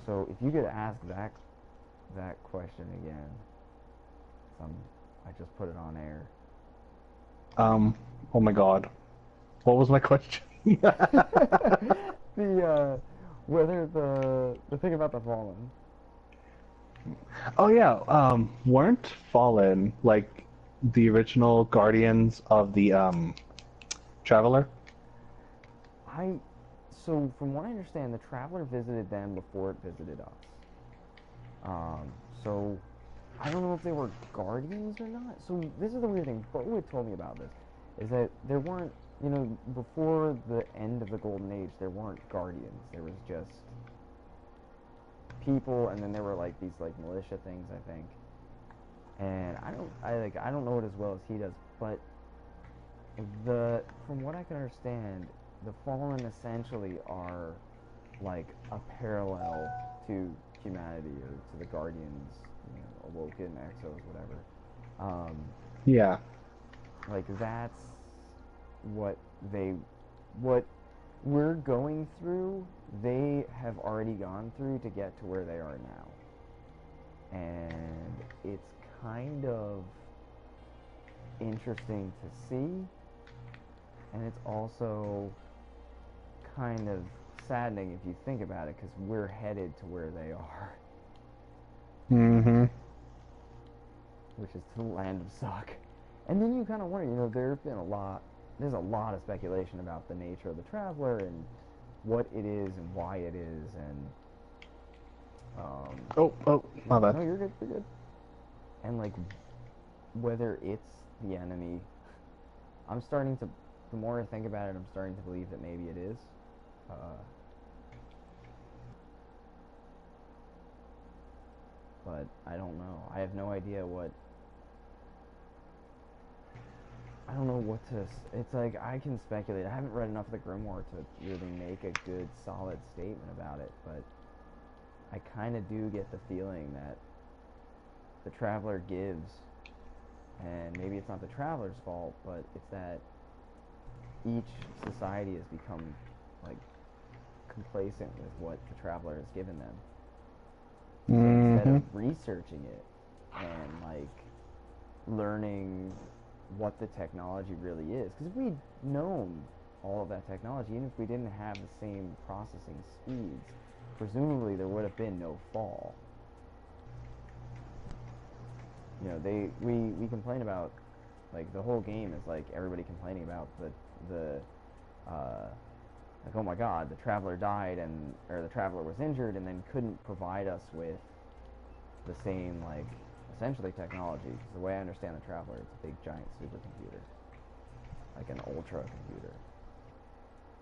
So if you could ask that question again, I just put it on air. Oh my god. What was my question? the whether the thing about the fallen. Oh yeah, weren't Fallen like the original guardians of the Traveler? I so from what I understand, the Traveler visited them before it visited us. So I don't know if they were guardians or not. So this is the weird thing. Bo had told me about this, is that there weren't, before the end of the Golden Age, there weren't guardians. There was just people, and then there were like these like militia things, I think. And I don't know it as well as he does, but from what I can understand, the Fallen essentially are like a parallel to humanity or to the Guardians, Awoken, Exos, whatever. Um, Yeah. like that's what they, what we're going through, they have already gone through to get to where they are now, and it's kind of interesting to see, and it's also kind of saddening if you think about it because we're headed to where they are, Mm-hmm. which is to the land of suck. And then you kind of wonder, there's a lot of speculation about the nature of the Traveler and what it is and why it is, and Oh, my bad. no, you're good. And like whether it's the enemy, I'm starting to, the more I think about it, I'm starting to believe that maybe it is. Uh, but I don't know. I have no idea what. I don't know what to. It's like I can speculate. I haven't read enough of the Grimoire to really make a good, solid statement about it. But I kind of do get the feeling that the Traveler gives, and maybe it's not the Traveler's fault, but it's that each society has become like complacent with what the Traveler has given them. So instead Mm-hmm. of researching it and like learning what the technology really is, because if we'd known all of that technology, even if we didn't have the same processing speeds, presumably there would have been no fall. We complain about, like, the whole game is like everybody complaining about the like, oh my god, the Traveler died, and or the Traveler was injured and then couldn't provide us with the same, like, essentially technology. Because the way I understand the Traveler, it's a big giant supercomputer, like an ultra computer.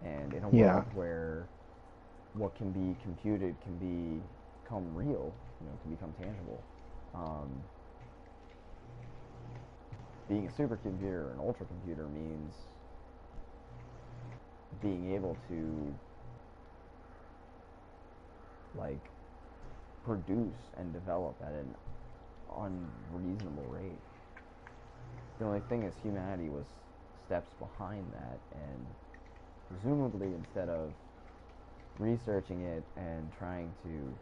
And in a Yeah. world where what can be computed can become real, can become tangible. Um, Being a supercomputer or an ultra computer means being able to, like, produce and develop at an unreasonable rate. The only thing is humanity was steps behind that, and presumably instead of researching it and trying to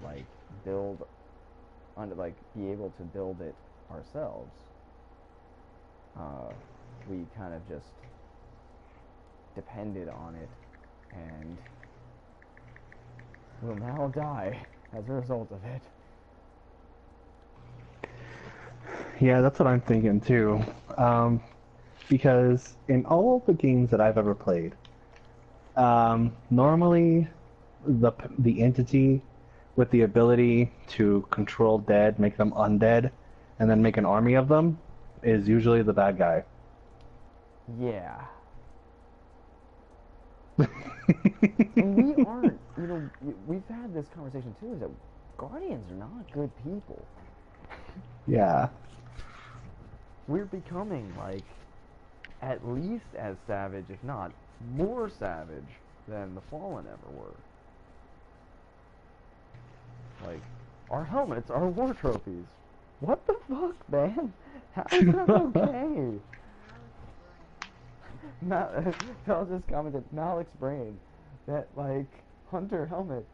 like build under, like, be able to build it ourselves, we kind of just depended on it and will now die as a result of it. Yeah, that's what I'm thinking too. Um, because in all of the games that I've ever played, normally the entity with the ability to control dead, make them undead, and then make an army of them is usually the bad guy. Yeah. And we aren't, we've had this conversation too, is that Guardians are not good people. Yeah. We're becoming, like, at least as savage, if not more savage, than the Fallen ever were. Like, our helmets are war trophies. What the fuck, man? How is that okay? Mal just commented, Malik's brain. that, like, hunter helmet.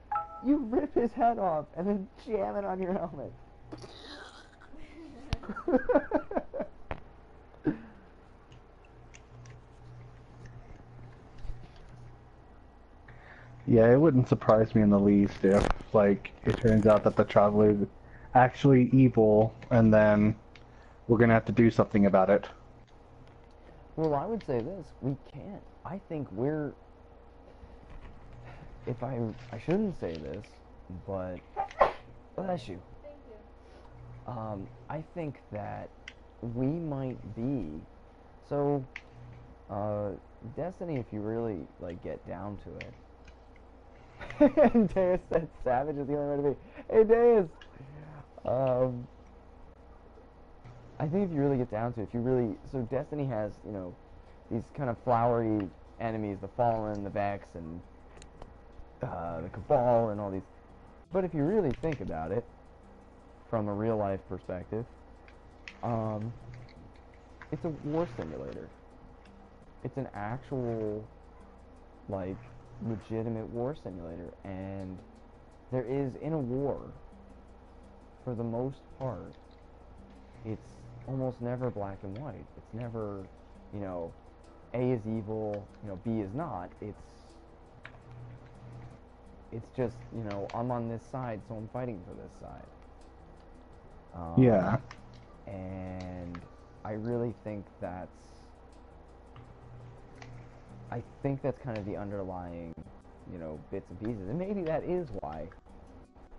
You rip his head off and then jam it on your helmet. Yeah, it wouldn't surprise me in the least if, like, it turns out that the Traveler's actually evil, and then we're gonna have to do something about it. Well, I would say this: we can't. I think we're. If I shouldn't say this, but bless you. Thank you. I think that we might be. So, Destiny, if you really like get down to it. And Deus said Savage is the only way to be. Hey, Deus! I think if you really get down to it, if you really... So Destiny has, you know, these kind of flowery enemies, the Fallen, the Vex, and the Cabal, and all these. But if you really think about it, from a real-life perspective, it's a war simulator. It's an actual, like, legitimate war simulator, and there is, in a war, for the most part, it's almost never black and white. It's never, you know, A is evil, you know, B is not. It's just, you know, I'm on this side, so I'm fighting for this side. Yeah. And I really think that's kind of the underlying, you know, bits and pieces. And maybe that is why,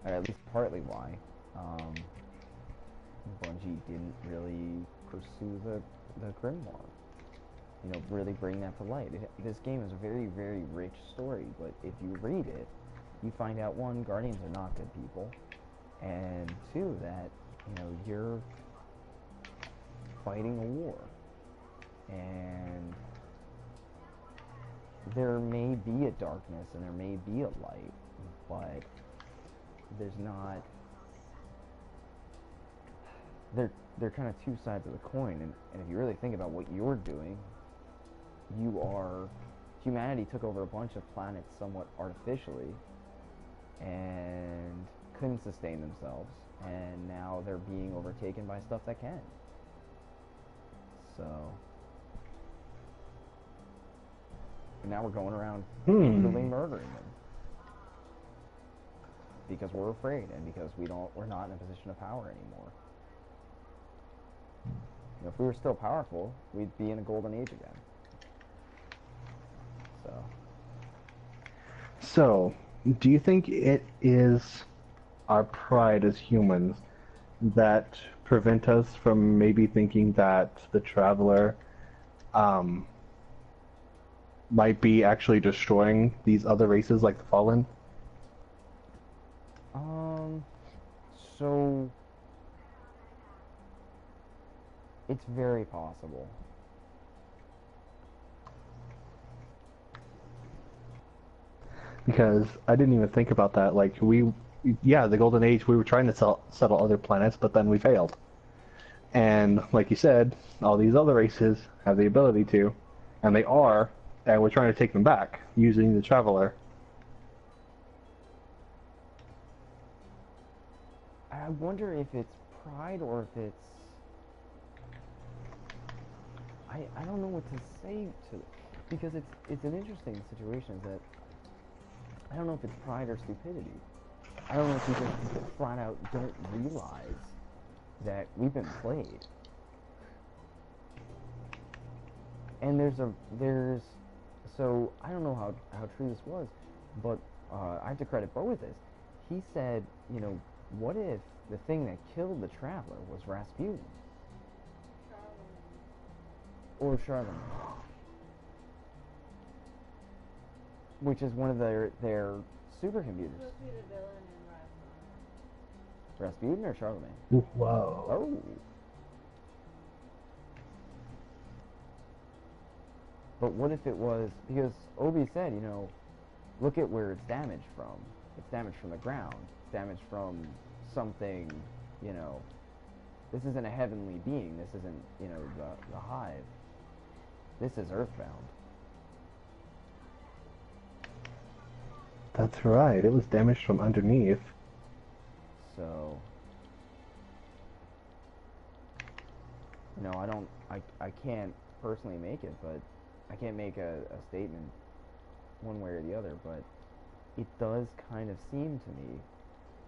or at least partly why, Bungie didn't really pursue the Grimoire. You know, really bring that to light. This game is a very, very rich story, but if you read it, you find out, one, Guardians are not good people, and two, that, you know, you're fighting a war. And there may be a darkness and there may be a light, but there's not... They're kind of two sides of the coin, and if you really think about what you're doing, humanity took over a bunch of planets somewhat artificially and couldn't sustain themselves, and now they're being overtaken by stuff that can. So, and now we're going around brutally murdering them because we're afraid and because we're not in a position of power anymore. You know, if we were still powerful, we'd be in a golden age again. So, do you think it is our pride as humans that prevent us from maybe thinking that the Traveler might be actually destroying these other races like the Fallen? So it's very possible. Because I didn't even think about that. Like, the Golden Age, we were trying to settle other planets, but then we failed. And, like you said, all these other races have the ability to, and we're trying to take them back using the Traveler. I wonder if it's pride or if it's... I don't know what to say to... Because it's an interesting situation that... I don't know if it's pride or stupidity. I don't know if you just flat out don't realize that we've been played. And so I don't know how true this was, but I have to credit Bo with this. He said, you know, what if the thing that killed the Traveler was Rasputin? Or Charlemagne. Which is one of their supercomputers. Supposed to be the villain in Rasputin or Charlemagne? Whoa. Oh. But what if it was... Because Obi said, you know, look at where it's damaged from. It's damaged from the ground. It's damaged from something, you know... This isn't a heavenly being. This isn't, you know, the hive. This is earthbound. That's right. It was damaged from underneath. So, I can't personally make it, but I can't make a statement one way or the other, but it does kind of seem to me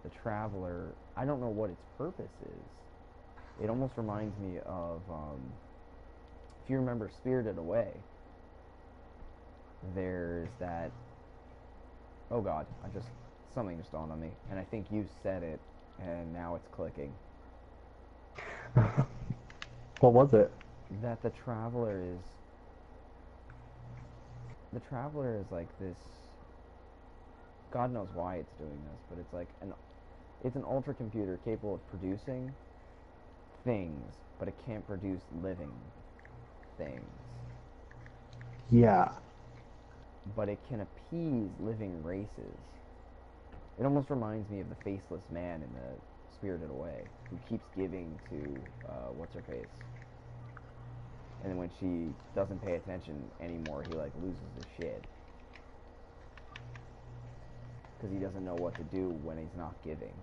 the Traveler, I don't know what its purpose is. It almost reminds me of, if you remember Spirited Away, there's that, oh god, something just dawned on me, and I think you said it, and now it's clicking. What was it? That the Traveler is like this, God knows why it's doing this, but it's an ultra computer capable of producing things, but it can't produce living things. Yeah. But it can appease living races. It almost reminds me of the faceless man in the Spirited Away, who keeps giving to what's her face, and then when she doesn't pay attention anymore, he like loses his shit because he doesn't know what to do when he's not giving.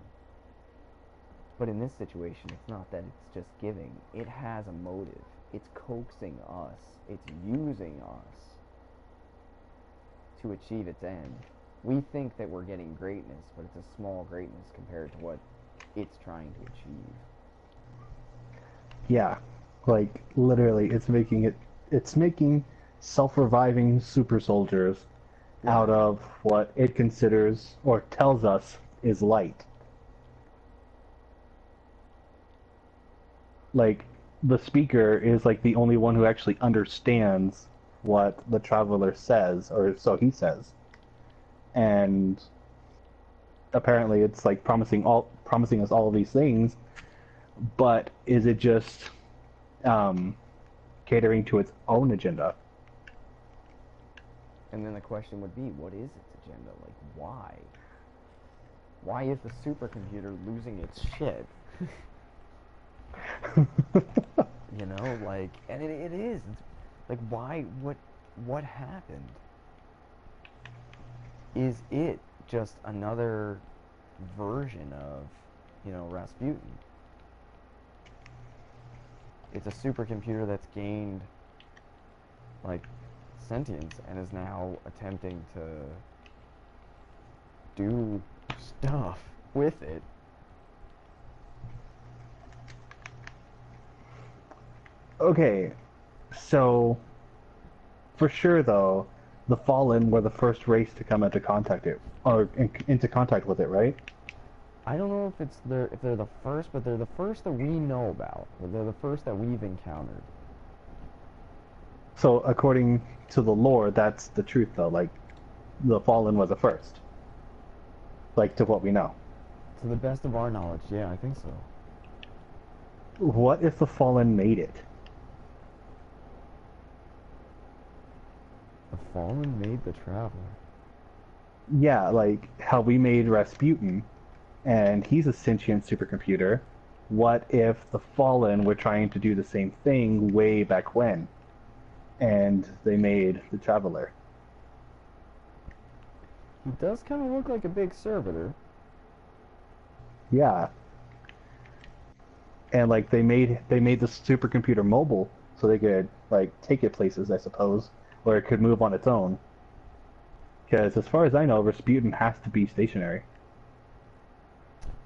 But in this situation, it's not that it's just giving. It has a motive. It's coaxing us. It's using us to achieve its end. We think that we're getting greatness, but it's a small greatness compared to what it's trying to achieve. Yeah. Like, literally, it's making self-reviving super soldiers out of what it considers, or tells us, is light. Like, the speaker is, like, the only one who actually understands what the Traveler says, or so he says. And apparently it's, like, promising us all of these things, but is it just catering to its own agenda? And then the question would be, what is its agenda? Like, why? Why is the supercomputer losing its shit? You know, like, and it is. It's, like, why? What happened? Is it just another version of, Rasputin? It's a supercomputer that's gained, like, sentience and is now attempting to do stuff with it. Okay, so for sure though, the Fallen were the first race to come into contact into contact with it, right? I don't know if they're the first, but they're the first that we know about. They're the first that we've encountered. So according to the lore, that's the truth though. Like, the Fallen was the first. Like, to what we know. To the best of our knowledge, yeah, I think so. What if the Fallen made it? The Fallen made the Traveler. Yeah, like how we made Rasputin, and he's a sentient supercomputer. What if the Fallen were trying to do the same thing way back when, and they made the Traveler? He does kind of look like a big servitor. Yeah. And like they made the supercomputer mobile so they could like take it places, I suppose, or it could move on its own. Because as far as I know, Rasputin has to be stationary.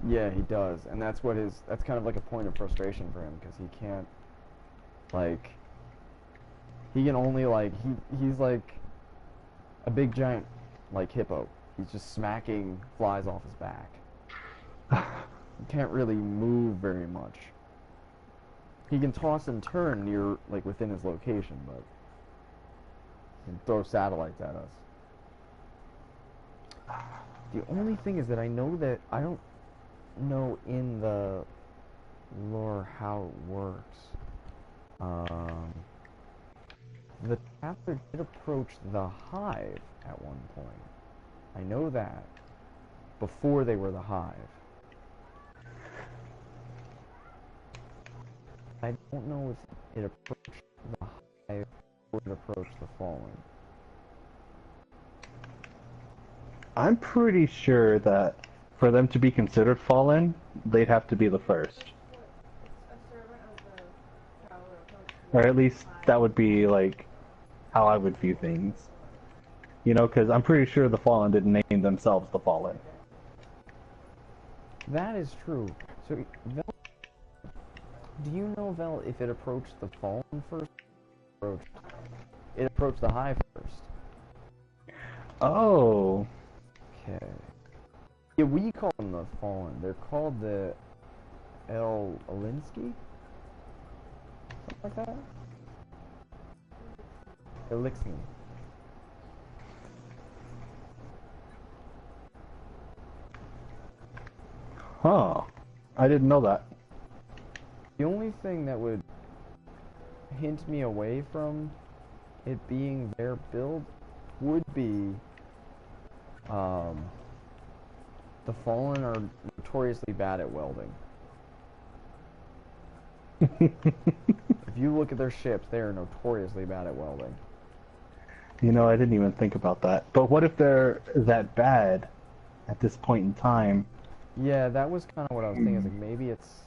Yeah, he does, and that's kind of like a point of frustration for him because he can't, like, he can only like he's like a big giant like hippo. He's just smacking flies off his back. He can't really move very much. He can toss and turn near, like, within his location, but he can throw satellites at us. The only thing is that I don't know in the lore how it works. The Traveler did approach the Hive at one point. I know that. Before they were the Hive. I don't know if it approached the Hive or it approached the Fallen. I'm pretty sure that for them to be considered fallen, they'd have to be the first. Or at least that would be like how I would view things. You know, because I'm pretty sure the fallen didn't name themselves the fallen. That is true. So, Vel, do you know, Vel, if it approached the fallen first, or it approached the hive first? Oh. Okay. Yeah, we call them the fallen. They're called the Alinsky? Something like that? Elixir. Huh. I didn't know that. The only thing that would hint me away from it being their build would be the Fallen are notoriously bad at welding. If you look at their ships, they are notoriously bad at welding. You know, I didn't even think about that. But what if they're that bad at this point in time? Yeah, that was kind of what I was thinking. Like maybe it's.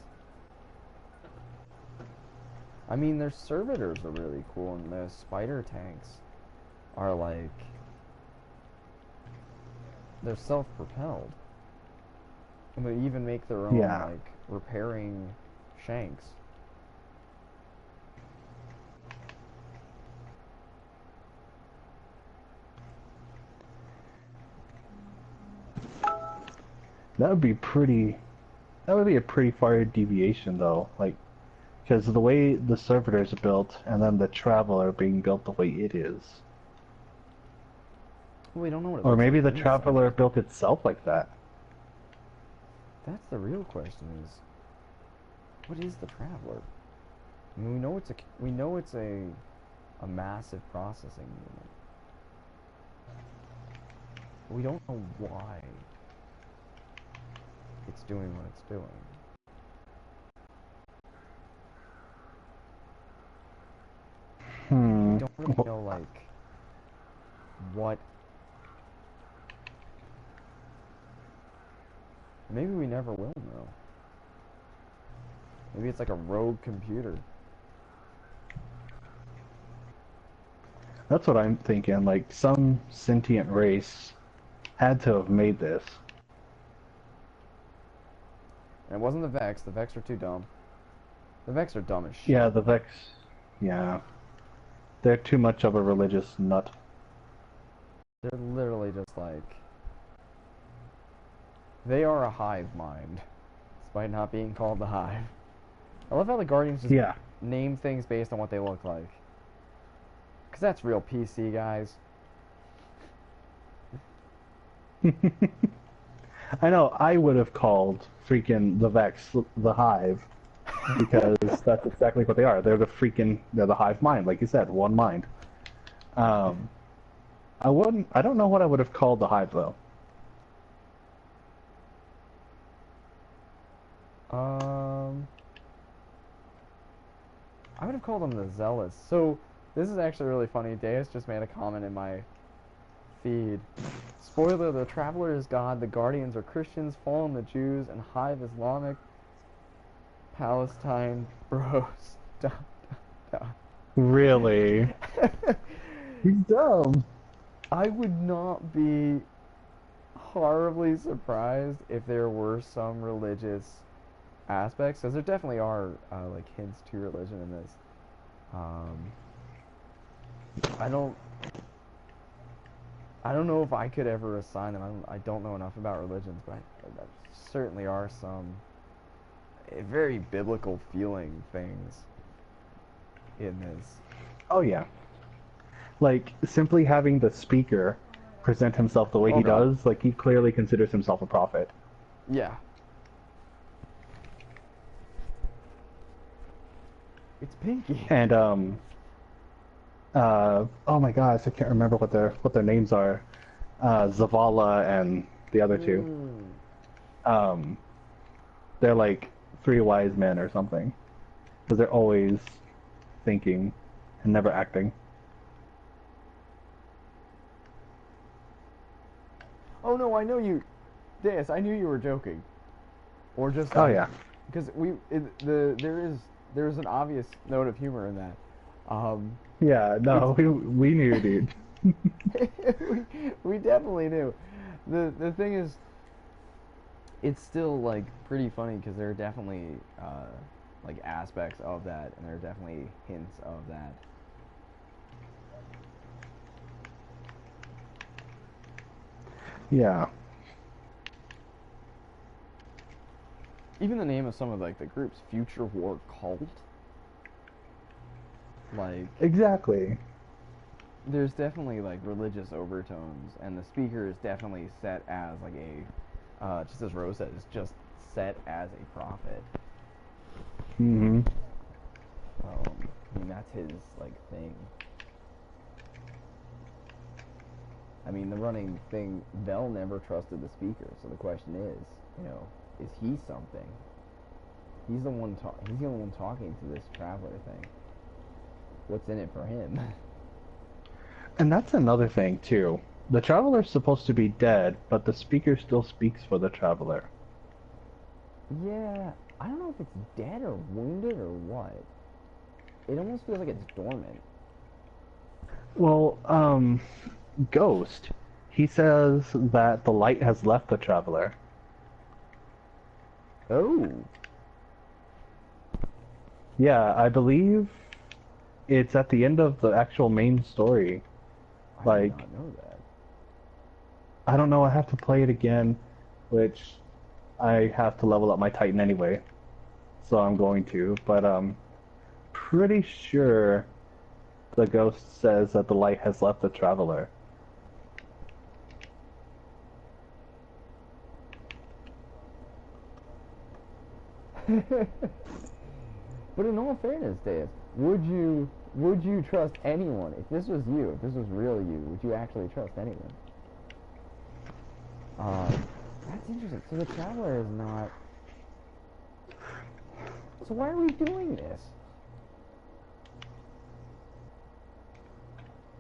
I mean, their servitors are really cool, and the spider tanks are like. They're self-propelled. And they even make their own, like, repairing shanks. That would be pretty. That would be a pretty far deviation, though. Like, because the way the servitors are built, and then the traveler being built the way it is. Well, we don't know what it Or looks maybe like the inside. traveler built itself like that. That's the real question: is what is the traveler? I mean, we know it's a massive processing unit. But we don't know why it's doing what it's doing. We don't really know, like, what. Maybe we never will know. Maybe it's like a rogue computer. That's what I'm thinking. Like, some sentient race had to have made this. And it wasn't the Vex. The Vex are too dumb. The Vex are dumb as shit. Yeah, the Vex. Yeah. They're too much of a religious nut. They're literally just like. They are a hive mind, despite not being called the hive. I love how the Guardians just name things based on what they look like. Because that's real PC, guys. I know, I would have called freaking the Vex the Hive. Because that's exactly what they are. They're the hive mind, like you said, one mind. I don't know what I would have called the hive, though. I would have called them the Zealots. So, this is actually really funny. Deus just made a comment in my feed. Spoiler, the Traveler is God, the Guardians are Christians, Fallen the Jews, and Hive Islamic, Palestine bros. Really? He's dumb. I would not be horribly surprised if there were some religious aspects, because there definitely are like hints to religion in this. I don't know if I could ever assign them. I don't know enough about religions, but there certainly are some very biblical feeling things in this. Oh, yeah. Like, simply having the speaker present himself the way he does, like, he clearly considers himself a prophet. Yeah. It's Pinky. And, oh my gosh, I can't remember what their names are. Zavala and the other two. They're like three wise men or something. Because they're always thinking and never acting. Oh no, I know you, Deus. I knew you were joking, or just Oh like, yeah. because there's an obvious note of humor in that. Um, Yeah, it's no, we knew, dude. we definitely knew. The thing is, it's still like pretty funny because there are definitely like aspects of that, and there are definitely hints of that. Yeah, Even the name of some of like the groups, Future War Cult, like exactly. there's definitely like religious overtones, and the speaker is definitely set as like a, just as Rose said, is just set as a prophet. Hmm. I mean that's his like thing. I mean the running thing, Vel never trusted the speaker, so the question is he something? He's the only one talking to this traveler thing. What's in it for him? And that's another thing too. The traveler's supposed to be dead, but the speaker still speaks for the traveler. Yeah, I don't know if it's dead or wounded or what. It almost feels like it's dormant. Well, Ghost, he says that the light has left the traveler. Oh, Yeah, I believe it's at the end of the actual main story. I did Like, not know that. I don't know, I have to play it again, which I have to level up my Titan anyway, so I'm going to. But pretty sure the ghost says that the light has left the traveler. But in all fairness, Dave, would you trust anyone if this was you? If this was real you, would you actually trust anyone? That's interesting. So the traveler is not. So why are we doing this?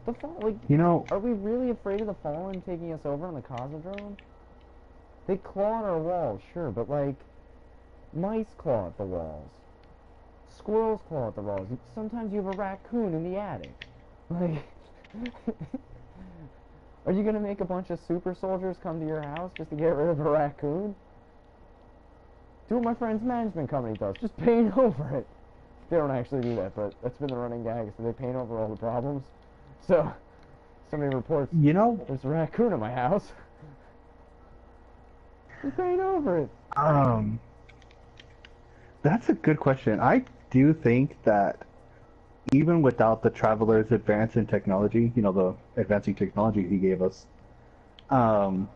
The fall, like, You know, are we really afraid of the Fallen taking us over on the Cosmodrome? They claw at our walls, sure, but like, mice claw at the walls. Squirrels claw at the walls. Sometimes you have a raccoon in the attic. Like, are you gonna make a bunch of super soldiers come to your house just to get rid of a raccoon? Do what my friend's management company does. Just paint over it. They don't actually do that, but that's been the running gag. So they paint over all the problems. So somebody reports you know, there's a raccoon in my house. Just paint over it. um, that's a good question. I do think that even without the traveler's advance in technology, the advancing technology he gave us, um,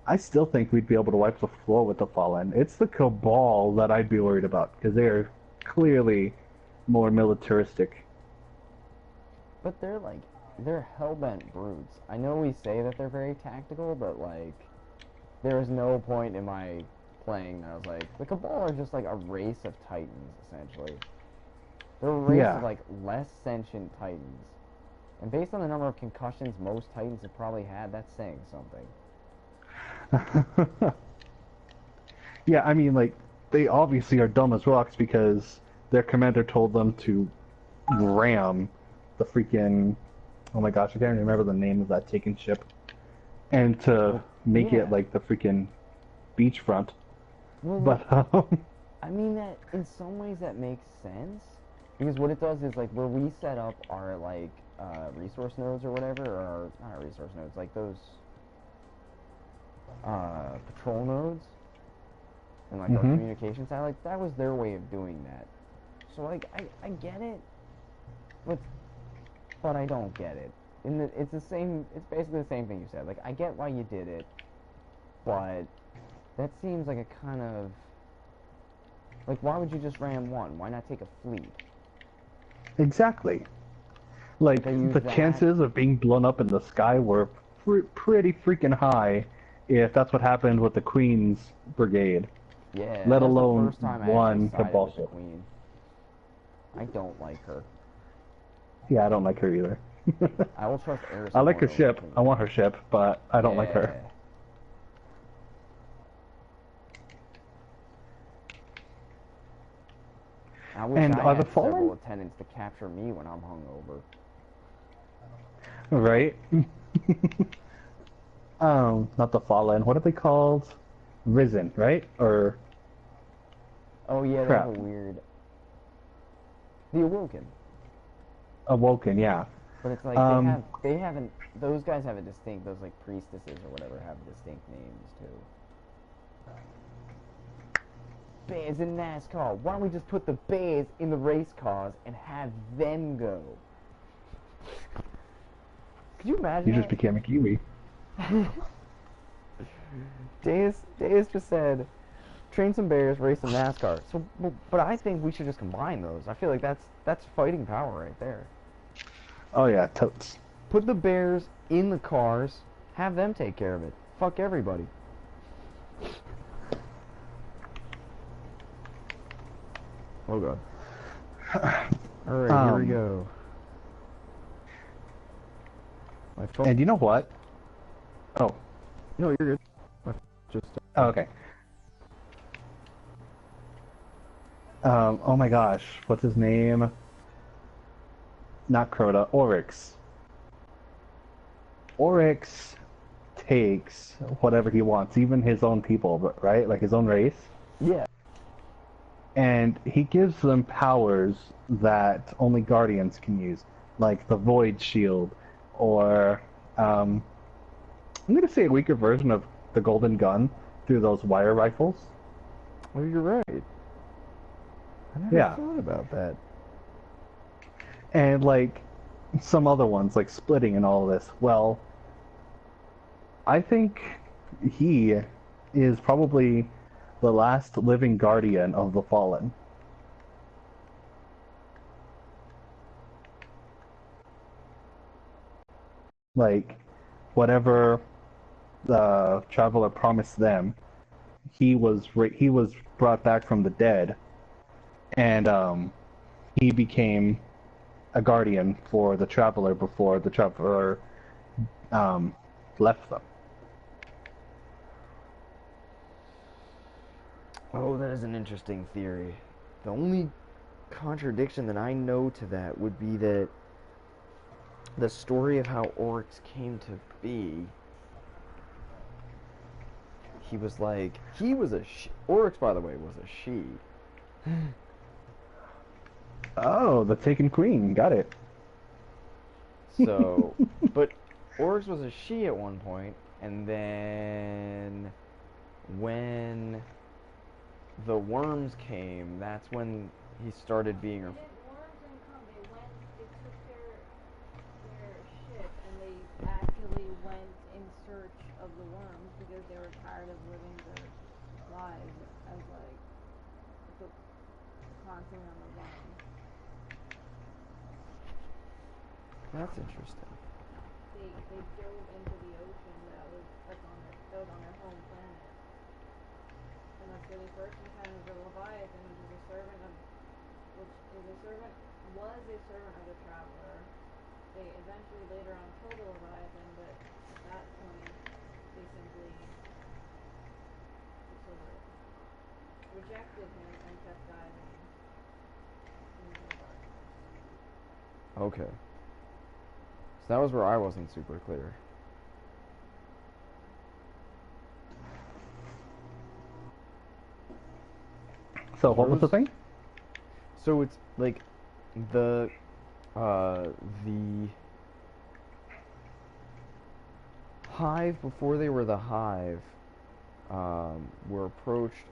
I still think we'd be able to wipe the floor with the Fallen. It's the Cabal that I'd be worried about because they are clearly more militaristic. But they're hellbent brutes. I know we say that they're very tactical, but like there is no point in my playing that I was like, the Cabal are just like a race of Titans, essentially. They're a race of Yeah. like less sentient Titans. And based on the number of concussions most Titans have probably had, that's saying something. Yeah, I mean, like, they obviously are dumb as rocks because their commander told them to ram the freaking. Oh my gosh, I can't remember the name of that taken ship. And to Well, make it yeah. like the freaking beachfront. Well, But, I mean that in some ways that makes sense because what it does is like where we set up our like resource nodes or whatever, or not our resource nodes, like those patrol nodes and like our hmm. communication satellite. That was their way of doing that. So like I get it, but I don't get it. It's the same. It's basically the same thing you said. Like I get why you did it, but that seems like a kind of like why would you just ram one? Why not take a fleet? Exactly. But Like, they use the that. chances of being blown up in the sky were pretty freaking high if that's what happened with the Queen's Brigade, Yeah, let that's the alone first time I actually one sided Cabal with the ship. Queen. I don't like her. Yeah, I don't like her either. I will trust Eris I like more her over the ship. I Queen. want her ship, but I don't like her. Yeah. wish And I are the had several Fallen attendants to capture me when I'm hungover. right? Not the Fallen. What are they called? Risen, right? Or Oh yeah, they have a crap, weird. The Awoken. Awoken. Yeah. But it's like Um, they haven't those guys have a distinct those like priestesses or whatever have distinct names too. Bears in NASCAR. Why don't we just put the bears in the race cars and have them go? Could you you imagine just that? became a Kiwi. Deus just said, train some bears, race some NASCAR. So, but I think we should just combine those. I feel like that's fighting power right there. Oh yeah, totes. Put the bears in the cars, have them take care of it. Fuck everybody. Oh god. All right, here we go. My phone. And you know what? Oh, No, you're good. Just. oh okay. Oh my gosh, what's his name? Not Crota, Oryx. Oryx takes whatever he wants, even his own people, right? Like his own race. Yeah. And he gives them powers that only Guardians can use, like the Void Shield, or I'm gonna say a weaker version of the Golden Gun through those wire rifles. Oh, you're right. I never Yeah, thought about that. and like some other ones, like splitting and all of this. Well, I think he is probably the last living guardian of the Fallen. Like, whatever the Traveler promised them, he was brought back from the dead, and he became a guardian for the Traveler before the Traveler um, left them. Oh, that is an interesting theory. The only contradiction that I know to that would be that the story of how Oryx came to be, he was a Oryx, by the way, was a she. Oh, the Taken Queen, got it. So, but Oryx was a she at one point, and then when the worms came, that's when he started being her. Worms didn't come. They took their ship and they actually went in search of the worms because they were tired of living their lives as like constantly on the run. That's interesting. They dove into the ocean that was on their home planet. And that's where they first encountered the Leviathan, which is a servant of was a servant of the Traveler. They eventually later on killed the Leviathan, but at that point they simply sort of rejected him and kept diving into the darkness. Okay. So that was where I wasn't super clear. So what was the thing? So it's like the the hive before they were the hive were approached.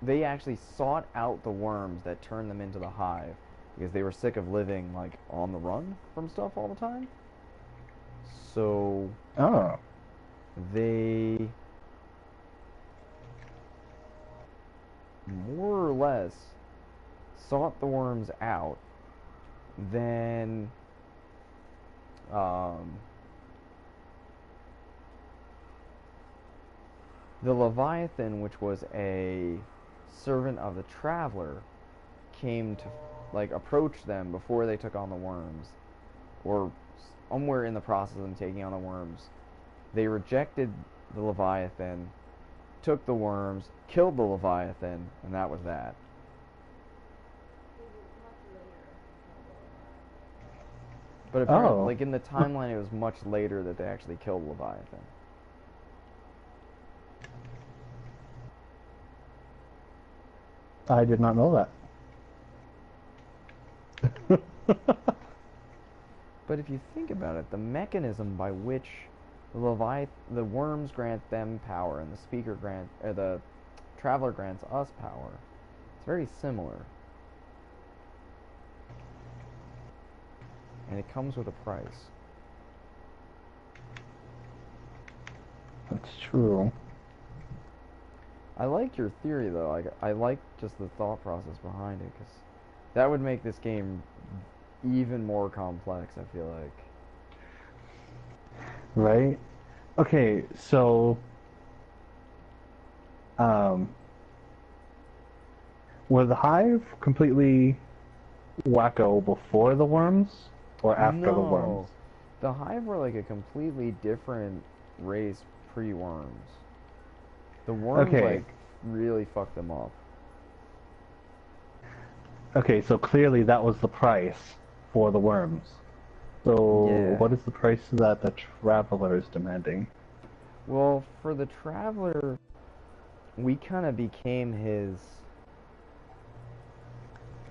They actually sought out the worms that turned them into the hive because they were sick of living like on the run from stuff all the time. So Oh, they more or less sought the worms out, then the Leviathan, which was a servant of the Traveler, came to like approach them before they took on the worms, or somewhere in the process of them taking on the worms. They rejected the Leviathan, took the worms, killed the Leviathan, and that was that. But apparently, Oh, like in the timeline, it was much later that they actually killed Leviathan. I did not know that. But if you think about it, the mechanism by which the worms grant them power and the traveler grants us power, it's very similar, and it comes with a price. That's true. I like your theory though. I like just the thought process behind it, because that would make this game even more complex, I feel like. Right? Okay, so um, were the Hive completely wacko before the worms or after the worms? No, the Hive were like a completely different race pre-worms. The worms Okay, like really fucked them up. okay, so clearly that was the price for the worms. So Yeah. what is the price that the Traveler is demanding? Well, for the Traveler, we kind of became his.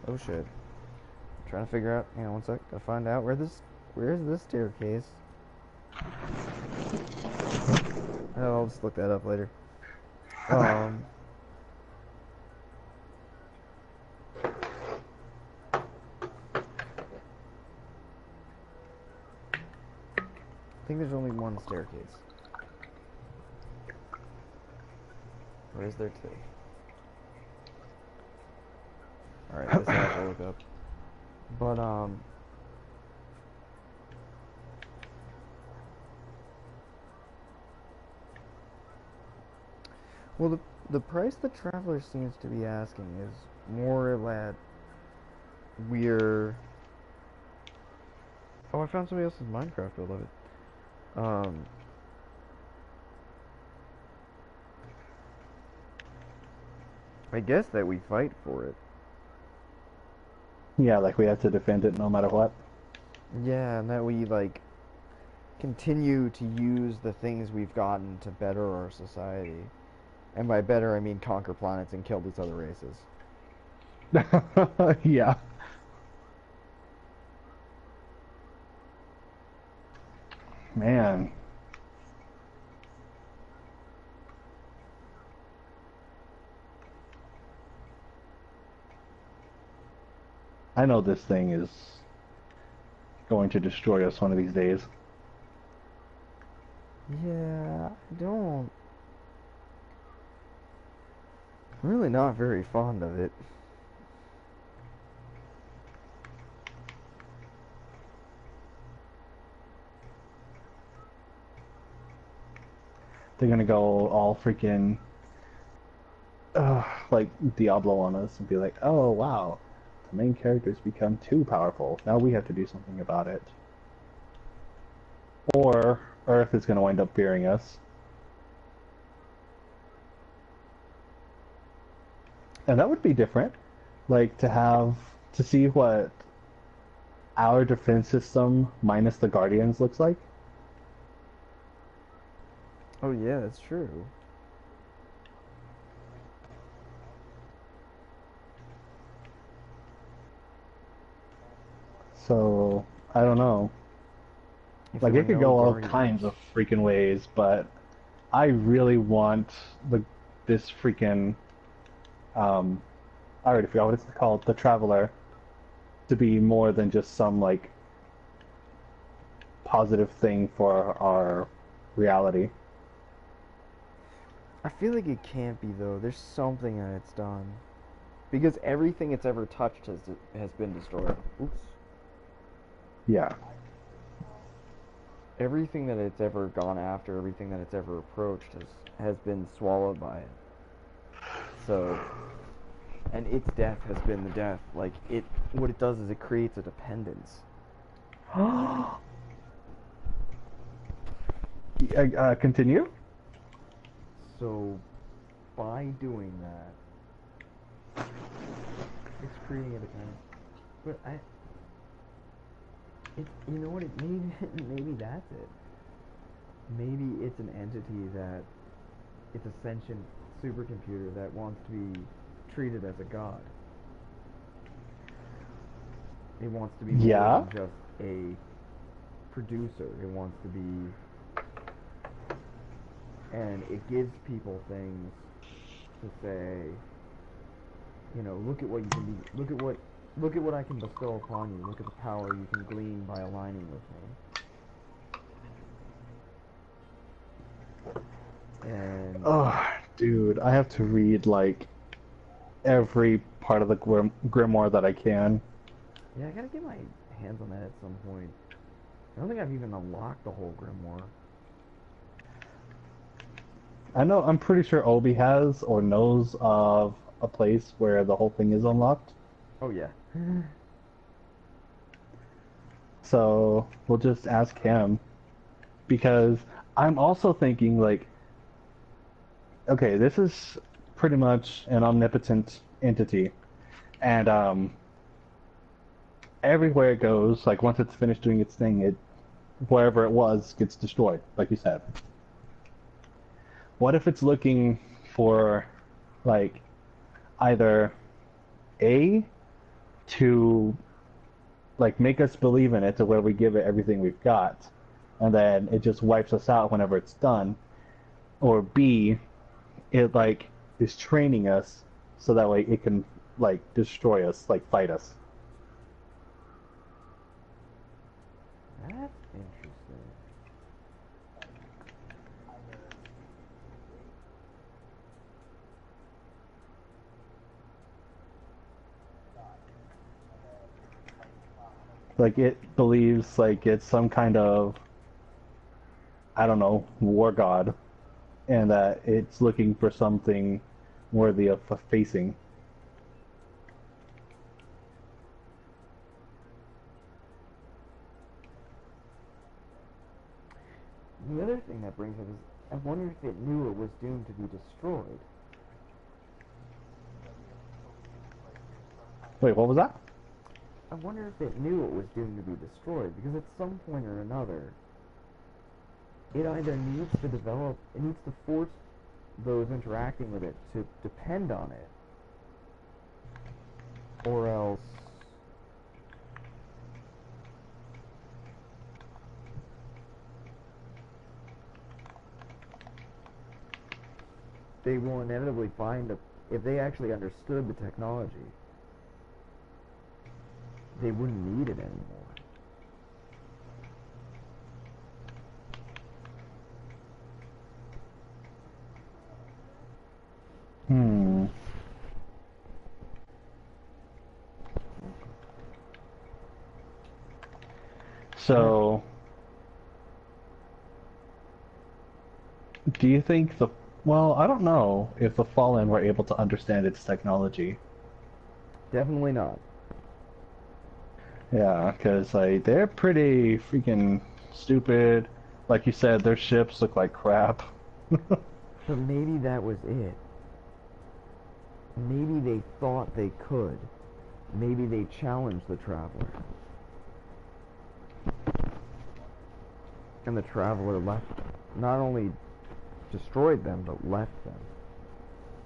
Oh shit! Trying to figure out. Hang on one sec. Gotta find out Where's this staircase? Oh, I'll just look that up later. Um. I think there's only one staircase. Or is there two? Alright, this I have to look up. But, well, the price the Traveler seems to be asking is more that we're... Oh, I found somebody else's Minecraft build of it. Um, I guess that we fight for it. Yeah, like we have to defend it no matter what. Yeah, and that we, like, continue to use the things we've gotten to better our society. And by better, I mean conquer planets and kill these other races. Yeah. Man. I know this thing is going to destroy us one of these days. Yeah, I'm really not very fond of it. They're gonna go all freaking like Diablo on us and be like, oh wow, the main character's become too powerful. Now we have to do something about it. Or Earth is gonna wind up fearing us. And that would be different. Like to see what our defense system minus the Guardians looks like. Oh yeah, that's true. So I don't know. If there Like were it could no go all guardians. kinds of freaking ways, but I really want this freaking I already forgot what it's called, the Traveler, to be more than just some like positive thing for our reality. I feel like it can't be though. There's something that it's done. Because everything it's ever touched has been destroyed. Oops. Yeah. Everything that it's ever gone after, everything that it's ever approached has been swallowed by it. So, and its death has been the death. Like what it does is it creates a dependence. Continue. So, by doing that, it's creating a dependence. But You know what? Maybe that's it. Maybe it's an entity that it's a sentient supercomputer that wants to be treated as a god. It wants to be more Yeah. than just a producer. It wants to be, and it gives people things to say, look at what you can be, look at what I can bestow upon you. Look at the power you can glean by aligning with me. And Oh, dude, I have to read like every part of the grimoire that I can. yeah, I gotta get my hands on that at some point. I don't think I've even unlocked the whole grimoire. I know, I'm pretty sure Obi has or knows of a place where the whole thing is unlocked. Oh yeah. So we'll just ask him. Because I'm also thinking, like, okay, this is pretty much an omnipotent entity. And everywhere it goes, like, once it's finished doing its thing, wherever it was gets destroyed, like you said. What if it's looking for, like, either A, to, like, make us believe in it to where we give it everything we've got, and then it just wipes us out whenever it's done, or B, it, like, is training us so that way it can, like, destroy us, like, fight us. That's interesting. Like, it believes, like, it's some kind of, I don't know, war god, and that it's looking for something worthy of facing. The other thing that brings up is, I wonder if it knew it was doomed to be destroyed. Wait, what was that? I wonder if it knew it was doomed to be destroyed, because at some point or another, it either needs to develop, it needs to force those interacting with it to depend on it, or else they will inevitably find if they actually understood the technology, they wouldn't need it anymore. Hmm. So, do you think well, I don't know if the Fallen were able to understand its technology. Definitely not. Yeah, because like they're pretty freaking stupid. Like you said, their ships look like crap. But maybe that was it. Maybe they thought they could. Maybe they challenged the Traveler. And the Traveler left them. Not only destroyed them, but left them.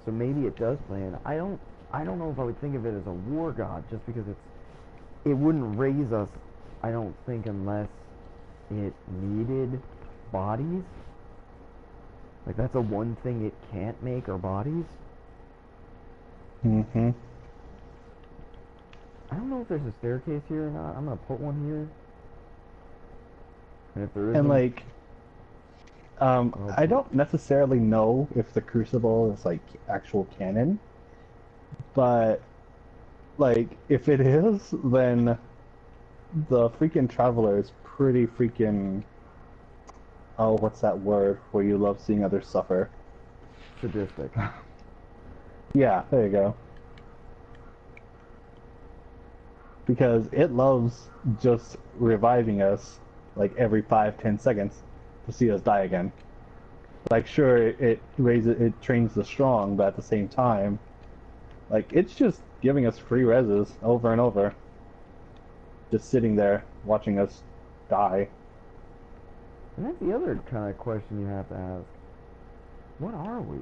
So maybe it does plan. I don't know if I would think of it as a war god, just because it wouldn't raise us, I don't think, unless it needed bodies. Like, that's the one thing it can't make, are bodies. Mm-hmm. I don't know if there's a staircase here or not. I'm gonna put one here. And if there isn't, And like, oh, I don't necessarily know if the Crucible is like actual canon, but like if it is, then the freaking Traveler is pretty freaking. Oh, what's that word where you love seeing others suffer? sadistic. Yeah, there you go. Because it loves just reviving us like every 5-10 seconds to see us die again. Like, sure, it trains the strong, but at the same time, like, it's just giving us free reses over and over. Just sitting there, watching us die. And that's the other kind of question you have to ask. What are we?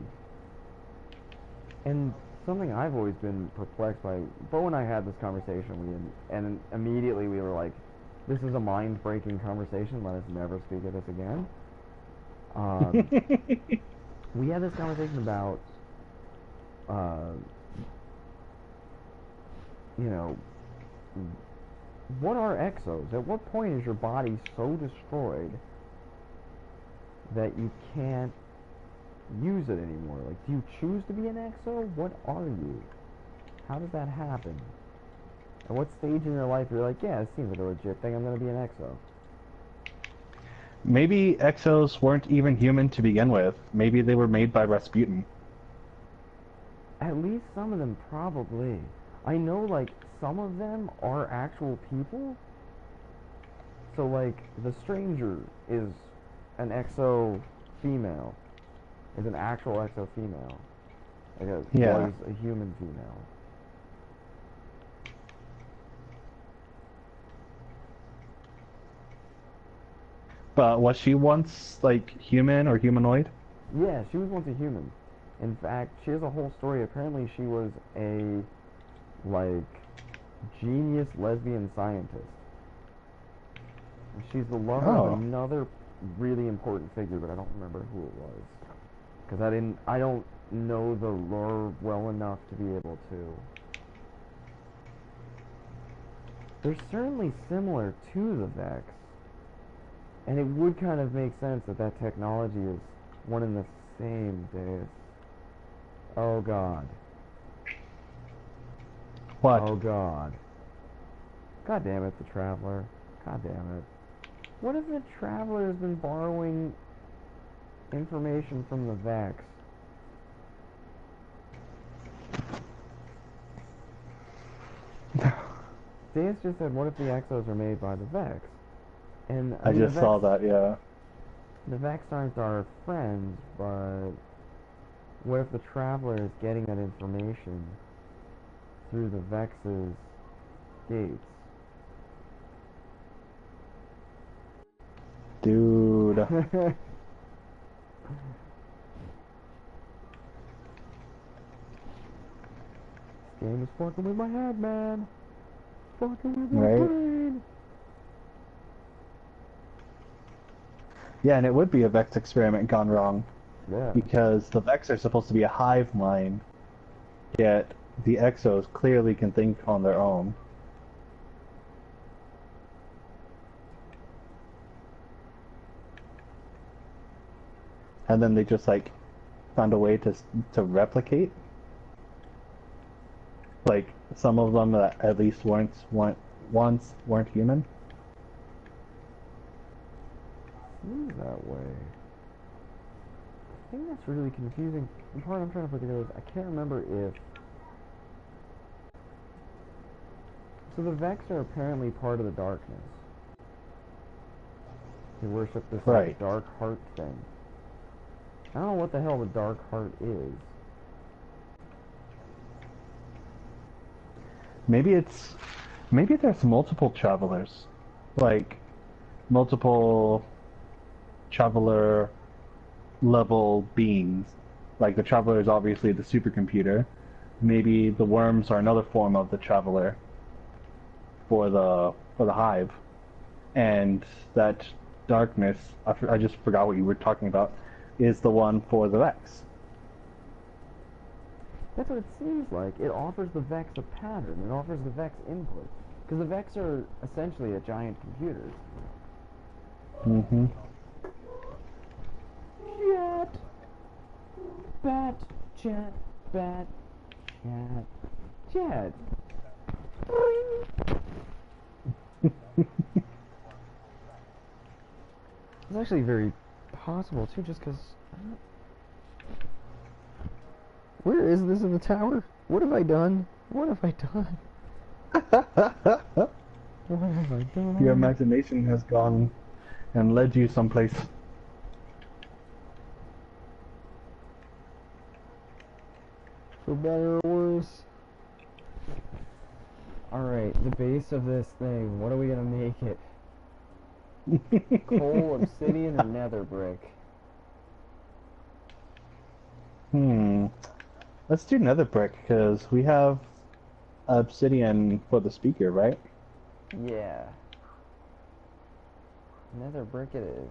And something I've always been perplexed by. Bo and I had this conversation, and immediately we were like, "This is a mind-breaking conversation. Let us never speak of this again." We had this conversation about, you know, what are exos? At what point is your body so destroyed that you can't use it anymore? Like, do you choose to be an exo? What are you? How does that happen? At what stage in your life you're like, yeah, it seems like a legit thing, I'm going to be an exo? Maybe exos weren't even human to begin with. Maybe they were made by Rasputin. At least some of them probably. I know, like, some of them are actual people. So, like, the stranger is an exo female. Is an actual exo female. Like, was a human female. But was she once, like, human or humanoid? Yeah, she was once a human. In fact, she has a whole story. Apparently, she was a, like, genius lesbian scientist. She's the lover of another really important figure, but I don't remember who it was. Because I don't know the lore well enough to be able to. They're certainly similar to the Vex. And it would kind of make sense that that technology is one and the same, Dave. Oh God. What? Oh God. God damn it, the Traveler. God damn it. What if the Traveler has been borrowing information from the Vex? Deus just said, what if the Exos are made by the Vex? And I just saw that, yeah. The Vex aren't our friends, but what if the Traveler is getting that information through the Vex's gates? Dude. This game is fucking with my head, man. Fucking with my brain. Yeah, and it would be a Vex experiment gone wrong. Yeah. Because the Vex are supposed to be a hive mind, yet the Exos clearly can think on their own. And then they just, like, found a way to replicate. Like, some of them that at least once weren't human. Seems that way. The thing that's really confusing, the part I'm trying to put together is I can't remember if... So the Vex are apparently part of the darkness. They worship this like, dark heart thing. I don't know what the hell the dark heart is. Maybe there's multiple travelers. Like, multiple traveler level beings. Like, the traveler is obviously the supercomputer. Maybe the worms are another form of the traveler for the hive. And that darkness, I just forgot what you were talking about, is the one for the Vex. That's what it seems like. It offers the Vex a pattern. It offers the Vex input. Because the Vex are essentially a giant computer. Mm-hmm. Jet! Bat, jet, bat, jet, jet. It's actually very possible, too, just because... Where is this in the tower? What have I done? What have I done? What have I done? Your imagination has gone and led you someplace. For better or worse. Alright, the base of this thing. What are we gonna make it? Coal, obsidian, or nether brick? Hmm. Let's do nether brick because we have obsidian for the speaker, right? Yeah. Nether brick it is.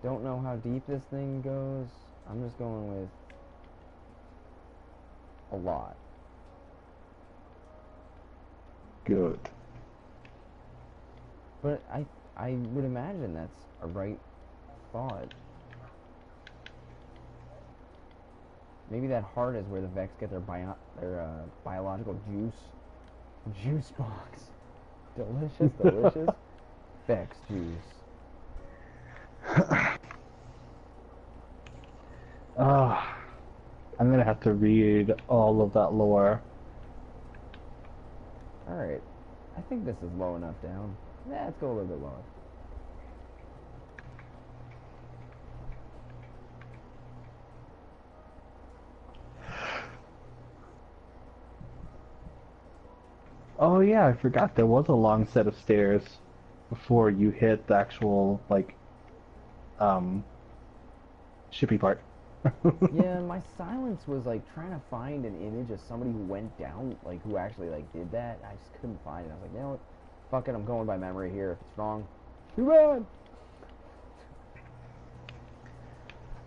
Don't know how deep this thing goes. I'm just going with a lot. Good. But I would imagine that's a right thought. Maybe that heart is where the Vex get their biological juice box. Delicious, delicious. Vex juice. Ah, I'm gonna have to read all of that lore. Alright. I think this is low enough down. Yeah, let's go a little bit lower. Oh yeah, I forgot there was a long set of stairs before you hit the actual like um shippy part. Yeah, my silence was like trying to find an image of somebody who went down, like who actually like did that. I just couldn't find it. I was like, you know what? Fuck it, I'm going by memory here. If it's wrong, too bad.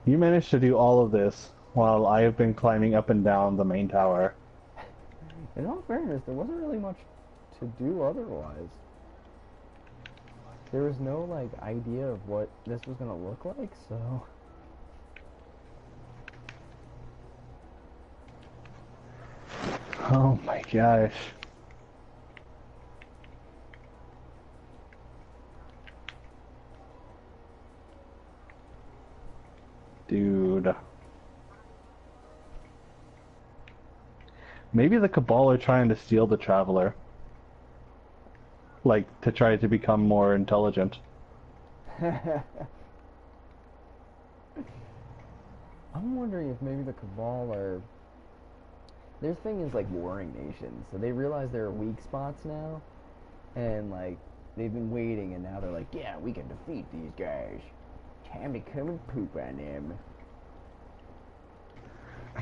You managed to do all of this while I have been climbing up and down the main tower. In all fairness, there wasn't really much to do otherwise. There was no like idea of what this was gonna look like, so Oh my gosh. Dude. Maybe the Cabal are trying to steal the Traveler. Like, to try to become more intelligent. I'm wondering if maybe the Cabal are. Their thing is like warring nations, so they realize there are weak spots now, and like they've been waiting, and now they're like, yeah, we can defeat these guys. Time to come and poop on them.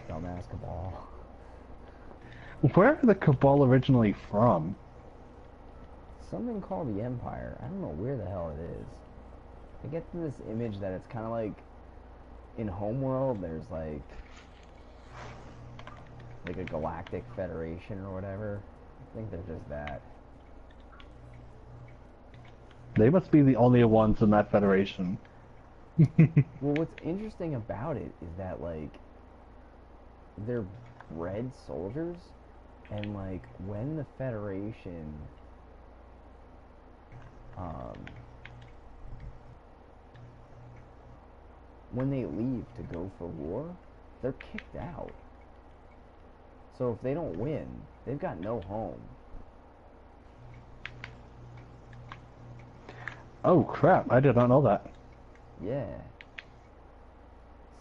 Dumbass Cabal. Where are the Cabal originally from? Something called the Empire. I don't know where the hell it is. I get this image that it's kind of like in Homeworld. There's like a galactic federation or whatever. I think they're just that. They must be the only ones in that federation. Well, what's interesting about it is that like they're bred soldiers, and like when the Federation um when they leave to go for war, they're kicked out. So if they don't win, they've got no home. Oh crap, I did not know that. Yeah.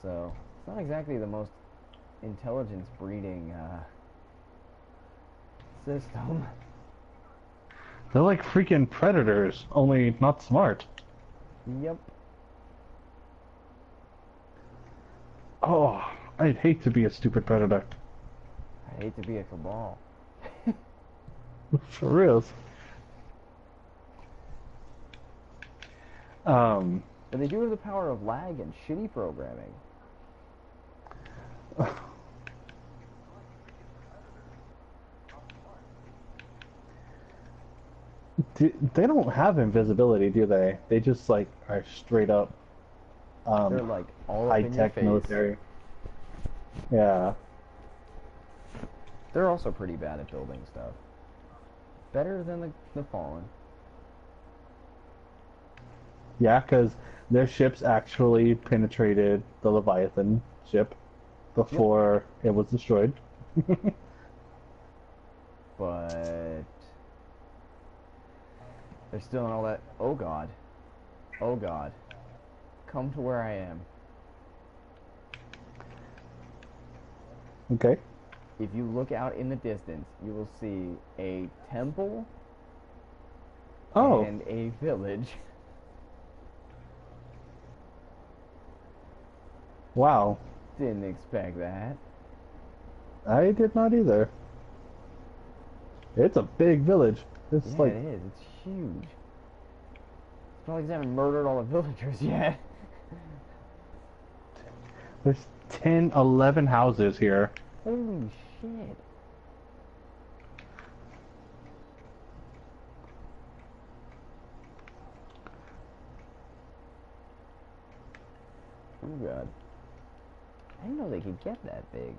So it's not exactly the most intelligence breeding system. They're like freaking predators, only not smart. Yep. Oh, I'd hate to be a stupid predator. I hate to be a Cabal. For reals. Um, But they do have the power of lag and shitty programming. they don't have invisibility, do they? They just like are straight up They're like all up high in your tech face. military. Yeah. They're also pretty bad at building stuff. Better than the Fallen. Yeah, because their ships actually penetrated the Leviathan ship before it was destroyed. But they're still in all that. Oh god. Oh god. Come to where I am. Okay. If you look out in the distance, you will see a temple, Oh, and a village. wow. Didn't expect that. I did not either. It's a big village. It's Yeah, like it is. It's huge. It's not like they haven't murdered all the villagers yet. there's 10, 11 houses here. Holy shit. Oh god. I didn't know they could get that big.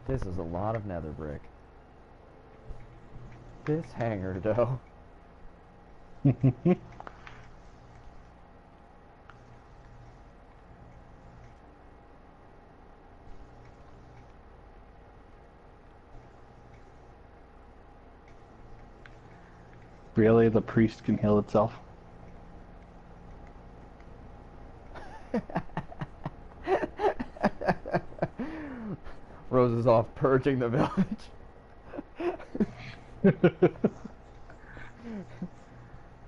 This is a lot of nether brick. This hangar, though. Really, the priest can heal itself? Rose is off purging the village.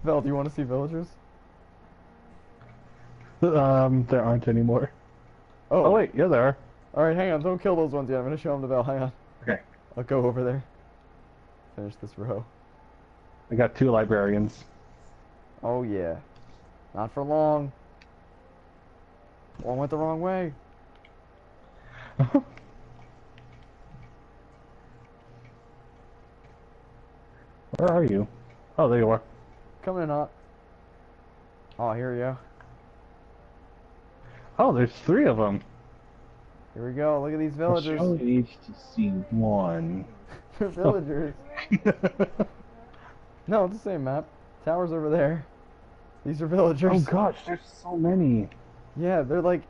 Vel, do you want to see villagers? There aren't anymore. Oh, Oh wait, yeah, there are. Alright, hang on. Don't kill those ones yet. I'm going to show them to Vel. Hang on. Okay. I'll go over there. Finish this row. I got 2 librarians. Oh, yeah. Not for long. One went the wrong way. Where are you? Oh, there you are. Coming in hot. Oh, here we go. Oh, there's 3 of them. Here we go. Look at these villagers. I only need to see 1. They're villagers. No, it's the same map. Tower's over there. These are villagers. Oh gosh, there's so many. Yeah, they're like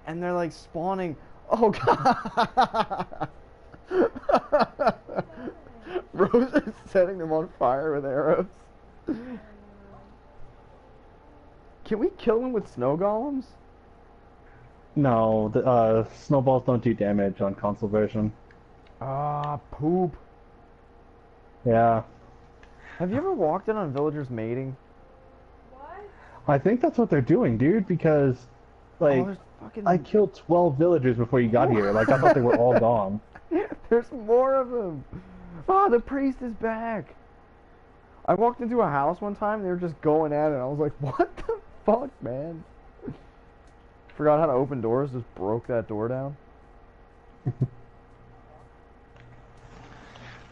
spawning. Oh god! Rose is setting them on fire with arrows. Can we kill them with snow golems? No, the snowballs don't do damage on console version. Ah, poop. Yeah, Have you ever walked in on villagers mating? What? I think that's what they're doing, dude. Because, like, Oh, there's fucking... I killed 12 villagers before you got here. Like, I thought they were all gone. There's more of them. Oh, the priest is back. I walked into a house one time, and they were just going at it. I was like, what the fuck, man? Forgot how to open doors, just broke that door down.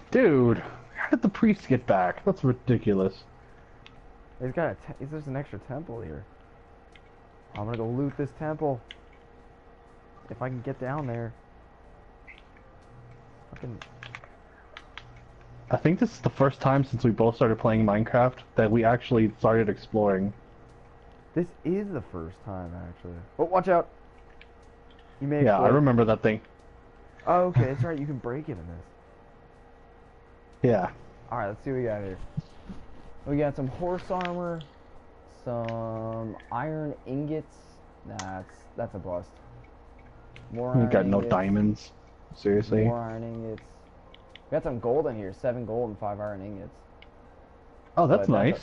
Dude, how did the priest get back? That's ridiculous. He's got there's an extra temple here. I'm gonna go loot this temple. If I can get down there. Fucking... I think this is the first time since we both started playing Minecraft that we actually started exploring. This is the first time, actually. Oh, watch out! You may Yeah, I explode. remember that thing. Oh, okay, that's right. You can break it in this. Yeah. Alright, let's see what we got here. We got some horse armor, some iron ingots. That's a bust. More We iron got no ingots, diamonds. Seriously. More iron ingots. We got some gold in here. 7 gold and 5 iron ingots. Oh, that's But nice.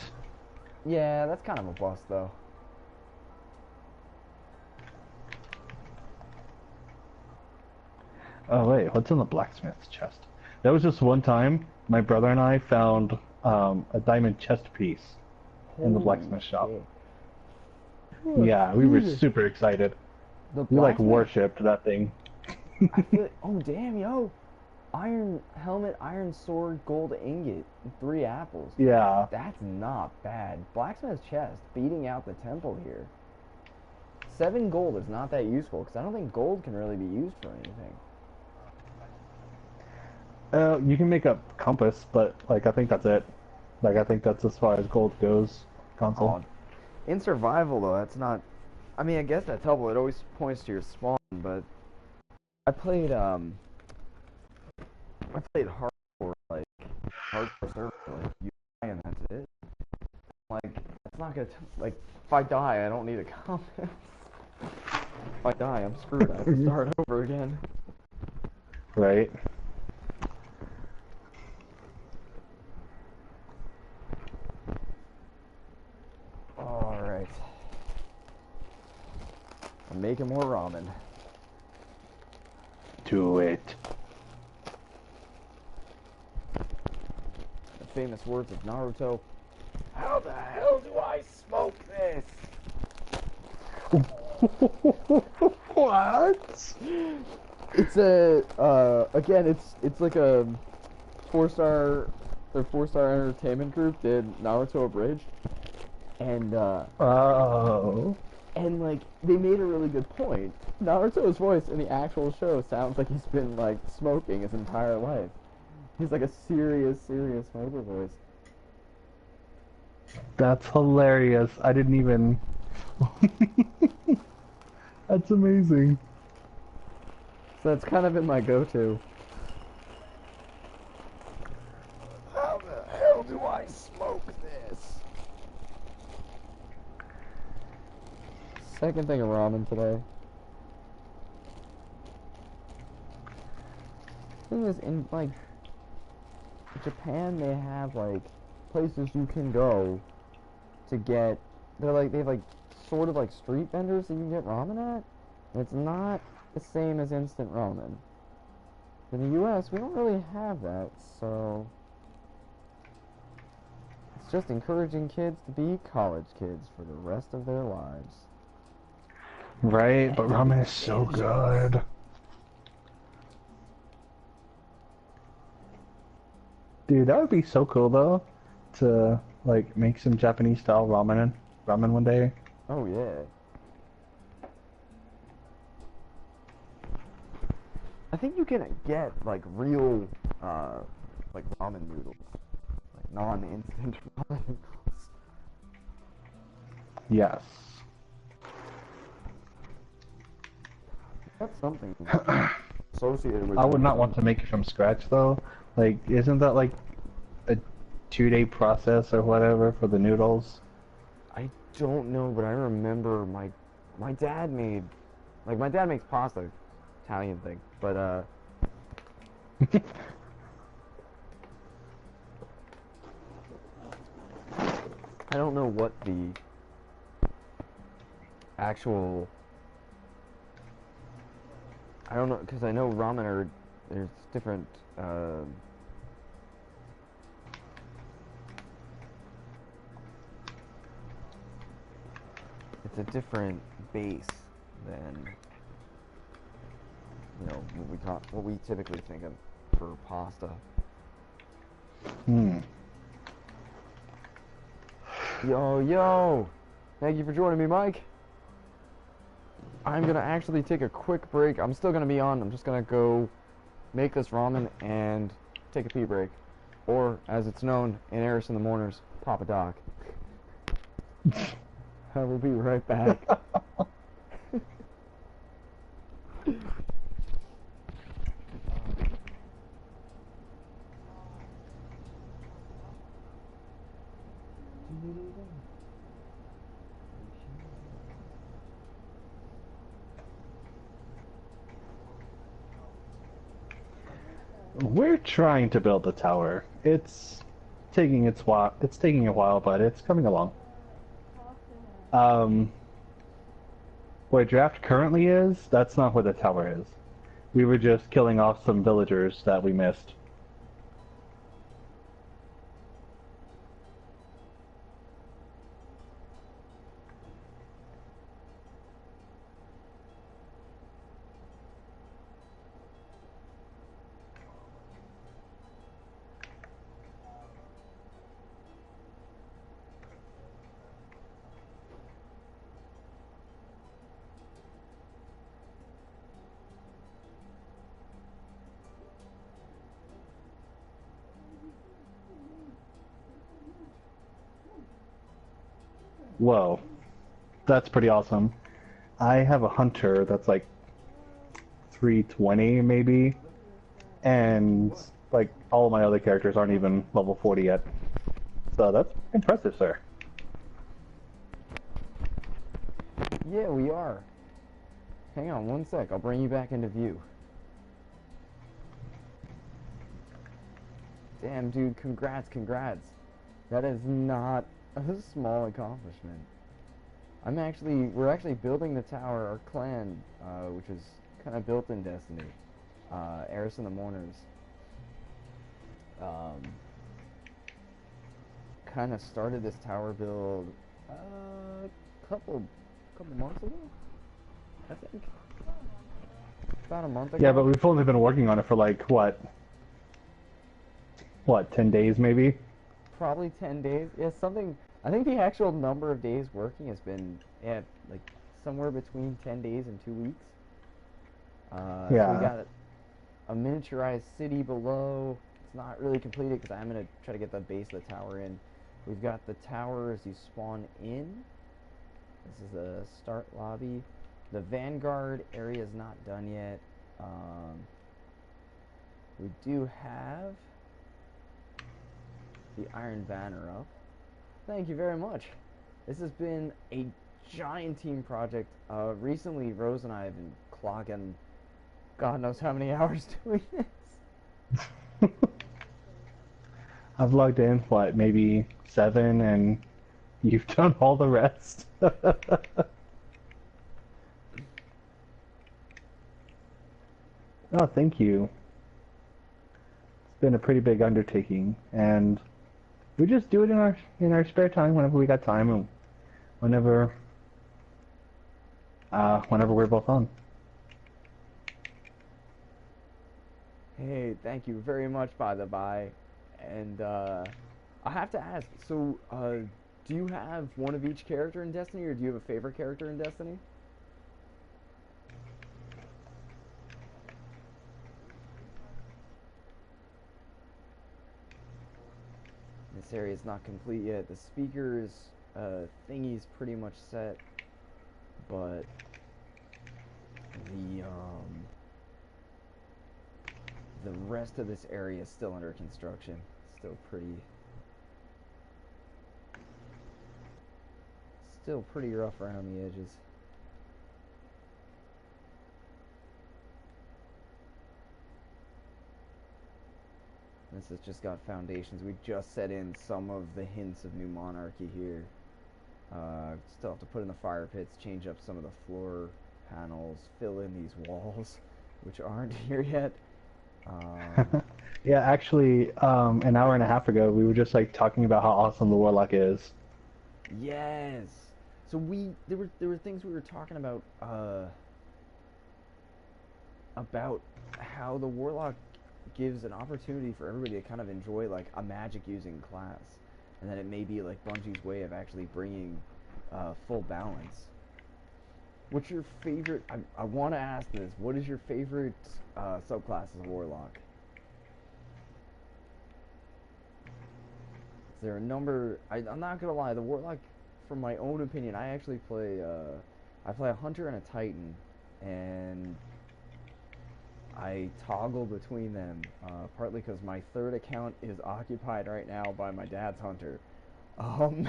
Yeah, that's kind of a bust, though. Oh wait, what's in the blacksmith's chest? That was just one time my brother and I found a diamond chest piece in the Holy blacksmith shop. shit. Yeah, we were super excited. The We like blacksmith- worshipped that thing. I feel like, oh damn, yo, iron helmet, iron sword, gold ingot, and 3 apples. Yeah. That's not bad. Blacksmith's chest beating out the temple here. 7 gold is not that useful because I don't think gold can really be used for anything. You can make a compass, but like I think that's it. Like I think that's as far as gold goes. Console. Oh, in survival though, that's not. I mean, I guess that's helpful. It always points to your spawn, but I played hardcore like hardcore server like you die and that's it. Like that's not gonna like if I die, I don't need a compass. If I die, I'm screwed. I have to start over again. Right. I'm making more ramen. Do it. The famous words of Naruto. How the hell do I smoke this? What? It's again, it's like a 4-star, their 4-star entertainment group did Naruto Abridged, and Oh. and like they made a really good point. Naruto's voice in the actual show sounds like he's been like smoking his entire life. He's like a serious smoker voice. That's hilarious. I didn't even... That's amazing. So that's kind of been my go-to. How the hell do I smoke this? Second thing of ramen today. Thing is, in like Japan, they have like places you can go to get. They have like sort of like street vendors that you can get ramen at. And it's not the same as instant ramen. In the U.S., we don't really have that, so it's just encouraging kids to be college kids for the rest of their lives. Right, but ramen is so good. Dude, that would be so cool though, to like make some Japanese style ramen one day. Oh yeah. I think you can get like real like ramen noodles. Like non-instant ramen noodles. Yes. That's something associated with I would not want to make it from scratch though. Like, isn't that like a 2-day process or whatever for the noodles? I don't know, but I remember my dad made my dad makes pasta, Italian thing, but I don't know what the actual. I don't know because I know ramen there's different. It's a different base than what we typically think of for pasta. Yo, thank you for joining me, Mike. I'm gonna actually take a quick break. I'm still gonna be on. I'm just gonna go make this ramen and take a pee break, or as it's known in Eris and the Mourners, pop a doc. I will be right back. We're trying to build the tower. It's taking its while. It's taking a while, but it's coming along. Where draft currently is, that's not where the tower is. We were just killing off some villagers that we missed. Whoa, that's pretty awesome. I have a hunter that's like 320 maybe, and like all of my other characters aren't even level 40 yet. So that's impressive, sir. Yeah, we are. Hang on one sec. I'll bring you back into view. Damn, dude, congrats. That is not a small accomplishment. We're actually building the tower, our clan, which is kind of built in Destiny. Eris and the Mourners. Um, kind of started this tower build couple couple months ago, I think. About a month Yeah, ago. but we've only been working on it for like what, 10 days maybe? Probably 10 days. Yeah, something. I think the actual number of days working has been, yeah, like somewhere between 10 days and 2 weeks. So we Yeah. got a miniaturized city below. It's not really completed because I'm going to try to get the base of the tower in. We've got the tower as you spawn in. This is the start lobby. The Vanguard area is not done yet. We do have the Iron Banner up. Thank you very much. This has been a giant team project. Recently, Rose and I have been clocking God knows how many hours doing this. I've logged in, what, maybe 7, and you've done all the rest. Oh, thank you. It's been a pretty big undertaking, and we just do it in our spare time whenever we got time and whenever whenever we're both on. Hey, thank you very much, by the by. And I have to ask, so do you have one of each character in Destiny, or do you have a favorite character in Destiny? This area is not complete yet. The speakers thingy's pretty much set, but the rest of this area is still under construction. Still pretty rough around the edges. This has just got foundations. We just set in some of the hints of new monarchy here. Still have to put in the fire pits, change up some of the floor panels, fill in these walls, which aren't here yet. Yeah, actually, an hour and a half ago, we were just like talking about how awesome the Warlock is. Yes. So there were things we were talking about how the Warlock gives an opportunity for everybody to kind of enjoy like a magic using class, and that it may be like Bungie's way of actually bringing full balance. What's your favorite? I want to ask this. What is your favorite subclass of Warlock? Is there a number? I'm not gonna lie. The Warlock, from my own opinion, I actually play. I play a Hunter and a Titan, and I toggle between them. Partly because my third account is occupied right now by my dad's Hunter, who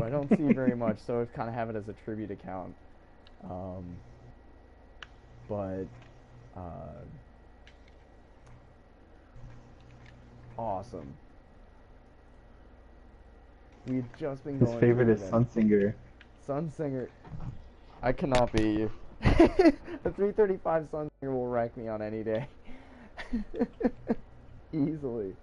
I don't see very much. So I kind of have it as a tribute account. But awesome. We've just been His going favorite through is them. Sunsinger. Sunsinger. I cannot be you. A 335 Sunsinger will wreck me on any day. Easily.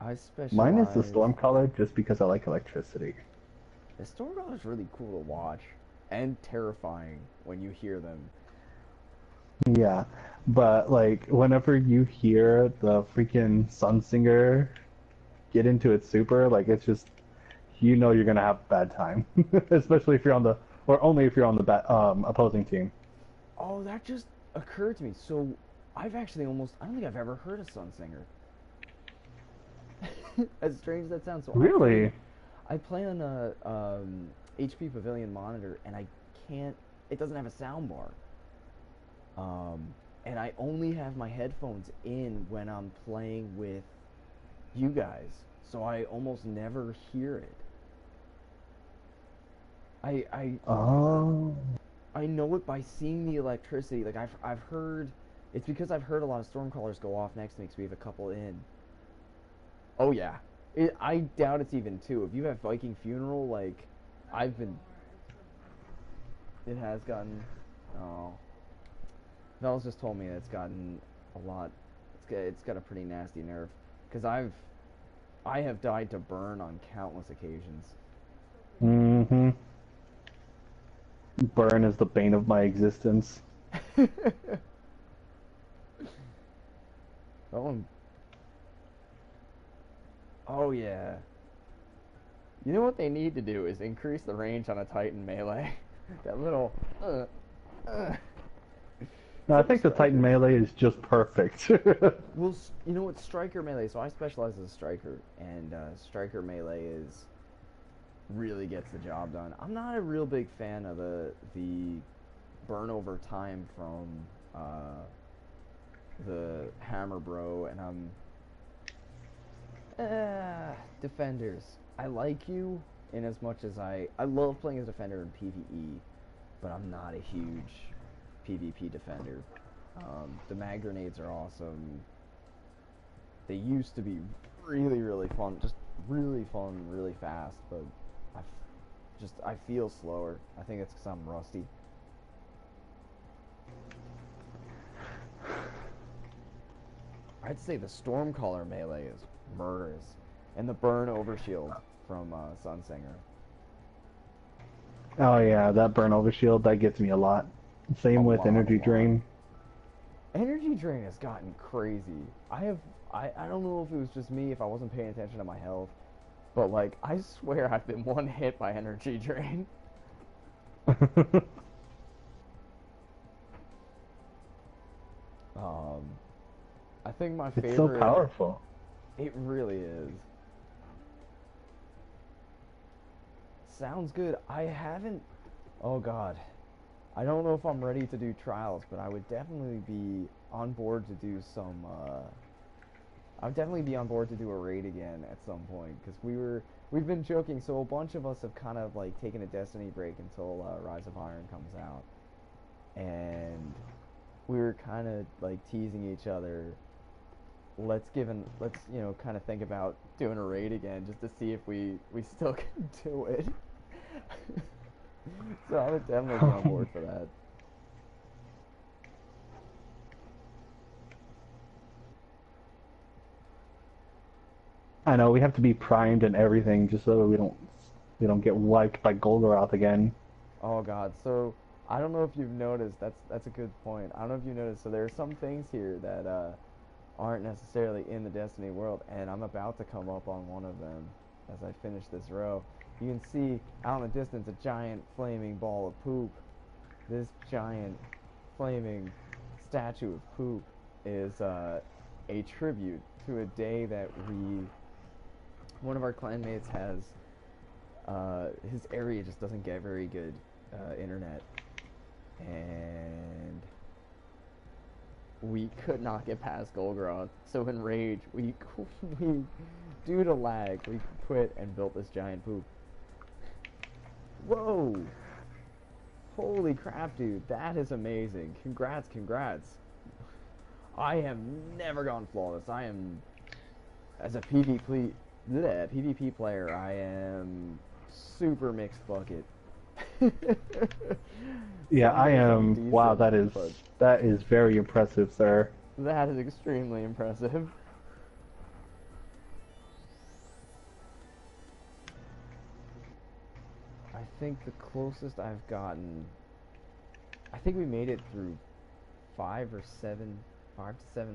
I Mine is the specialize. Stormcaller just because I like electricity. The Stormcaller is really cool to watch and terrifying when you hear them. Yeah, but like whenever you hear the freaking Sunsinger get into its super, like it's just you know you're gonna have a bad time, especially if you're on the or only if you're on the opposing team. Oh, that just occurred to me. So I've actually I don't think I've ever heard of Sunsinger. As strange as that sounds. So Really? I play on a HP Pavilion monitor, and I can't. It doesn't have a sound bar. And I only have my headphones in when I'm playing with you guys, so I almost never hear it. I Oh. I know it by seeing the electricity. Like I've heard It's because I've heard a lot of Stormcallers go off next to me because we have a couple in. Oh yeah. I doubt it's even two. If you have Viking Funeral, like, I've been... It has gotten... Oh. Vel's just told me that it's gotten a lot... It's got a pretty nasty nerf. Because I have died to burn on countless occasions. Mm-hmm. Burn is the bane of my existence. Oh, oh yeah. You know what they need to do is increase the range on a Titan melee. That little. No, I think the Titan melee is just perfect. Well, you know what? Striker melee. So I specialize as a striker, and striker melee is really gets the job done. I'm not a real big fan of the burn over time from the Hammer Bro, and I'm defenders. I like you in as much as I love playing as defender in PvE, but I'm not a huge PvP defender. The mag grenades are awesome. They used to be really fun, just really fun, really fast, but I feel slower. I think it's because I'm rusty. I'd say the Stormcaller melee is murderous, and the burn overshield from Sunsinger. Oh yeah, that burn overshield, that gets me a lot. Same with energy drain. Energy drain has gotten crazy. I don't know if it was just me, if I wasn't paying attention to my health, but like I swear I've been one hit by energy drain. I think my favorite. It's so powerful. It really is. Sounds good. I haven't. Oh God. I don't know if I'm ready to do trials, but I would definitely be on board to do some. I would definitely be on board to do a raid again at some point, because we've been joking. So a bunch of us have kind of like taken a Destiny break until Rise of Iron comes out, and we were kind of like teasing each other. Let's kind of think about doing a raid again just to see if we still can do it. So I would definitely be on board for that. I know we have to be primed and everything just so we don't get wiped by Golgoroth again. Oh God, so I don't know if you've noticed. That's a good point. I don't know if you noticed. So there are some things here that aren't necessarily in the Destiny world, and I'm about to come up on one of them as I finish this row. You can see out in the distance a giant flaming ball of poop. This giant flaming statue of poop is a tribute to a day that one of our clanmates has, his area just doesn't get very good internet, and we could not get past Golgoroth. So in rage, we due to lag, we quit and built this giant poop. Whoa! Holy crap, dude. That is amazing. Congrats. I have never gone flawless. I am, as a PvP player, I am super mixed bucket. Yeah, I am. Decent, wow, that is very impressive, sir. That is extremely impressive. I think the closest I've gotten, I think we made it through 5 to 7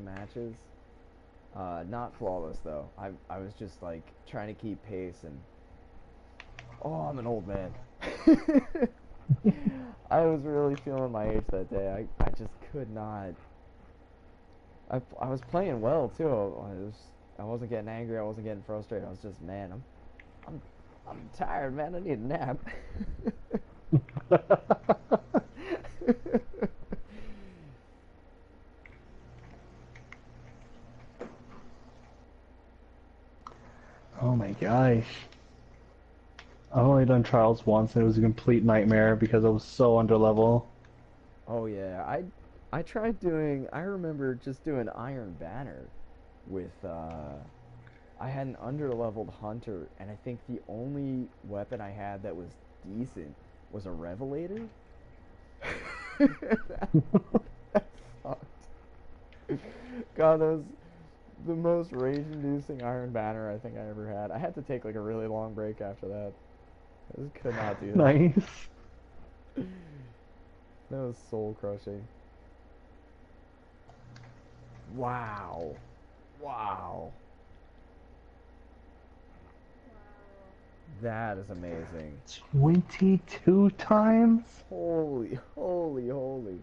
matches. Not flawless though. I was just like trying to keep pace, and oh, I'm an old man. I was really feeling my age that day. I just could not. I was playing well too. I wasn't getting angry. I wasn't getting frustrated. I was just, man, I'm tired, man. I need a nap. Oh my gosh. I've only done trials once and it was a complete nightmare because I was so under level. Oh yeah, I tried doing. I remember just doing Iron Banner with. I had an underleveled hunter, and I think the only weapon I had that was decent was a Revelator. That sucked. God, that was the most rage-inducing Iron Banner I think I ever had. I had to take like a really long break after that. I just could not do that. Nice. That was soul crushing. Wow. Wow. That is amazing. 22 times? Holy, holy, holy.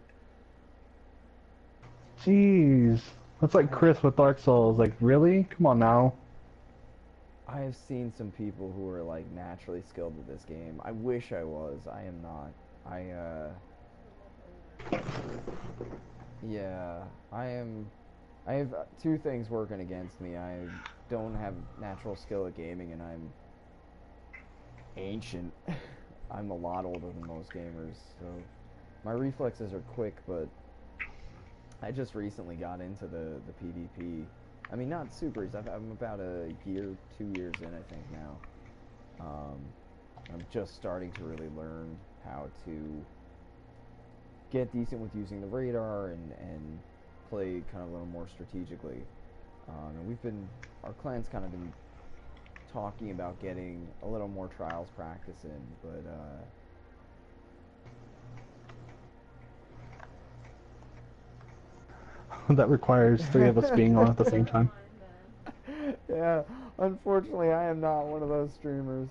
Jeez. That's like Chris with Dark Souls. Like, really? Come on now. I have seen some people who are like naturally skilled at this game. I wish I was. I am not. Yeah, I am. I have two things working against me. I don't have natural skill at gaming, and I'm ancient. I'm a lot older than most gamers, so my reflexes are quick, but I just recently got into the PvP. I mean, not super. I'm about a year, 2 years in, I think now. I'm just starting to really learn how to get decent with using the radar and play kind of a little more strategically. And our clan's kind of been talking about getting a little more trials practice in, but That requires three of us being on at the same time. yeah, unfortunately, I am not one of those streamers.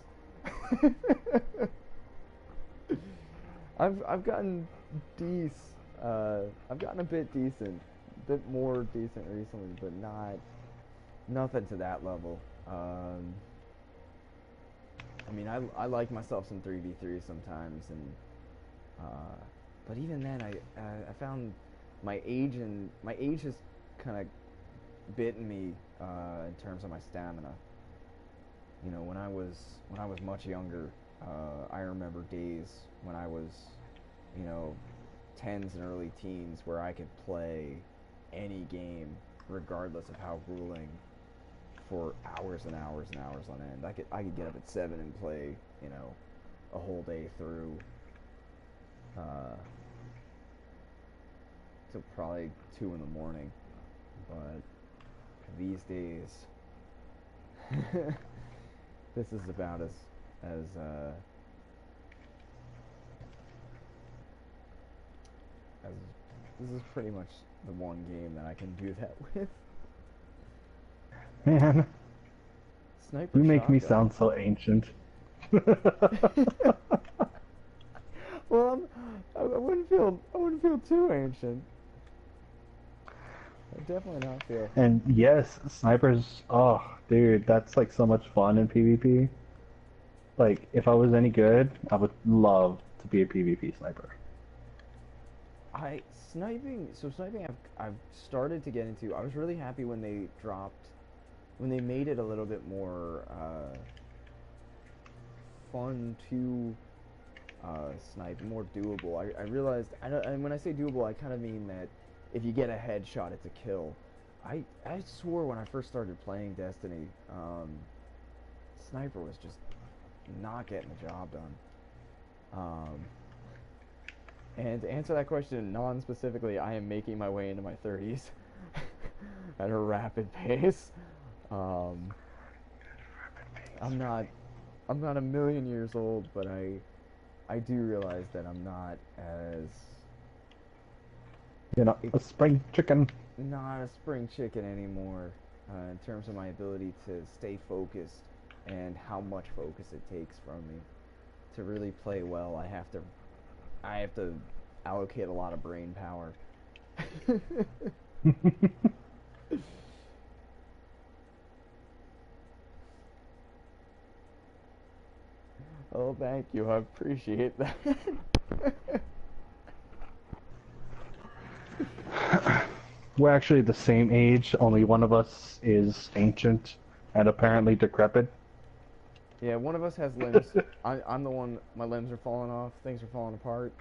I've gotten I've gotten a bit decent, a bit more decent recently, but nothing to that level. I mean, I like myself some 3v3 sometimes, and but even then, I found my age has kind of bitten me in terms of my stamina. You know, when I was much younger, I remember days when I was, you know, tens and early teens where I could play any game, regardless of how grueling, for hours and hours and hours on end. I could get up at 7 and play, you know, a whole day through. Till probably 2 in the morning, but these days, this is about as as this is pretty much the one game that I can do that with. Man, Sniper you make me shotgun. sound so ancient. Well, I wouldn't feel too ancient. I definitely not feel. And yes, snipers, oh, dude, that's like so much fun in PvP. Like, if I was any good, I would love to be a PvP sniper. Sniping I've started to get into. I was really happy when they made it a little bit more fun to snipe, more doable. I realized, and when I say doable, I kind of mean that if you get a headshot, it's a kill. I swore when I first started playing Destiny, sniper was just not getting the job done. And to answer that question non-specifically, I am making my way into my 30s at a rapid pace. I'm not a million years old, but I do realize that I'm not as You know, a spring chicken. not a spring chicken anymore in terms of my ability to stay focused and how much focus it takes from me to really play well. I have to allocate a lot of brain power. Oh, thank you. I appreciate that. We're actually the same age, only one of us is ancient and apparently decrepit. Yeah, one of us has limbs. I'm the one, my limbs are falling off, things are falling apart.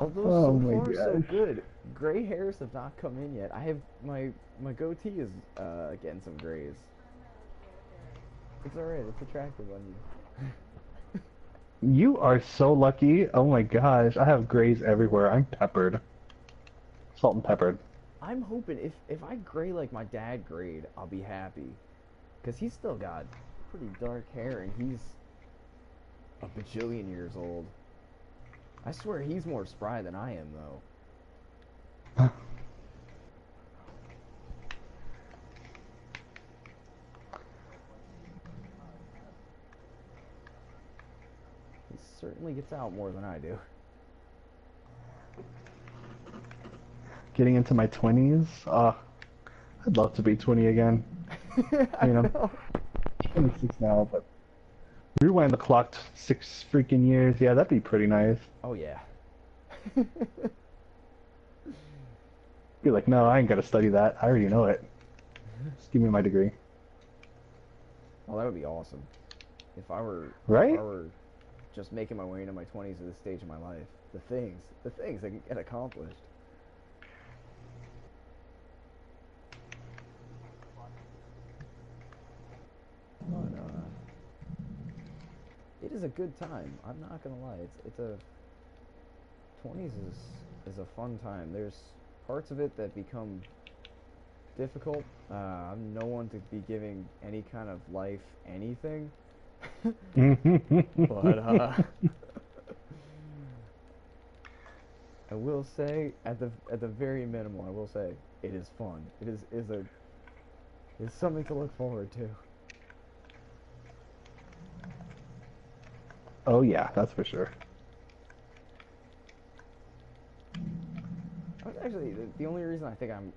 Although Oh so my far so gosh. good. Gray hairs have not come in yet. I have my goatee is getting some grays. It's alright. It's attractive on you. You are so lucky. Oh my gosh. I have grays everywhere. I'm peppered. Salt and peppered. I'm hoping if I gray like my dad grayed, I'll be happy. Cause he's still got pretty dark hair and he's a bajillion years old. I swear he's more spry than I am though. He certainly gets out more than I do. Getting into my 20s. I'd love to be 20 again. I You know, know. 26 now, but rewind the clock 6 freaking years. Yeah, that'd be pretty nice. Oh yeah. Be like, no, I ain't gotta study that. I already know it. Just give me my degree. Oh, that would be awesome. If I Right? were just making my way into my 20s at this stage of my life, the things I can get accomplished. But it is a good time. I'm not gonna lie. It's a 20s is a fun time. There's parts of it that become difficult. I'm no one to be giving any kind of life anything. But I will say at the very minimum, I will say it is fun. It's something to look forward to. Oh yeah, that's for sure. I was actually the only reason I think I'm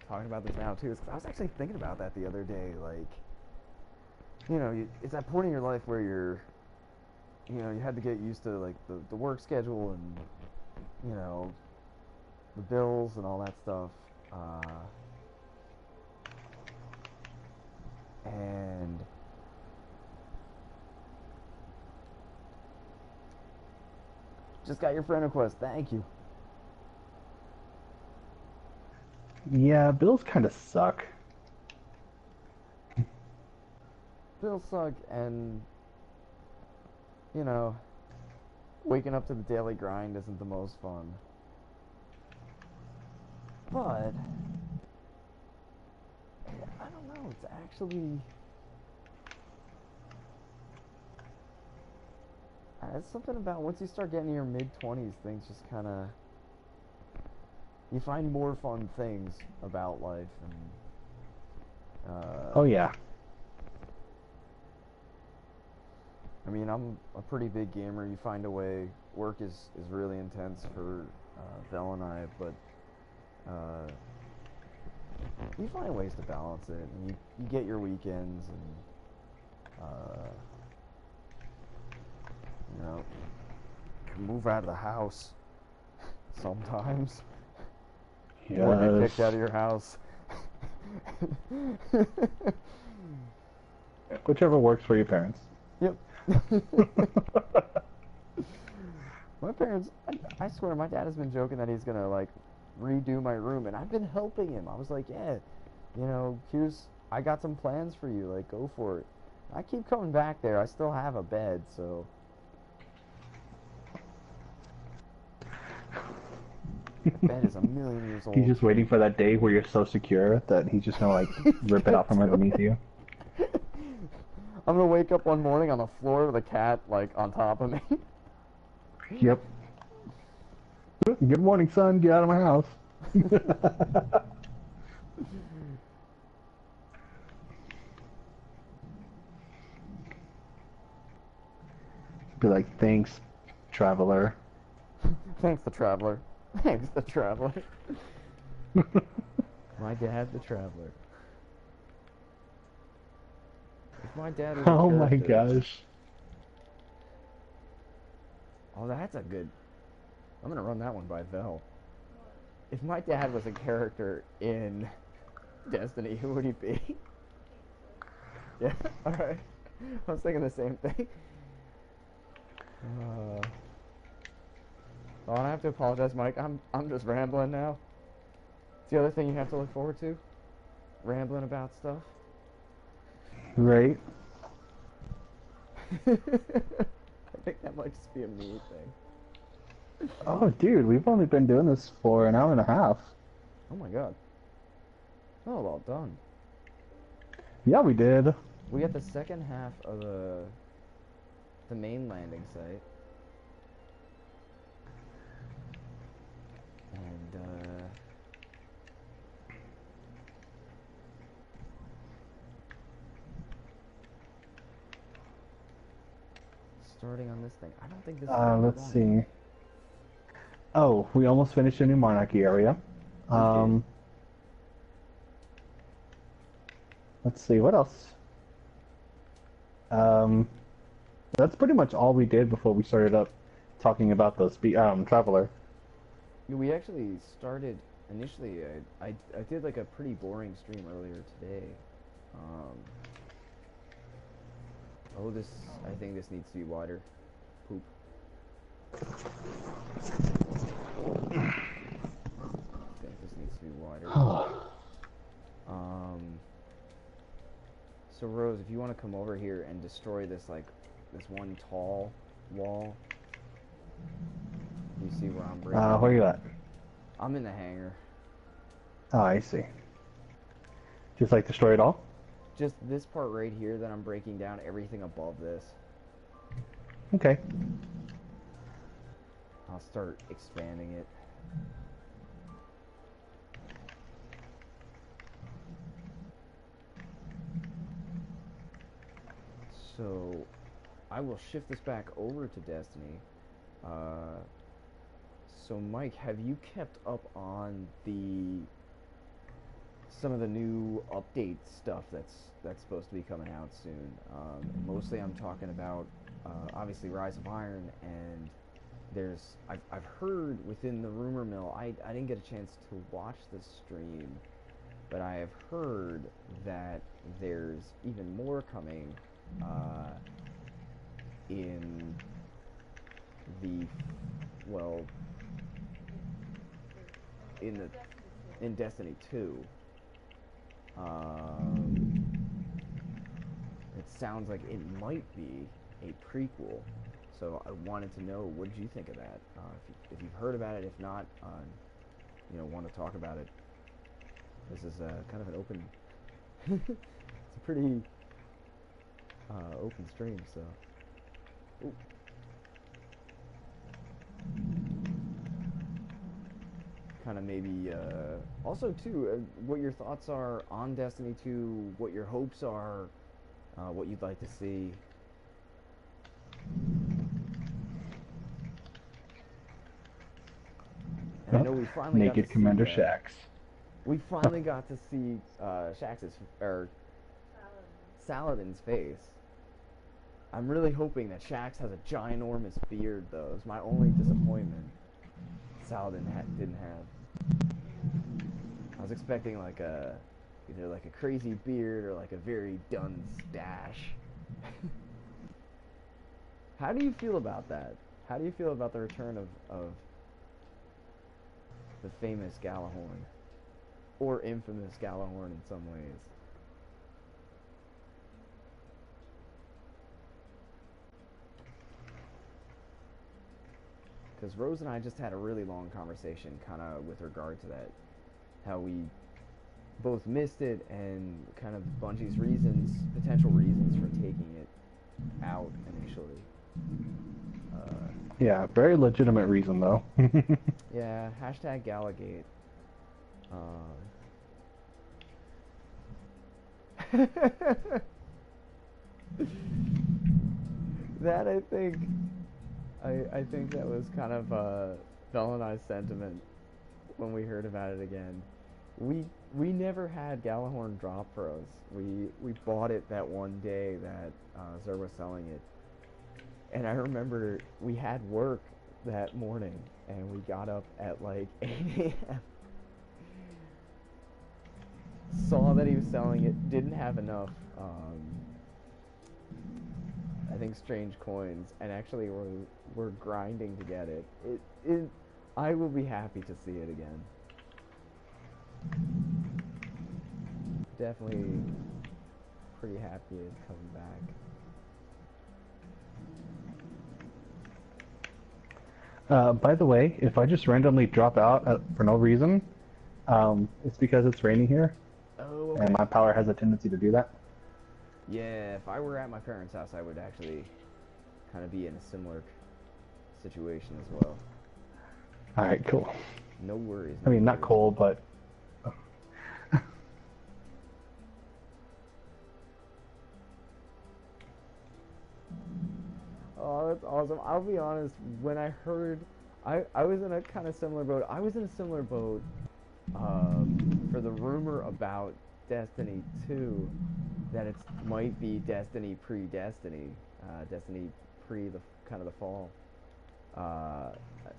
talking about this now too is 'cause I was actually thinking about that the other day. Like, it's that point in your life where you had to get used to like the work schedule and the bills and all that stuff. And just got your friend request. Thank you. Yeah, bills kind of suck. Bills suck, and waking up to the daily grind isn't the most fun. But I don't know. It's actually it's something about once you start getting in your mid-20s, things just kind of you find more fun things about life, and Oh yeah. I mean, I'm a pretty big gamer. You find a way. Work is really intense for Vel and I, but you find ways to balance it, and you get your weekends, and can move out of the house sometimes, or get Yes. kicked out of your house. Whichever works for your parents. Yep. My parents, I swear, my dad has been joking that he's gonna like redo my room, and I've been helping him. I was like, yeah, I got some plans for you, like, go for it. I keep coming back there. I still have a bed, so. The bed is a million years old. He's just waiting for that day where you're so secure that he's just gonna like rip it out from underneath you. I'm gonna wake up one morning on the floor with a cat like on top of me. Yep. Good morning, son. Get out of my house. Be like, thanks, traveler. Thanks, the traveler. Thanks, the traveler. My dad, the traveler. If my dad was a Oh my character- gosh. Oh, that's a good. I'm gonna run that one by Vel. If my dad was a character in Destiny, who would he be? Yeah, alright. I was thinking the same thing. Oh, and I have to apologize, Mike. I'm just rambling now. It's the other thing you have to look forward to. Rambling about stuff. Right. I think that might just be a me thing. Oh, dude, we've only been doing this for an hour and a half. Oh my god. Oh, well done. Yeah, we did. We got the second half of the main landing site. And starting on this thing. I don't think this is where we're Let's going. see. Oh, we almost finished the new monarchy area. did. Let's see, what else? Um, that's pretty much all we did before we started up talking about the traveler. We actually started initially. I did like a pretty boring stream earlier today. Oh, this. I think this needs to be wider. Poop. I think this needs to be wider. So Rose, if you want to come over here and destroy this this one tall wall, you see where I'm breaking? Where you at? I'm in the hangar. Oh, I see. Just like destroy it all? Just this part right here that I'm breaking down, everything above this. Okay. I'll start expanding it. So, I will shift this back over to Destiny. So Mike, have you kept up on some of the new update stuff that's supposed to be coming out soon? Mostly I'm talking about obviously Rise of Iron, and I've heard within the rumor mill. I didn't get a chance to watch the stream, but I have heard that there's even more coming in the in Destiny 2. It sounds like it might be a prequel, so I wanted to know, what did you think of that? If you've heard about it, if not, want to talk about it. This is kind of an open. It's a pretty open stream, so. Ooh. Kind of maybe also too what your thoughts are on Destiny 2, what your hopes are, what you'd like to see. And I know we finally Naked got to Commander see, Shax. we finally got to see Shax's or Saladin's face. I'm really hoping that Shax has a ginormous beard, though. It's my only disappointment. Saladin didn't have. I was expecting either like a crazy beard or like a very done stash. How do you feel about that? How do you feel about the return of the famous Galahorn, or infamous Galahorn in some ways? Because Rose and I just had a really long conversation kind of with regard to that. How we both missed it, and kind of Bungie's potential reasons for taking it out initially. Yeah, very legitimate reason, though. Yeah, hashtag Galagate. That I think that was kind of Bell and I's sentiment when we heard about it again. We never had Galahorn drop for us. We bought it that one day that Zer was selling it, and I remember we had work that morning, and we got up at like 8 a.m. Saw that he was selling it, didn't have enough I think strange coins, and actually we're grinding to get it. It I will be happy to see it again. Definitely pretty happy it's coming back. By the way, if I just randomly drop out for no reason, it's because it's raining here, Oh, and okay. my power has a tendency to do that. Yeah, if I were at my parents' house, I would actually kind of be in a similar situation as well. Alright, cool. No worries. I No mean, not worries. cold, but Oh, that's awesome. I'll be honest, when I heard, I was in a kind of similar boat. I was in a similar boat for the rumor about Destiny 2 that it might be Destiny pre-Destiny, Destiny pre the kind of the fall. Uh,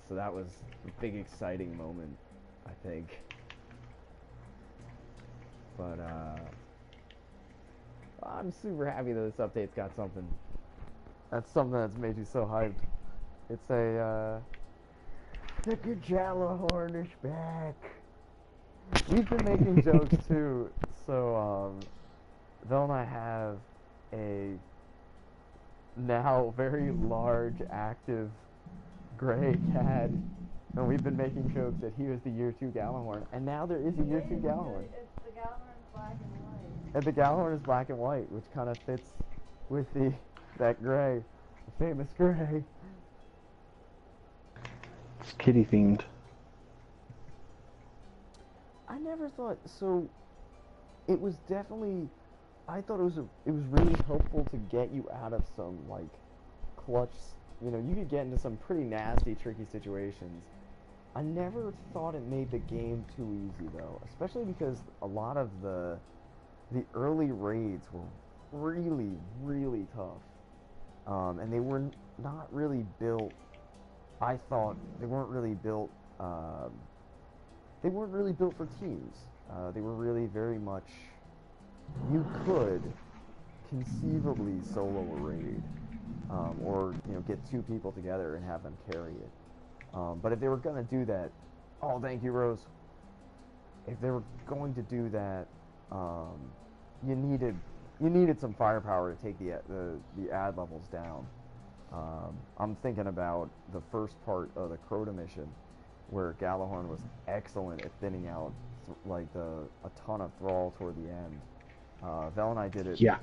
so that was a big exciting moment, I think. But I'm super happy that this update's got something. That's something that's made you so hyped. It's the Gjallarhorn is back. We've been making jokes too. So, Vel and I have a now very large, active gray cat, and we've been making jokes that he was the year 2 Gjallarhorn, and now there is a year 2 Gjallarhorn. It's the Gallagher's black and white. And the Gjallarhorn is black and white, which kind of fits with that gray, the famous gray. it's kitty themed. I never thought so. It was definitely. I thought it was really helpful to get you out of some like clutch. You know, you could get into some pretty nasty, tricky situations. I never thought it made the game too easy though, especially because a lot of the early raids were really, really tough, and they were not really built. I thought they weren't really built. They weren't really built for teams. They were really very much. You could conceivably solo a raid, or get 2 people together and have them carry it. But if they were gonna do that, oh, thank you, Rose. If they were going to do that, you needed some firepower to take the ad levels down. I'm thinking about the first part of the Crota mission, where Gjallarhorn was excellent at thinning out like a ton of thrall toward the end. Vel and I did it. Yeah.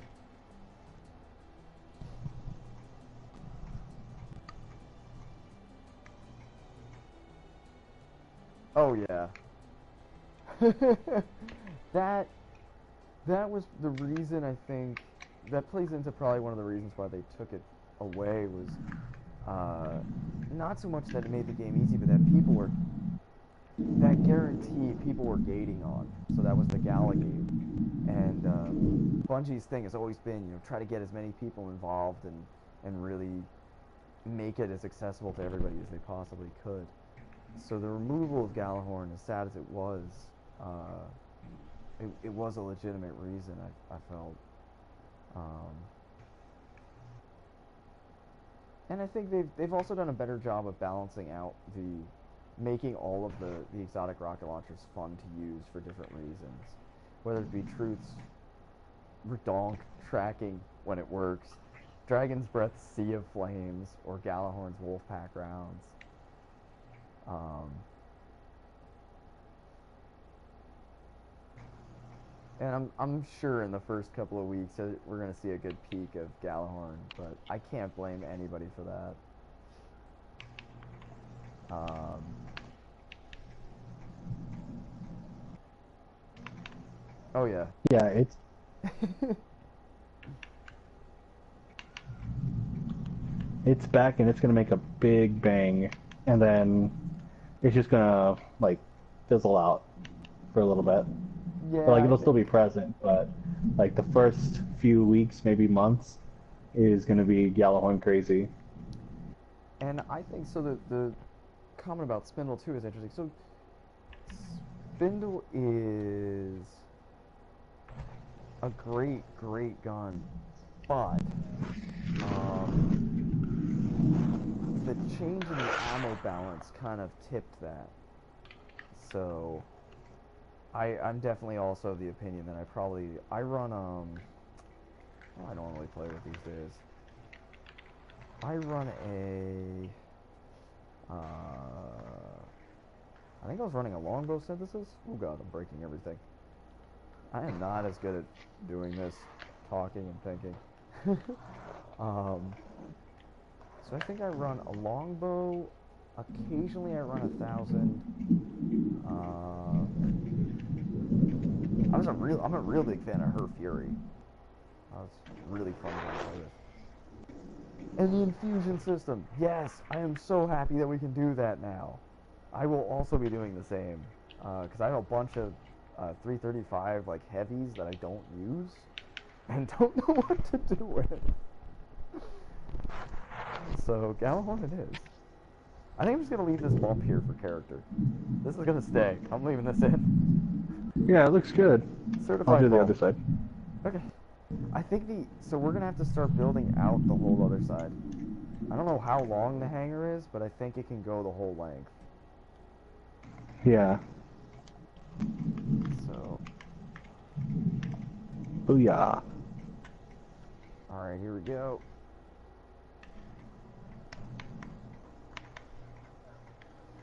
Oh yeah. that that was the reason I think that plays into probably one of the reasons why they took it away was not so much that it made the game easy, but that guarantee people were gating on. So that was the Gala gate. And Bungie's thing has always been, try to get as many people involved and really make it as accessible to everybody as they possibly could. So the removal of Gjallarhorn, as sad as it was a legitimate reason, I felt. And I think they've also done a better job of balancing out making all of the exotic rocket launchers fun to use for different reasons. Whether it be Truth's redonk tracking when it works, Dragon's Breath's Sea of Flames, or Gjallarhorn's Wolfpack rounds. And I'm sure in the first couple of weeks we're going to see a good peak of Gjallarhorn, but I can't blame anybody for that. Oh yeah. Yeah, it's back and it's gonna make a big bang, and then it's just gonna like fizzle out for a little bit. Yeah, But, like, I it'll still think, be present, but like the first few weeks, maybe months, is gonna be Gjallarhorn crazy. and I think so. The comment about Spindle too is interesting. So Spindle is a great gun, but the change in the ammo balance kind of tipped that. So I'm definitely also of the opinion that I run what do I normally play with these days? I run a I think I was running a longbow synthesis. Oh god, I'm breaking everything. I am not as good at doing this, talking and thinking. So I think I run a longbow. Occasionally I run 1,000. I'm a real big fan of Her Fury. It's really fun to play with. And the infusion system. Yes, I am so happy that we can do that now. I will also be doing the same. Because I have a bunch of 335 like heavies that I don't use. And don't know what to do with. So, Galahorn it is. I think I'm just going to leave this bump here for character. This is going to stay. I'm leaving this in. Yeah, it looks good. Certified I'll do the bump. other side. Okay. I think so we're going to have to start building out the whole other side. I don't know how long the hangar is, but I think it can go the whole length. Yeah. So. Booyah. Alright, here we go.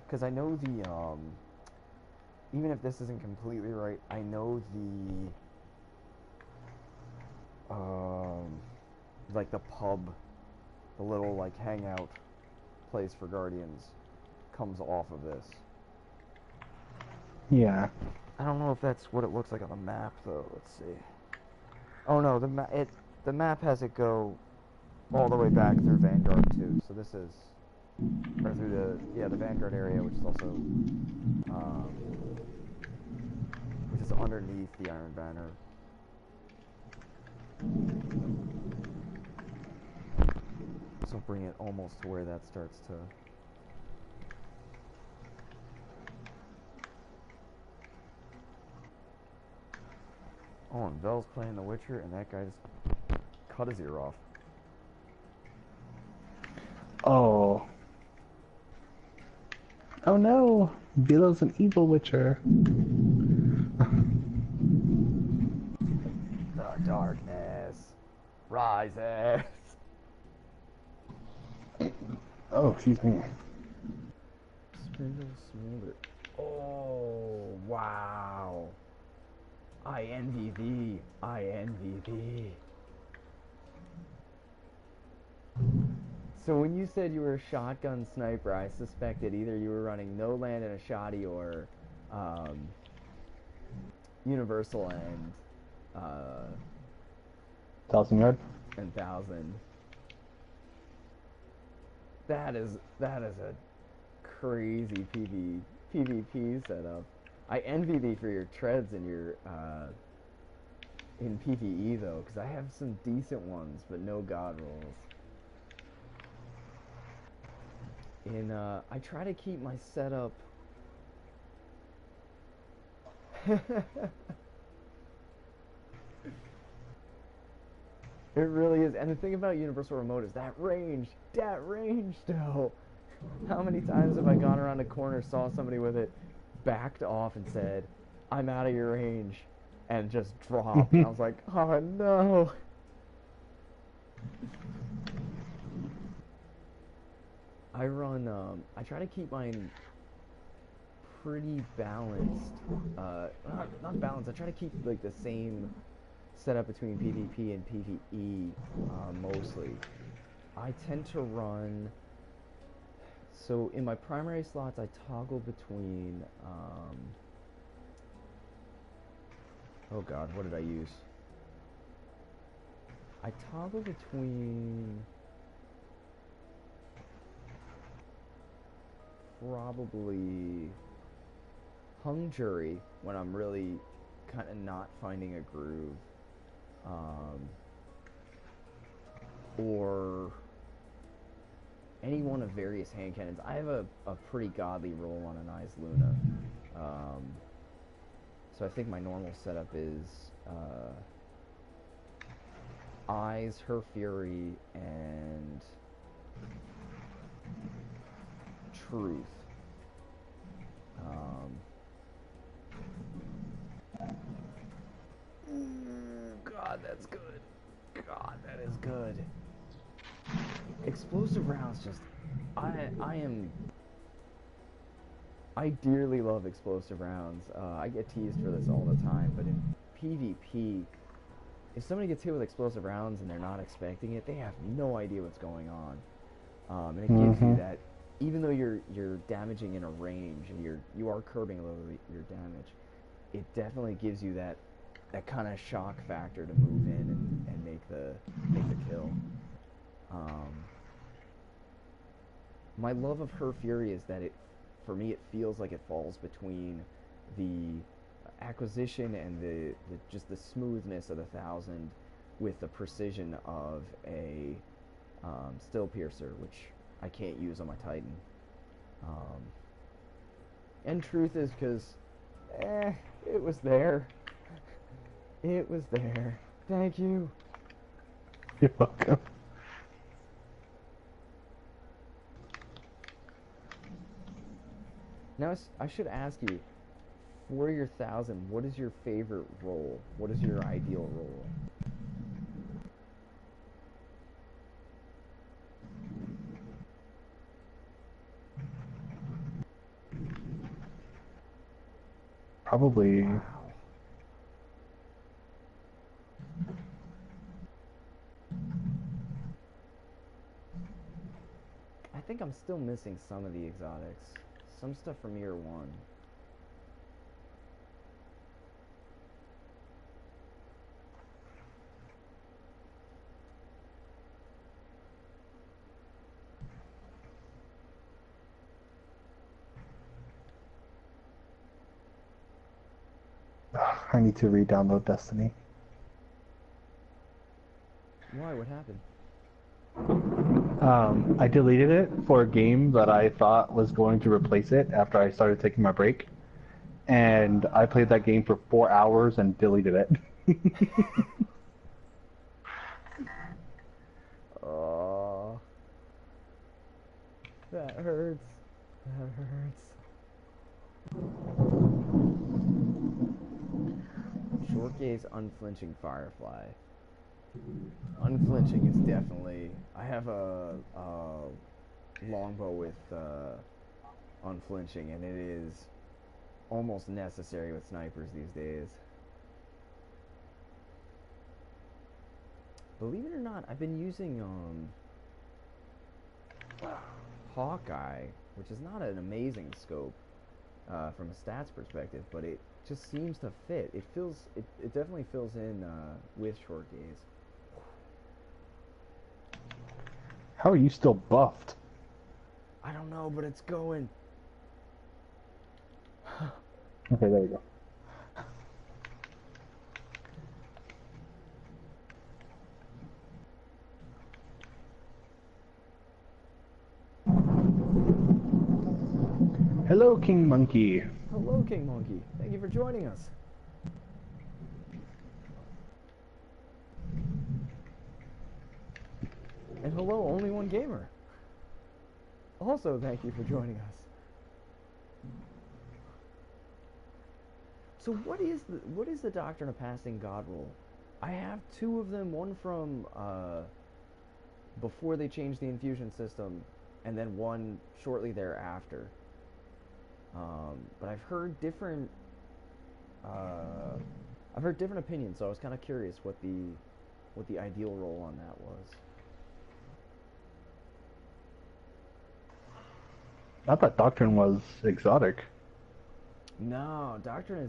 Because I know even if this isn't completely right, I know like the pub, the little like hangout place for Guardians comes off of this. Yeah. I don't know if that's what it looks like on the map though. Let's see. Oh no, the map has it go all the way back through Vanguard too. So this is or through the Vanguard area, which is also which is underneath the Iron Banner. So bring it almost to where that starts to. Oh, and Vel's playing The Witcher, and that guy just cut his ear off. Oh. Oh no! Belo's an evil witcher. The darkness rises. Oh, excuse me. Spindle smolder. Oh, wow. I envy thee. I envy thee. So when you said you were a shotgun sniper, I suspected either you were running no land and a shoddy or universal and 1,000 yard? and 1,000. That is a crazy PvP setup. I envy thee for your treads and your in PvE though, because I have some decent ones, but no god rolls. I try to keep my setup. It really is. And the thing about Universal Remote is that range though. How many times have I gone around a corner, saw somebody with it, backed off and said, I'm out of your range, and just dropped. And I was like, oh no. I try to keep mine pretty balanced. Not balanced, I try to keep like the same setup between PvP and PvE, mostly. I tend to run, so in my primary slots I toggle between, oh god, what did I use? I toggle between probably hung jury when I'm really kind of not finding a groove, or any one of various hand cannons. I have a pretty godly roll on an Eyes Luna, so I think my normal setup is Eyes, Her Fury, and truth. God, that's good. God, that is good. Explosive rounds just... I dearly love explosive rounds. I get teased for this all the time, but in PvP, if somebody gets hit with explosive rounds and they're not expecting it, they have no idea what's going on. And it gives you that, even though you're damaging in a range and you are curbing a little bit your damage, it definitely gives you that kind of shock factor to move in and make the kill. My love of Her Fury is that for me, it feels like it falls between the acquisition and the just the smoothness of the 1000 with the precision of a still piercer, which I can't use on my Titan. And truth is because, it was there. It was there. Thank you. You're welcome. Now, I should ask you, for your 1000, what is your favorite role? What is your ideal role? Probably. Wow. I think I'm still missing some of the exotics. Some stuff from year 1. I need to re-download Destiny. Why? What happened? I deleted it for a game that I thought was going to replace it after I started taking my break. And I played that game for 4 hours and deleted it. Oh, that hurts. That hurts. Short gaze, unflinching Firefly. Unflinching is definitely... I have a longbow with unflinching, and it is almost necessary with snipers these days. Believe it or not, I've been using Hawkeye, which is not an amazing scope from a stats perspective, but it just seems to fit. It definitely fills in with short gaze. How are you still buffed? I don't know, but it's going. Okay, there we go. Hello, King Monkey. Hello, King Monkey. Thank you for joining us. And hello, Only One Gamer. Also, thank you for joining us. So what is the Doctrine of Passing God rule? I have 2 of them, one from before they changed the infusion system, and then one shortly thereafter. But I've heard different opinions, so I was kind of curious what the ideal role on that was. I thought Doctrine was exotic. No, Doctrine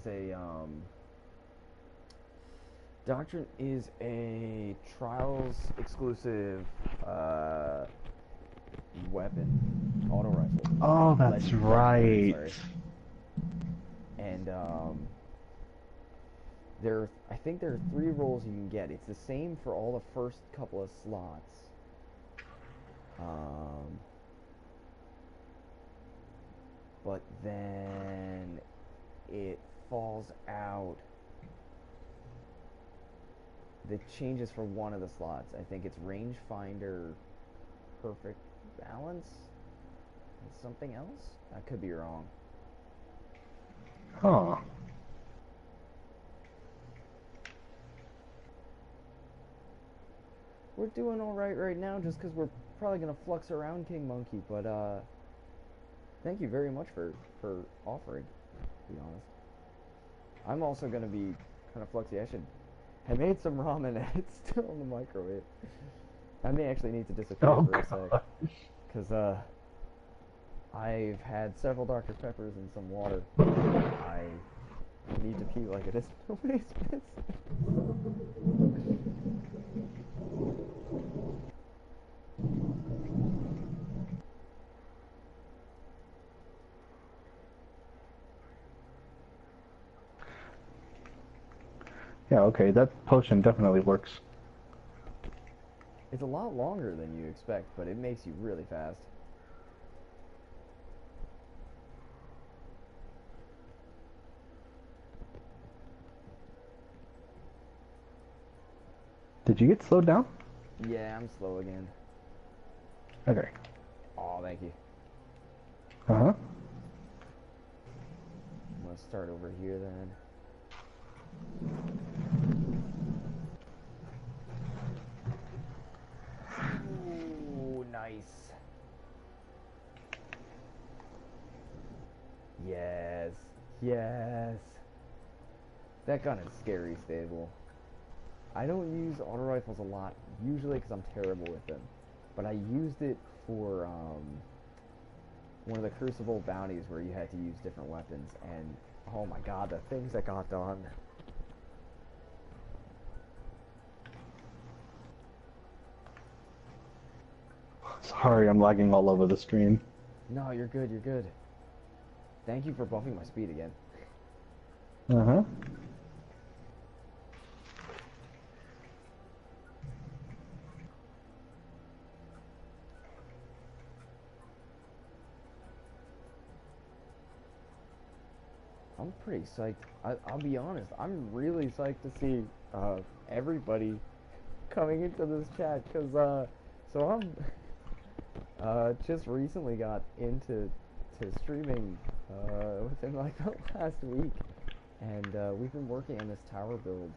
is a Trials exclusive weapon, auto rifle. Oh, that's right. Sorry. And I think there are 3 roles you can get. It's the same for all the first couple of slots. But then it falls out. The changes for one of the slots. I think it's rangefinder perfect balance. something else. I could be wrong. Huh. We're doing all right now, just because we're probably gonna flux around King Monkey. But thank you very much for offering. To be honest, I'm also gonna be kind of fluxy. I made some ramen and it's still in the microwave. I may actually need to disappear Oh, for a God. sec, because I've had several Dr. Peppers and some water. I need to pee like it is nobody's business. Yeah, okay, that potion definitely works. It's a lot longer than you expect, but it makes you really fast. Did you get slowed down? Yeah, I'm slow again. Okay. Oh, thank you. Uh-huh. I'm gonna start over here then. Ooh, nice. Yes. Yes. That gun is scary stable. I don't use auto rifles a lot, usually because I'm terrible with them. But I used it for one of the Crucible bounties where you had to use different weapons, and oh my god, the things that got done. Sorry, I'm lagging all over the screen. No, you're good, you're good. Thank you for buffing my speed again. Uh-huh. I'm pretty psyched. I'll be honest, I'm really psyched to see everybody coming into this chat, because so I'm just recently got into streaming within like the last week, and we've been working on this tower build.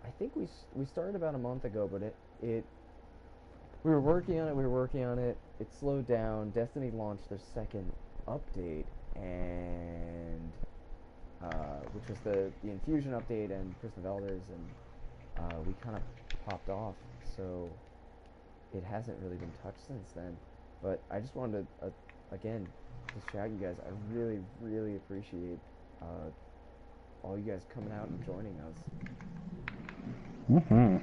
I think we started about a month ago, but we were working on it. It slowed down. Destiny launched their second update, and which was the Infusion update and Prison of Elders, and we kind of popped off. So it hasn't really been touched since then. But I just wanted to again just shout you guys. I really, really appreciate all you guys coming out and joining us. Mm-hmm.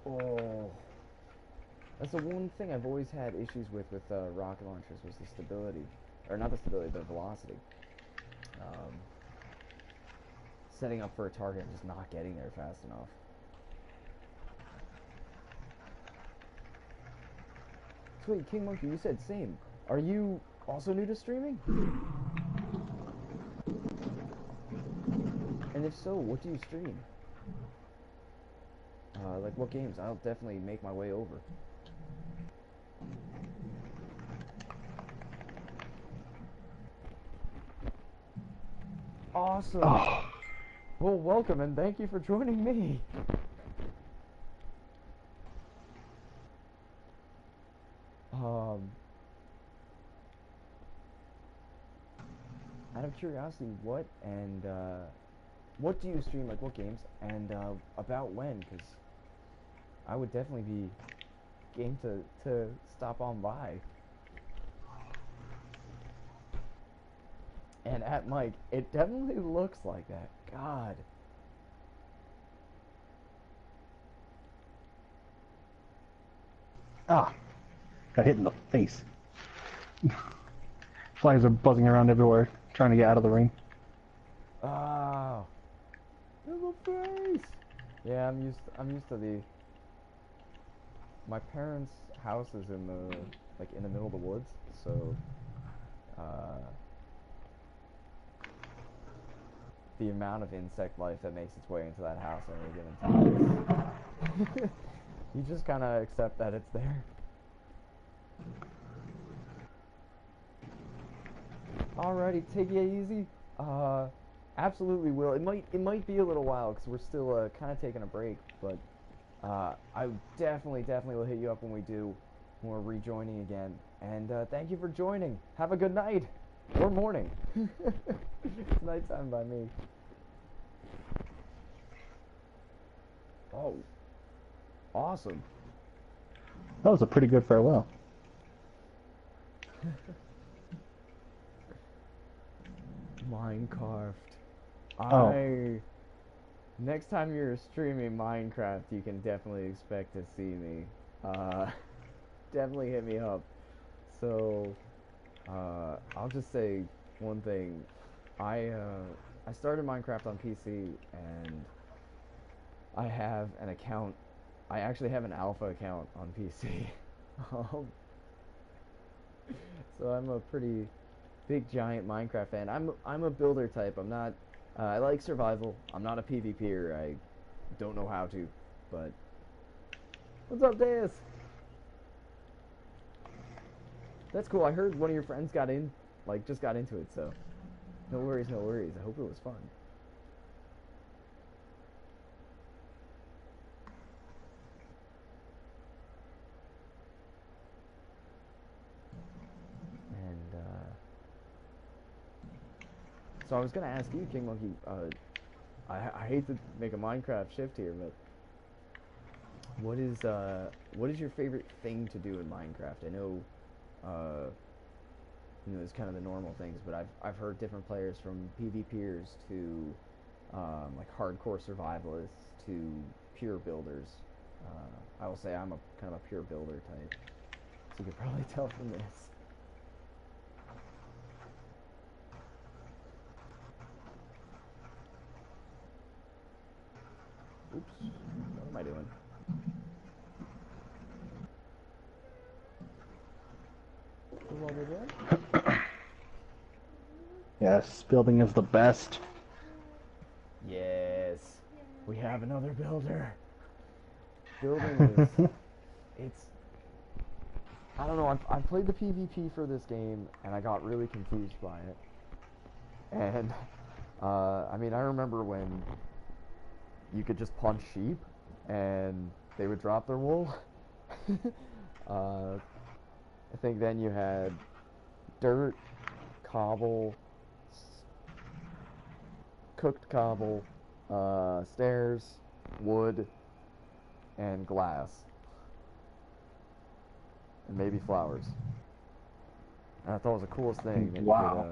Oh, that's the one thing I've always had issues with rocket launchers, was the stability, or not the stability, the velocity. Setting up for a target and just not getting there fast enough. Sweet, King Monkey, you said same. Are you also new to streaming? And if so, what do you stream? Like what games? I'll definitely make my way over. Awesome. Oh. Well, welcome and thank you for joining me. Out of curiosity, what do you stream? Like what games, and about when? Because I would definitely be game to stop on by. And at Mike, it definitely looks like that. God. Ah. Got hit in the face. Flies are buzzing around everywhere, trying to get out of the ring. Oh. In the face. Yeah, I'm used to the my parents' house is in the like in the middle of the woods, so uh, the amount of insect life that makes its way into that house at any given time is you just kind of accept that it's there. Alrighty, take it easy. Absolutely will. It might be a little while because we're still kind of taking a break, but I definitely will hit you up when we do, when we're rejoining again. And thank you for joining. Have a good night or morning. It's nighttime by me. Oh, awesome. That was a pretty good farewell. Minecraft. Oh. Next time you're streaming Minecraft, you can definitely expect to see me. Definitely hit me up. So, I'll just say one thing. I started Minecraft on PC, and I have an account. I actually have an alpha account on PC. Um, so I'm a pretty big giant Minecraft fan. I'm a builder type. I'm not. I like survival. I'm not a PvPer. I don't know how to, but what's up, Deus? That's cool. I heard one of your friends got in, like just got into it. So no worries, no worries. I hope it was fun. And so I was gonna ask you, King Monkey. I hate to make a Minecraft shift here, but what is your favorite thing to do in Minecraft? I know, it's kind of the normal things, but I've heard different players from PvPers to like hardcore survivalists to pure builders. I will say I'm a kind of a pure builder type, so you could probably tell from this. Oops, what am I doing? What are we doing? Yes, building is the best. Yes, we have another builder. Building is, it's, I don't know, I've played the PvP for this game, and I got really confused by it. And, I mean, I remember when you could just punch sheep, and they would drop their wool. I think then you had dirt, cobble, cooked cobble, stairs, wood, and glass, and maybe flowers. And I thought it was the coolest thing that Wow.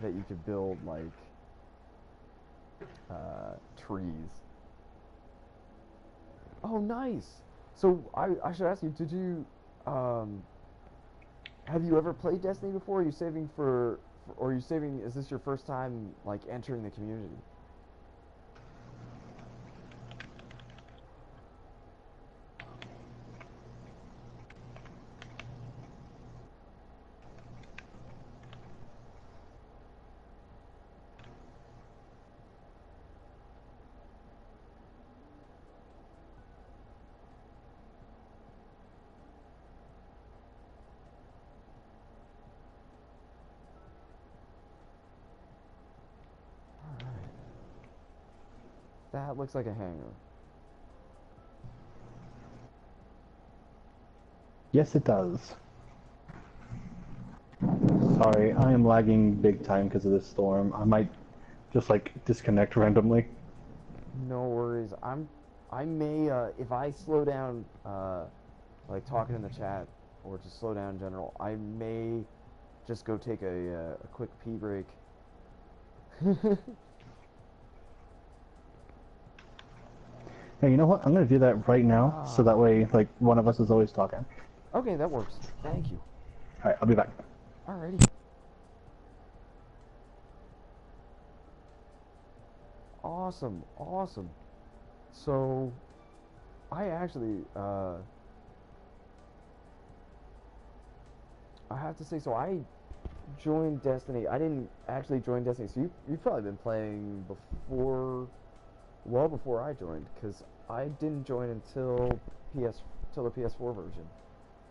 you could build like trees. Oh, nice. So I should ask you, did you have you ever played Destiny before? Are you saving or are you saving? Is this your first time like entering the community? All right. That looks like a hangar. Yes, it does. Sorry, I am lagging big time because of this storm. I might just like disconnect randomly. No worries. I may if I slow down like talking in the chat or just slow down in general, I may just go take a quick pee break. Hey, you know what? I'm gonna do that right now, so that Ah. way, like, one of us is always talking. Okay, that works. Thank you. Alright, I'll be back. Alrighty. Awesome, awesome. So, I actually, I have to say, so I joined Destiny. I didn't actually join Destiny, so you've probably been playing before, well before I joined, because I didn't join until till the PS4 version.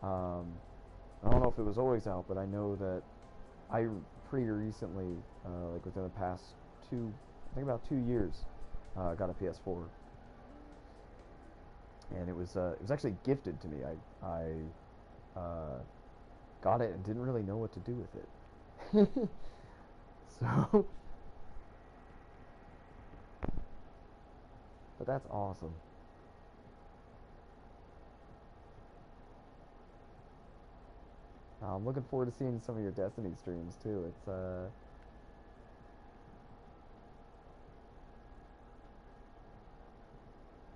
Um, I don't know if it was always out, but I know that I pretty recently, like within the past I think about 2 years, got a PS4, and it was actually gifted to me. I got it and didn't really know what to do with it. So, but that's awesome. I'm looking forward to seeing some of your Destiny streams too.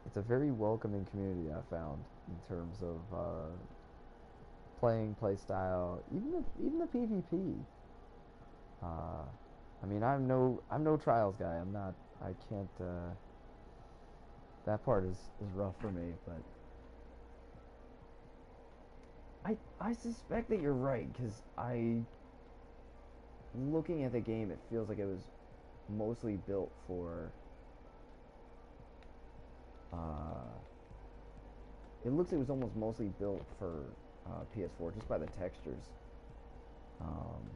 It's a very welcoming community I found in terms of playing, play style, even the PvP. I mean, I'm no Trials guy. I'm not. I can't. That part is rough for me, but I suspect that you're right, because looking at the game, it feels like it was mostly built for. It looks like it was almost mostly built for PS4 just by the textures. Um,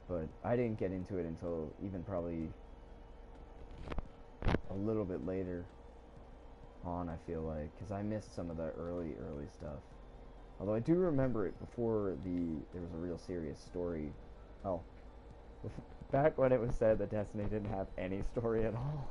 but I didn't get into it until even probably a little bit later on, I feel like, because I missed some of the early stuff. Although I do remember it before there was a real serious story. Oh, back when it was said that Destiny didn't have any story at all.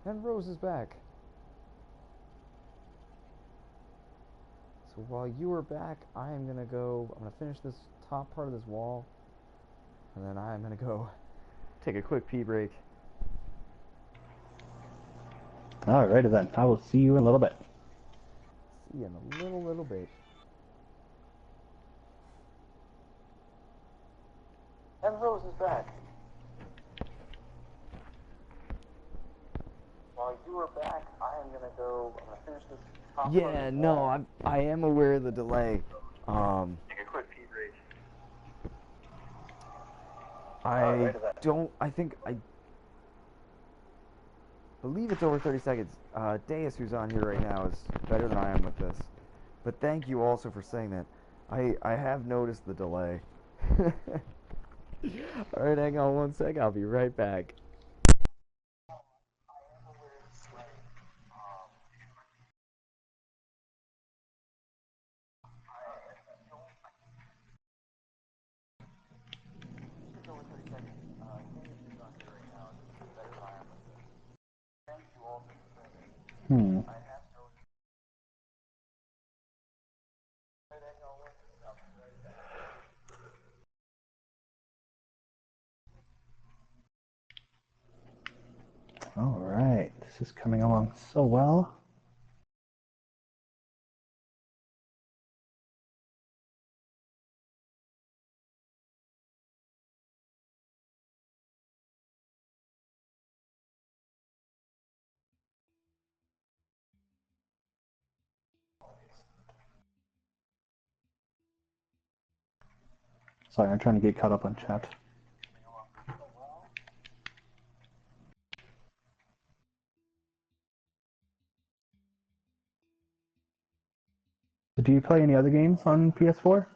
And Rose is back. So while you are back, I'm gonna finish this top part of this wall, and then I'm gonna go take a quick pee break. Alrighty then. I will see you in a little bit. See you in a little bit. And Rose is back. While you are back, I'm gonna finish this top part of this wall. Yeah, no, I am aware of the delay. Take a quick pee break. I believe it's over 30 seconds. Deus, who's on here right now, is better than I am with this. But thank you also for saying that. I have noticed the delay. Alright, hang on one sec. I'll be right back. Hmm. Alright. This is coming along so well. Sorry, I'm trying to get caught up on chat. Do you play any other games on PS4?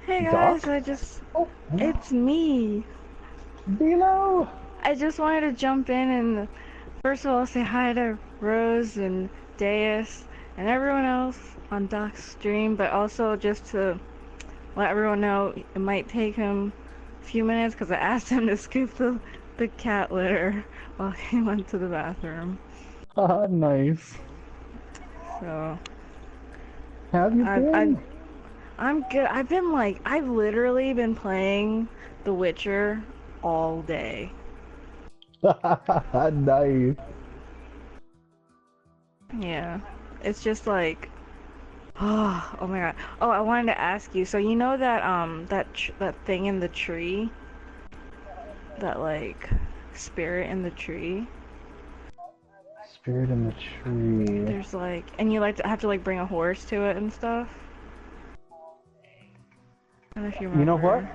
Hey guys, Doc? it's me. Below. I just wanted to jump in and first of all say hi to Rose and Deus and everyone else on Doc's stream, but also just to let everyone know it might take him a few minutes because I asked him to scoop the cat litter while he went to the bathroom. Ah, nice. So How have you I been? I'm good. I've literally been playing The Witcher all day. Nice. Yeah. It's just like oh my god. Oh, I wanted to ask you. So you know that that thing in the tree, that like spirit in the tree. Spirit in the tree. There's like, and you like to have to like bring a horse to it and stuff. I don't know if you You know what? remember.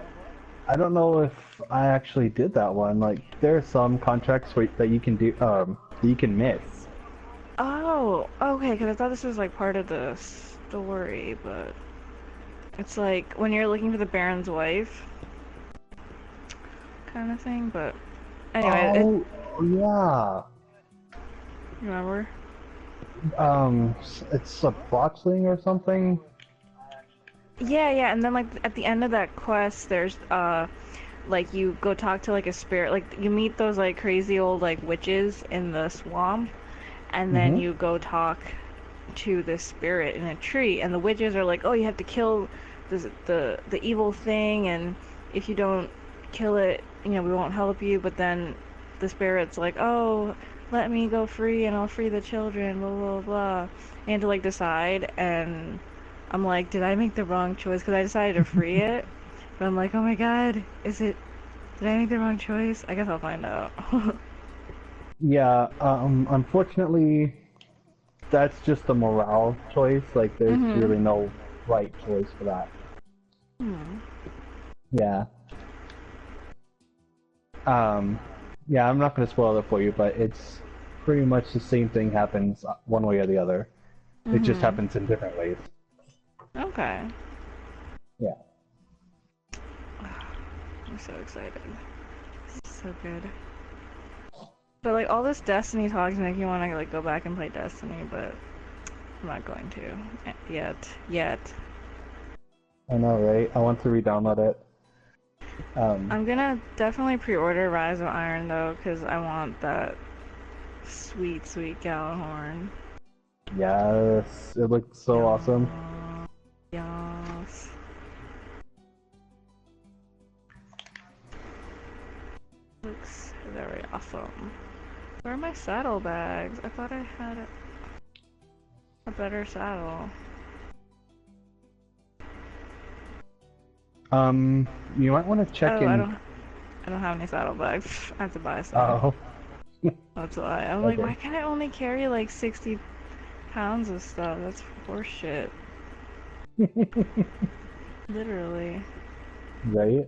I don't know if I actually did that one. Like, there are some contracts that you can do, that you can miss. Oh, okay. Because I thought this was like part of the story, but it's like when you're looking for the Baron's wife, kind of thing. But anyway, it Oh, yeah. you remember? It's a botchling or something. Yeah, yeah. And then like at the end of that quest, there's like you go talk to like a spirit, like you meet those like crazy old like witches in the swamp, and then Mm-hmm. you go talk to this spirit in a tree, and the witches are like, oh, you have to kill the evil thing, and if you don't kill it, you know, we won't help you. But then the spirit's like, oh, let me go free and I'll free the children, blah blah blah. And to like decide, and I'm like, did I make the wrong choice? Because I decided to free it, but I'm like, oh my god, did I make the wrong choice? I guess I'll find out. Yeah, unfortunately, that's just a morale choice. Like, there's Mhm. really no right choice for that. Hmm. Yeah. Um, yeah, I'm not going to spoil it for you, but it's pretty much the same thing happens one way or the other. It just Mhm. happens in different ways. Okay. Yeah. I'm so excited. So good. But like all this Destiny talks make me want to like go back and play Destiny, but I'm not going to yet. Yet. I know, right? I want to re-download it. I'm gonna definitely pre-order Rise of Iron though, because I want that sweet, sweet Gjallarhorn. Yes, it looks so awesome. Yeah. Yes. Looks very awesome. Where are my saddlebags? I thought I had a better saddle. You might want to check Oh, in. I don't have any saddlebags. I have to buy some. Oh, That's why. I'm like, why okay. can't I only carry like 60 pounds of stuff? That's horseshit. Literally. Right?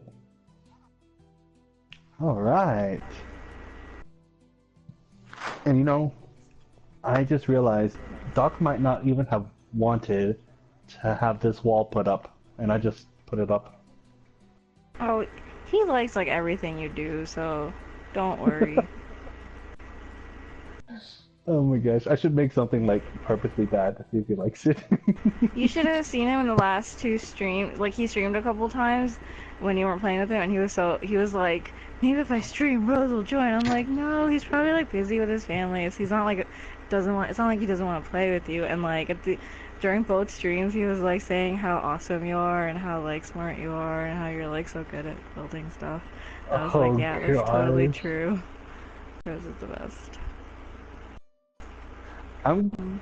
All right. And you know, I just realized Doc might not even have wanted to have this wall put up, and I just put it up. Oh, he likes like everything you do, so don't worry. Oh my gosh, I should make something like purposely bad to see if he likes it. You should have seen him in the last two streams. Like he streamed a couple times when you weren't playing with him, and he was like, maybe if I stream, Rose will join. I'm like, no, he's probably like busy with his family. He's not like doesn't want. It's not like he doesn't want to play with you. And like during both streams, he was like saying how awesome you are and how like smart you are and how you're like so good at building stuff. I was like, Oh yeah, that's totally gosh. true. Rose is the best. I'm Mm.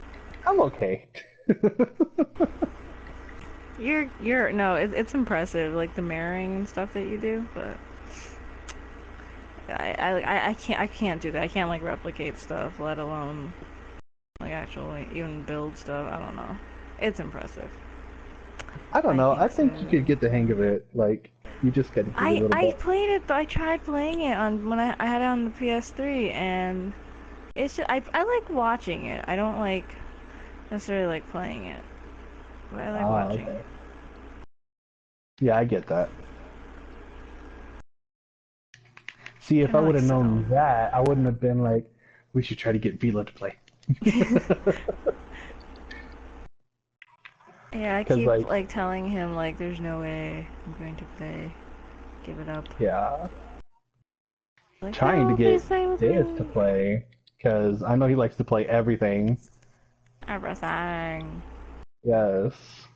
I'm okay. You're no, it's impressive, like the mirroring and stuff that you do, but I can't do that. I can't like replicate stuff, let alone like actually even build stuff. I don't know. It's impressive. I don't I know. I can't think you could say. get the hang of it. Like, you just gotta take a little I bit. played it. I tried playing it on when I had it on the PS3, and it's just, I like watching it. I don't like necessarily like playing it, but I like Ah, watching okay. it. Yeah, I get that. See, if I Kinda would like have so. known that, I wouldn't have been like, we should try to get Vila to play. Yeah, I Because, keep like, like telling him like there's no way I'm going to play. Give it up. yeah, Like, trying to no, please get play with this to me. play. Because I know he likes to play everything. Everything. Yes.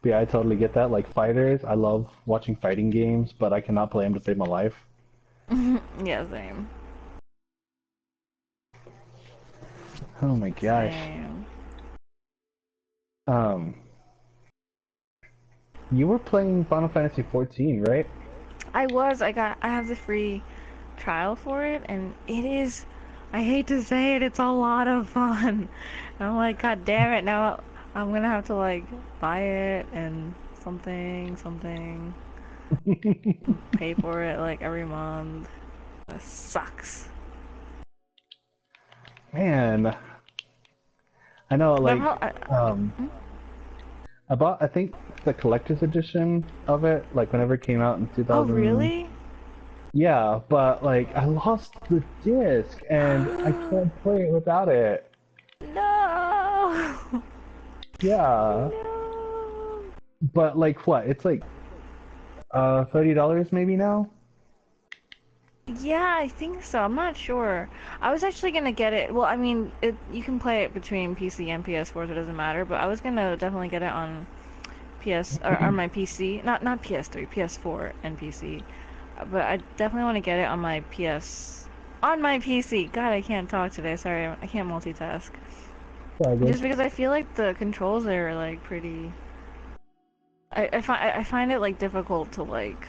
But yeah, I totally get that. Like, fighters, I love watching fighting games, but I cannot play them to save my life. Yeah, same. Oh my gosh. Same. Um, you were playing Final Fantasy 14, right? I have the free trial for it, and it is, I hate to say it, it's a lot of fun. I'm like, God damn it, now I'm gonna have to like buy it and something, pay for it like every month. That sucks. Man, I know, But like, um, hmm? I bought, I think, the collector's edition of it, like, whenever it came out in Oh 2000. really? Yeah, but, like, I lost the disc, and I can't play it without it. No! Yeah, No! but, like, what? It's like, $30 maybe now? Yeah, I think so. I'm not sure. I was actually gonna get it. Well, I mean, you can play it between PC and PS4, so it doesn't matter. But I was gonna definitely get it on PS or on my PC, not PS3, PS4 and PC. But I definitely want to get it on my on my PC. God, I can't talk today. Sorry, I can't multitask. All good. Just because I feel like the controls are like pretty. I find it like difficult to like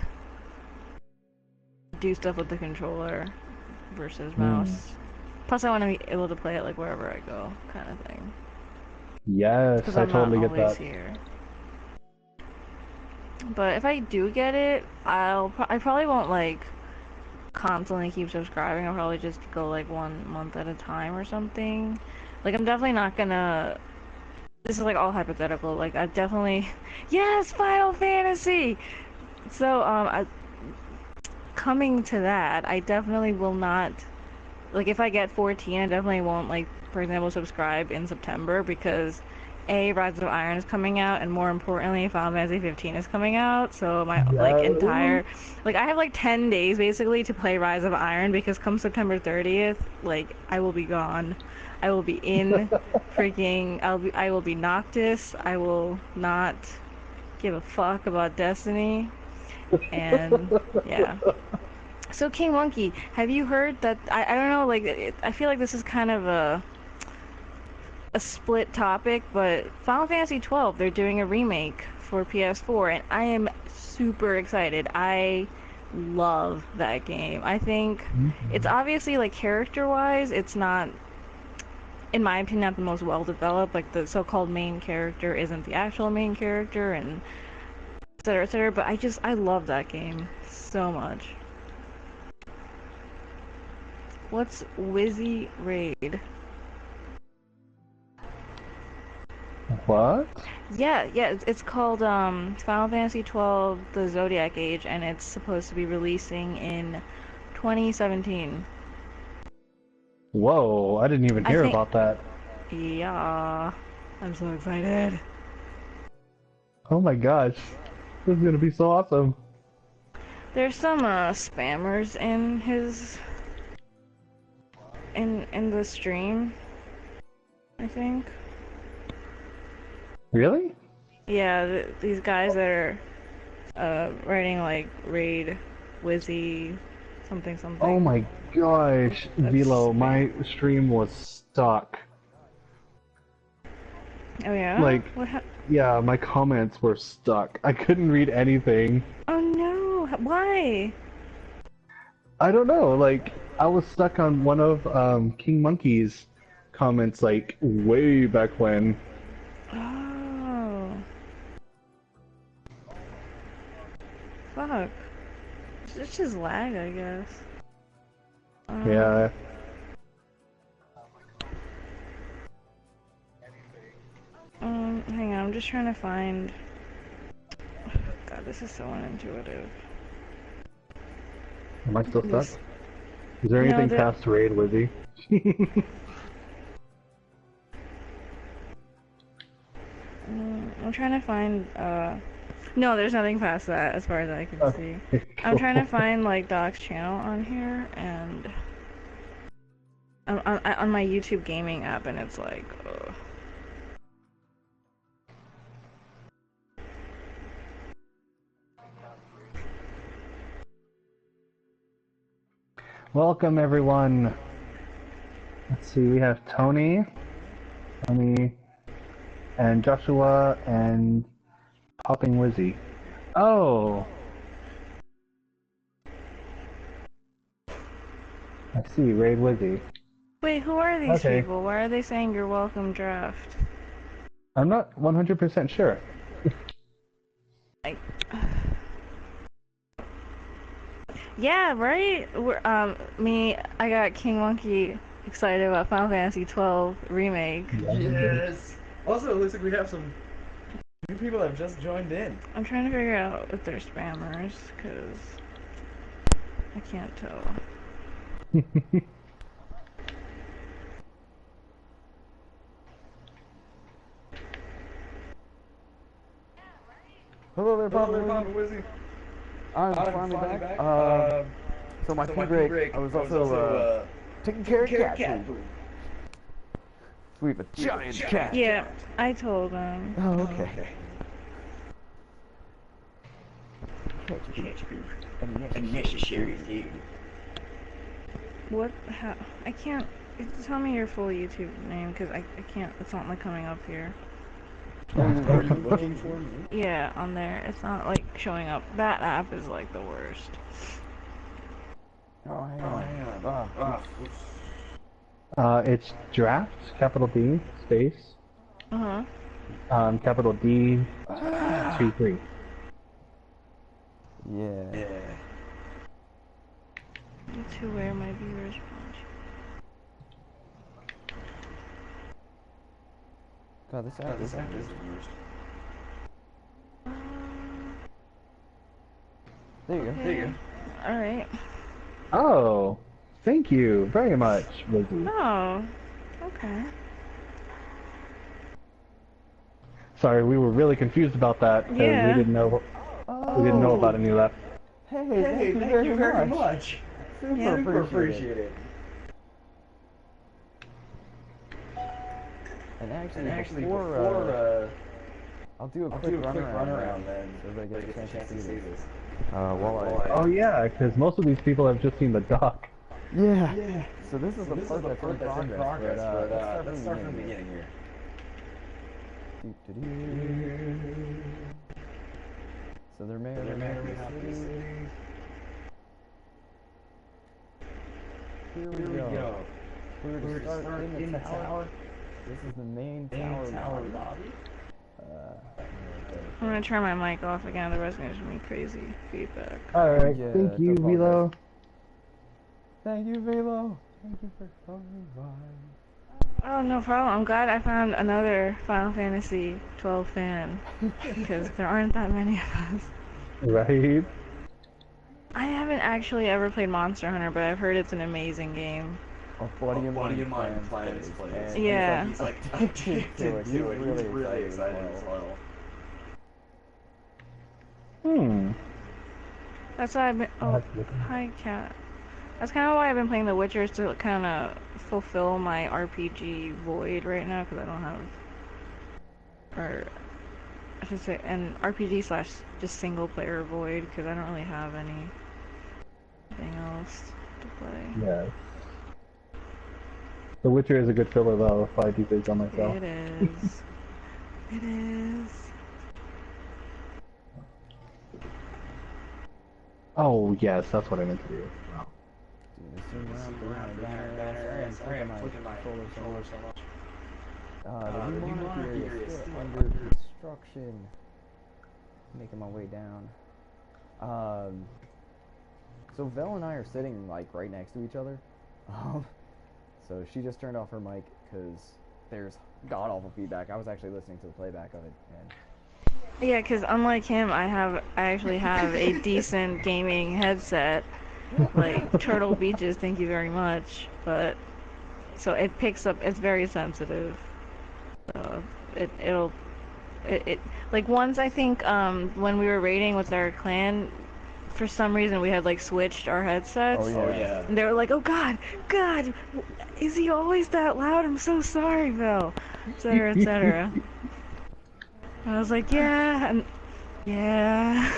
do stuff with the controller versus Hmm. mouse. Plus, I want to be able to play it like wherever I go, kind of thing. Because Yes, I I'm not totally get always that. here. But if I do get it, I probably won't like constantly keep subscribing. I'll probably just go like 1 month at a time or something. Like I'm definitely not gonna. This is like all hypothetical. Like I definitely, yes, Final Fantasy. So coming to that, I definitely will not. Like if I get 14, I definitely won't like, for example, subscribe in September because A, Rise of Iron is coming out, and more importantly, Final Fantasy 15 is coming out. So my like Yeah. entire, like I have like 10 days basically to play Rise of Iron because come September 30th, like I will be gone. I will be in freaking. I will be Noctis. I will not give a fuck about Destiny, and yeah. So King Monkey, have you heard that? I don't know. Like I feel like this is kind of a split topic, but Final Fantasy 12, they're doing a remake for PS4, and I am super excited. I love that game. I think it's Mhm. obviously like character-wise, it's not, in my opinion, not the most well developed. Like the so-called main character isn't the actual main character, and etc. etc. But I love that game so much. What's Wizzy Raid? What? Yeah, it's called Final Fantasy 12: The Zodiac Age, and it's supposed to be releasing in 2017. Whoa, I didn't even I hear think, about that. yeah, I'm so excited. Oh my gosh, this is gonna be so awesome. There's some spammers in his in the stream, I think. Really? Yeah, these guys that are writing like raid Wizzy something Oh something. my gosh, That's Velo, my stream was stuck. oh yeah. Like, yeah, my comments were stuck. I couldn't read anything. Oh no! Why? I don't know, like, I was stuck on one of King Monkey's comments, like, way back when. Oh, fuck. It's just lag, I guess. Um, Yeah. hang on, I'm just trying to find. God, this is so unintuitive. Am I still stuck? This- Is there No, anything there- past Raid Wizzy? I'm trying to find, no, there's nothing past that as far as I can see. I'm trying to find, like, Doc's channel on here, and on my YouTube gaming app, and it's like, ugh. Welcome everyone. Let's see, we have Tony, and Joshua, and Hopping Wizzy. Oh! I see, Raid Wizzy. Wait, who are these Okay. people? Why are they saying you're welcome draft? I'm not 100% sure. Like, yeah, right? I got King Monkey excited about Final Fantasy 12 remake. Yes. Also, it looks like we have some new people that have just joined in. I'm trying to figure out if they're spammers, because I can't tell. Hello there, Papa Wizzy. I'm finally back. So my pee break, I was also taking care of cat food. So we have a giant cat. Yeah, I told them. Oh, okay. Unnecessary thing. What? How? I can't. Tell me your full YouTube name, because I can't. It's not like coming up here. Are you looking for me? Yeah, on there. It's not like showing up. That app is like the worst. Oh, hang on. It's draft, capital D, space, Uh-huh. capital D, 2-3. Yeah. To where my viewers watch. God, this app is the worst. There you go. There you go. Alright. Oh, thank you very much, Wizzy. Oh. Okay. Sorry, we were really confused about that because Yeah. we didn't know about any of that. Hey, thank you very much. Super Yeah. appreciate it. And actually before I'll do a quick runaround then, so everybody gets a chance to see this. Oh yeah, because most of these people have just seen the doc. Yeah. So this is the part that's in progress, but let's start from the beginning here. So they're married in the city. Here we go. We're to start in the tower. This is the main tower lobby. I'm gonna turn my mic off again, otherwise it's gonna give me crazy feedback. Alright, Yeah, thank you, don't Velo. apologize. Thank you, Velo. Thank you for coming by. Oh, no problem. I'm glad I found another Final Fantasy 12 fan, because there aren't that many of us. Right? I haven't actually ever played Monster Hunter, but I've heard it's an amazing game. A buddy of mine plays. And Yeah. he's like addicted to it. He's really excited as well. That's why I've been. Oh, hi, cat. That's kind of why I've been playing The Witcher, is to kind of fulfill my RPG void right now, because I don't have. Or. I should say, an RPG slash just single player void, because I don't really have anything else to play. Yes. The Witcher is a good filler though, if I do things on myself. It is. It is. Oh yes, that's what I meant to do. Wow. Dude, zoom around. Sorry, I'm flicking my controller so much. The new monarchy area is still under construction. Making my way down. So Vel and I are sitting like right next to each other. So she just turned off her mic because there's god awful feedback. I was actually listening to the playback of it, and Yeah, because unlike him, I actually have a decent gaming headset, like Turtle Beaches, thank you very much. But so it picks up. It's very sensitive. So it'll it like once I think when we were raiding with our clan, for some reason we had like switched our headsets. Oh yeah. And they were like, "Oh God, God, is he always that loud? I'm so sorry, Bill," etc., etc. And I was like, "Yeah, and yeah."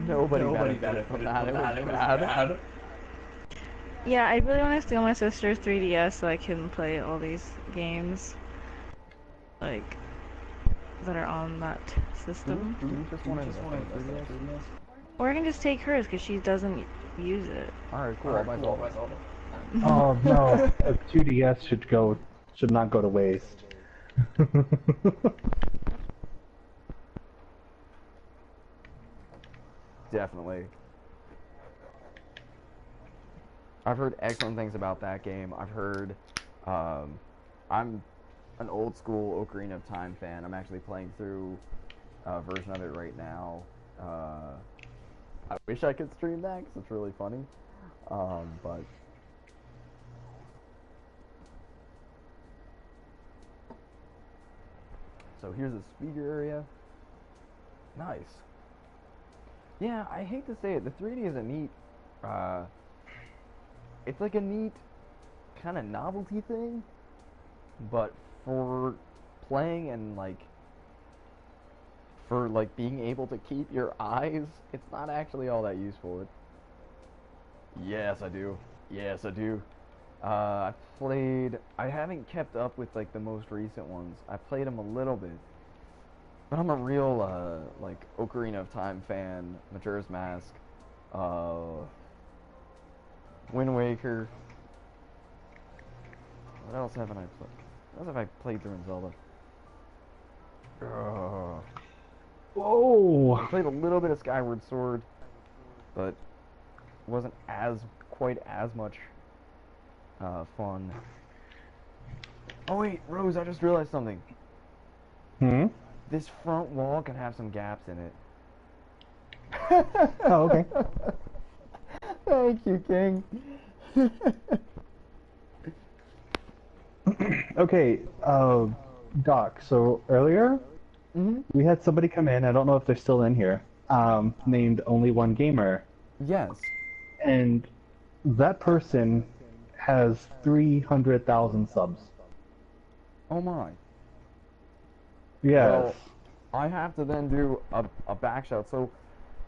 Nobody benefited from that. It was bad. Yeah, I really want to steal my sister's 3DS so I can play all these games, like, that are on that system. Do you just want to invest in 3DS? Or I can just take hers because she doesn't use it. Alright, cool. I'll buy Zelda. Oh no, a 2DS should not go to waste. Definitely. I've heard excellent things about that game. I've heard, I'm an old school Ocarina of Time fan. I'm actually playing through a version of it right now. I wish I could stream that because it's really funny. But so here's the speaker area. Nice. Yeah, I hate to say it. The 3D is a neat, it's like a neat kind of novelty thing, but for playing and for being able to keep your eyes, it's not actually all that useful. Yes, I do. Yes, I do. I haven't kept up with the most recent ones. I played them a little bit, but I'm a real Ocarina of Time fan. Majora's Mask, Wind Waker. What else haven't I played? What else have I played through in Zelda? Whoa! I played a little bit of Skyward Sword, but wasn't quite as much fun. Oh wait, Rose, I just realized something. Hmm? This front wall can have some gaps in it. Oh, okay. Thank you, King. Okay, Doc, so earlier, we had somebody come in, I don't know if they're still in here, named Only One Gamer. Yes. And that person has 300,000 subs. Oh my. Yes. Well, I have to then do a back shout. So,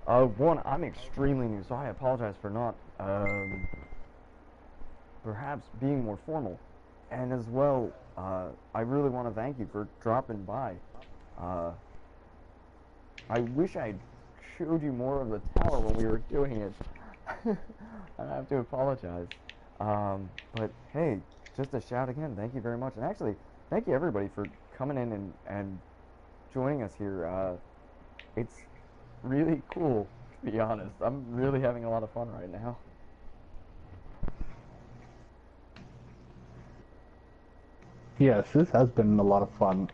one, I'm extremely new, so I apologize for not, perhaps being more formal. And as well, I really want to thank you for dropping by. I wish I showed you more of the tower when we were doing it. I have to apologize. But hey, just a shout again, thank you very much. And actually, thank you everybody for coming in and joining us here. It's really cool, to be honest. I'm really having a lot of fun right now. Yes, this has been a lot of fun.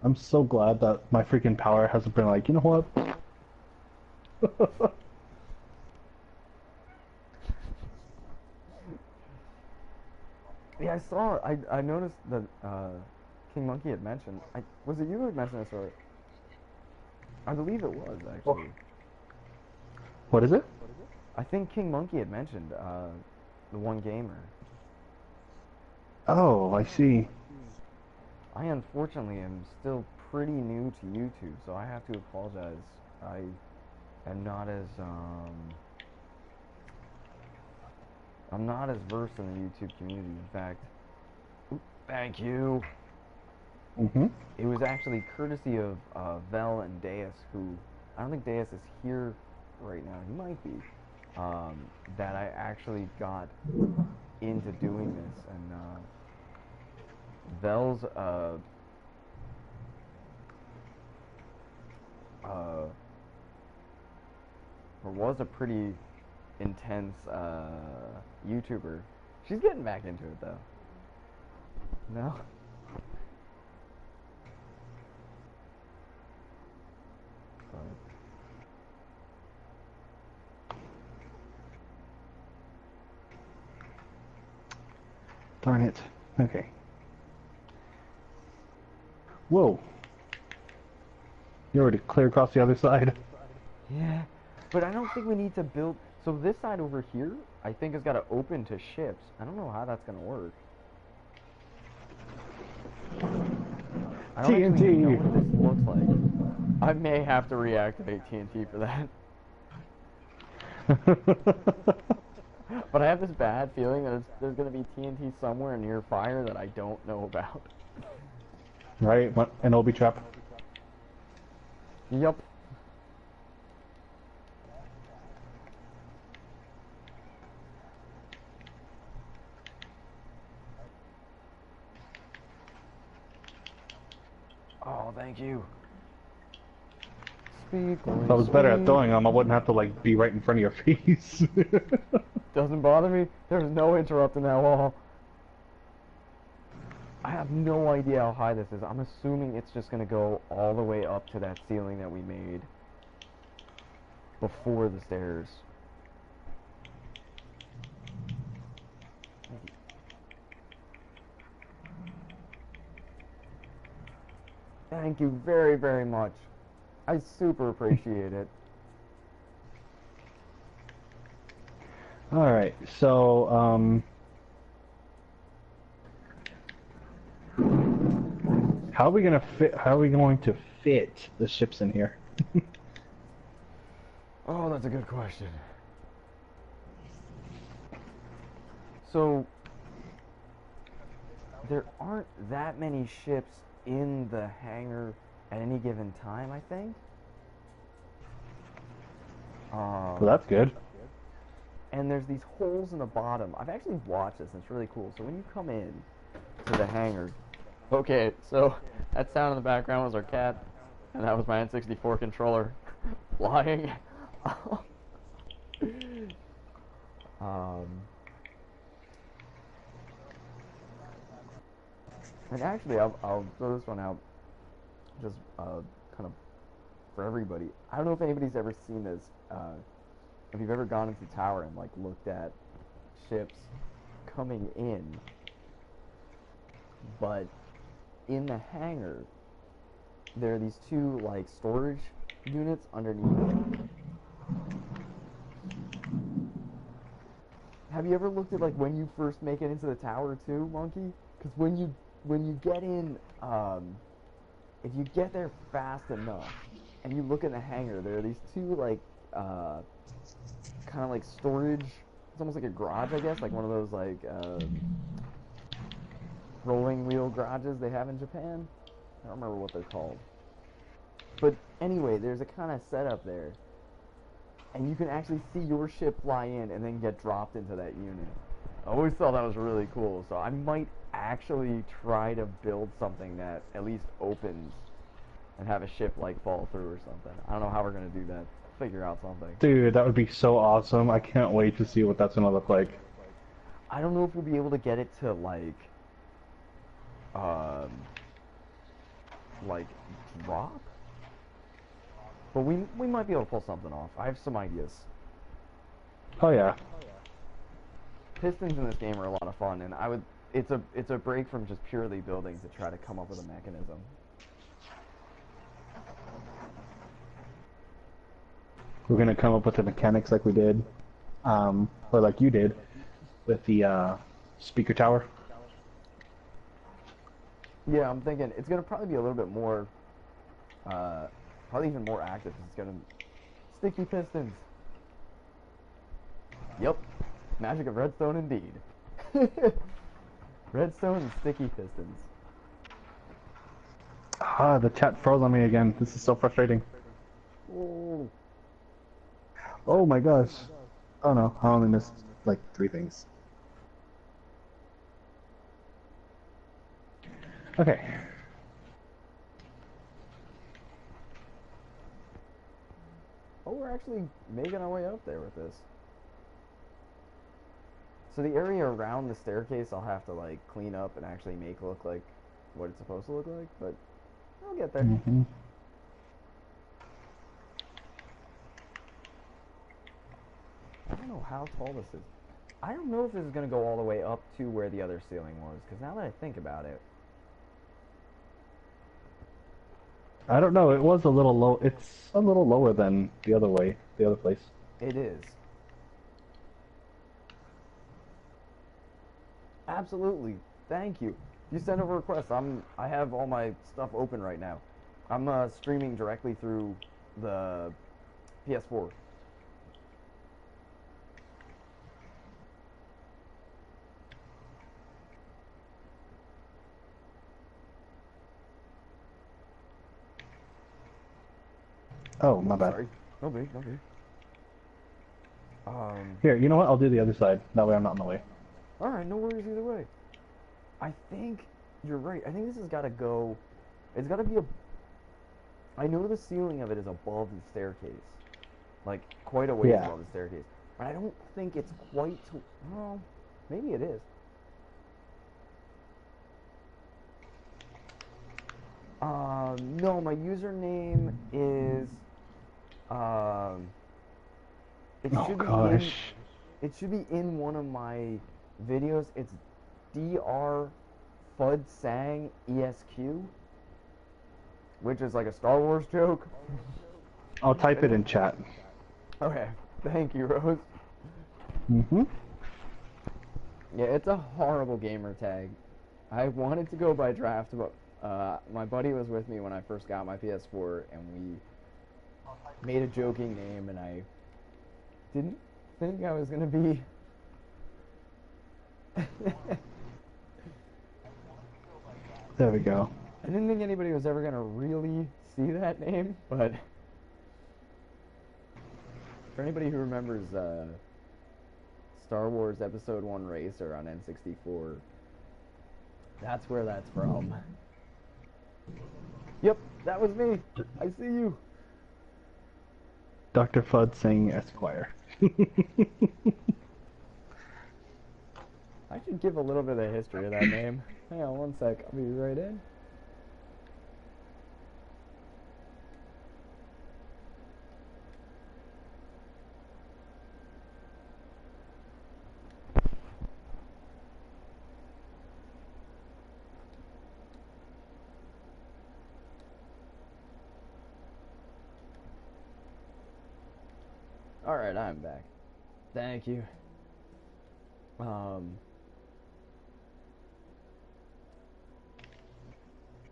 I'm so glad that my freaking power hasn't been like, you know what? Yeah, I noticed that King Monkey had mentioned. Was it you who had mentioned this, or I believe it was actually. What is it? I think King Monkey had mentioned the one gamer. Oh, I see. I unfortunately am still pretty new to YouTube, so I have to apologize. I am not as I'm not as versed in the YouTube community. In fact, thank you. It was actually courtesy of Vel and Deus, who I don't think Deus is here right now. He might be. That I actually got into doing this, and Vel's or was a pretty intense YouTuber. She's getting back into it though. No? Darn it. Okay. Whoa. You already clear across the other side. Yeah, but I don't think we need to build. So this side over here, I think, has got to open to ships. I don't know how that's gonna work. I don't actually know what this looks like. I may have to reactivate TNT for that. But I have this bad feeling that there's gonna be TNT somewhere near fire that I don't know about. Right? An Obi trap. Yup. Oh, thank you. Speak. If I was better at throwing them, I wouldn't have to like be right in front of your face. Doesn't bother me. There's no interrupting that wall. I have no idea how high this is. I'm assuming it's just gonna go all the way up to that ceiling that we made before the stairs. Thank you very, very much. I super appreciate it. Alright, so, how are we going to fit the ships in here? Oh, that's a good question. So, there aren't that many ships in the hangar at any given time, I think. Well, that's good. And there's these holes in the bottom. I've actually watched this, and it's really cool. So when you come in to the hangar... Okay, so that sound in the background was our cat, and that was my N64 controller flying. And actually, I'll throw this one out, just kind of for everybody. I don't know if anybody's ever seen this. If you've ever gone into the tower and like looked at ships coming in, but in the hangar, there are these two like storage units underneath. Have you ever looked at like when you first make it into the tower too, Monkey? Because when you get in, if you get there fast enough and you look in the hangar, there are these two like kind of like storage. It's almost like a garage, I guess, like one of those like rolling wheel garages they have in Japan. I don't remember what they're called. But anyway, there's a kind of setup there, and you can actually see your ship fly in and then get dropped into that unit. I always thought that was really cool, so I might actually try to build something that at least opens and have a ship like fall through or something. I don't know how we're gonna do that. Figure out something. Dude, that would be so awesome. I can't wait to see what that's gonna look like. I don't know if we'll be able to get it to like drop, but we might be able to pull something off. I have some ideas. Oh yeah. Pistons in this game are a lot of fun, and it's a break from just purely building to try to come up with a mechanism. We're gonna come up with the mechanics like we did, or like you did, with the speaker tower. Yeah, I'm thinking it's gonna probably be a little bit more, probably even more active. It's gonna sticky pistons. Yep, magic of redstone indeed. Redstone and sticky pistons. Ah, the chat froze on me again. This is so frustrating. Ooh. Oh my gosh. Oh no, I only missed like 3 things. Okay. Oh, we're actually making our way up there with this. So the area around the staircase I'll have to like clean up and actually make look like what it's supposed to look like, but I'll get there. Mm-hmm. I don't know how tall this is. I don't know if this is gonna go all the way up to where the other ceiling was, because now that I think about it, I don't know. It was a little low. It's a little lower than the other way, the other place. it is. Absolutely. Thank you. You sent over requests. I have all my stuff open right now. I'm streaming directly through the PS4. Oh, my bad. Sorry. No big, no big. Here, you know what? I'll do the other side. That way I'm not in the way. All right, no worries either way. I think you're right. I think this has got to go. It's got to be a. I know the ceiling of it is above the staircase, like quite a ways Yeah. above the staircase. But I don't think it's quite. Well, maybe it is. No, my username is. It Oh should be in. gosh. It should be in one of my videos. It's Dr. Fudsang ESQ, which is like a Star Wars joke. I'll type it in chat. Okay, thank you, Rose. Mm-hmm. Yeah, it's a horrible gamer tag. I wanted to go by draft, but my buddy was with me when I first got my PS4, and we made a joking name, and I didn't think I was gonna be. There we go. I didn't think anybody was ever gonna really see that name, but for anybody who remembers Star Wars Episode 1 Racer on N64, that's where that's from. Yep, that was me. I see you. Dr. Fudd Singh Esquire. I should give a little bit of history of that name. Hang on one sec, I'll be right in. Alright, I'm back. Thank you.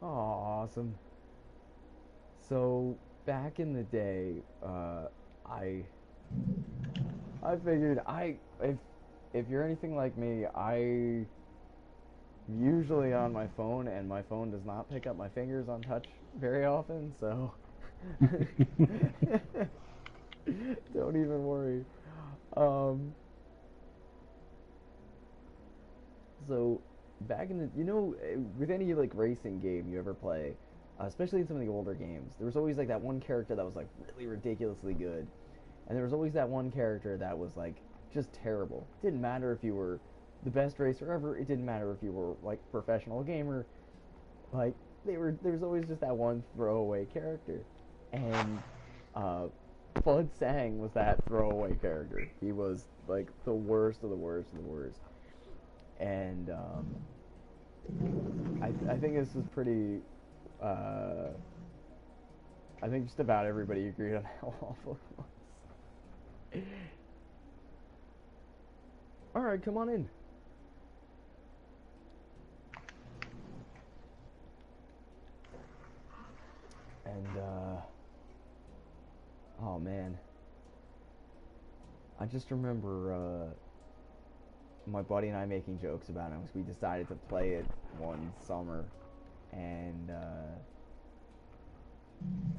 Awesome. So, back in the day, I figured if you're anything like me, I'm usually on my phone, and my phone does not pick up my fingers on touch very often, so don't even worry. So back in the, with any like racing game you ever play, especially in some of the older games, there was always like that one character that was like really ridiculously good, and there was always that one character that was like just terrible. It didn't matter if you were the best racer ever. It didn't matter if you were like professional gamer. Like there was always just that one throwaway character, and Bud Sang was that throwaway character. He was like the worst of the worst of the worst. And I think this is pretty. I think just about everybody agreed on how awful it was. All right, come on in. And oh man, I just remember my buddy and I making jokes about it because we decided to play it one summer, and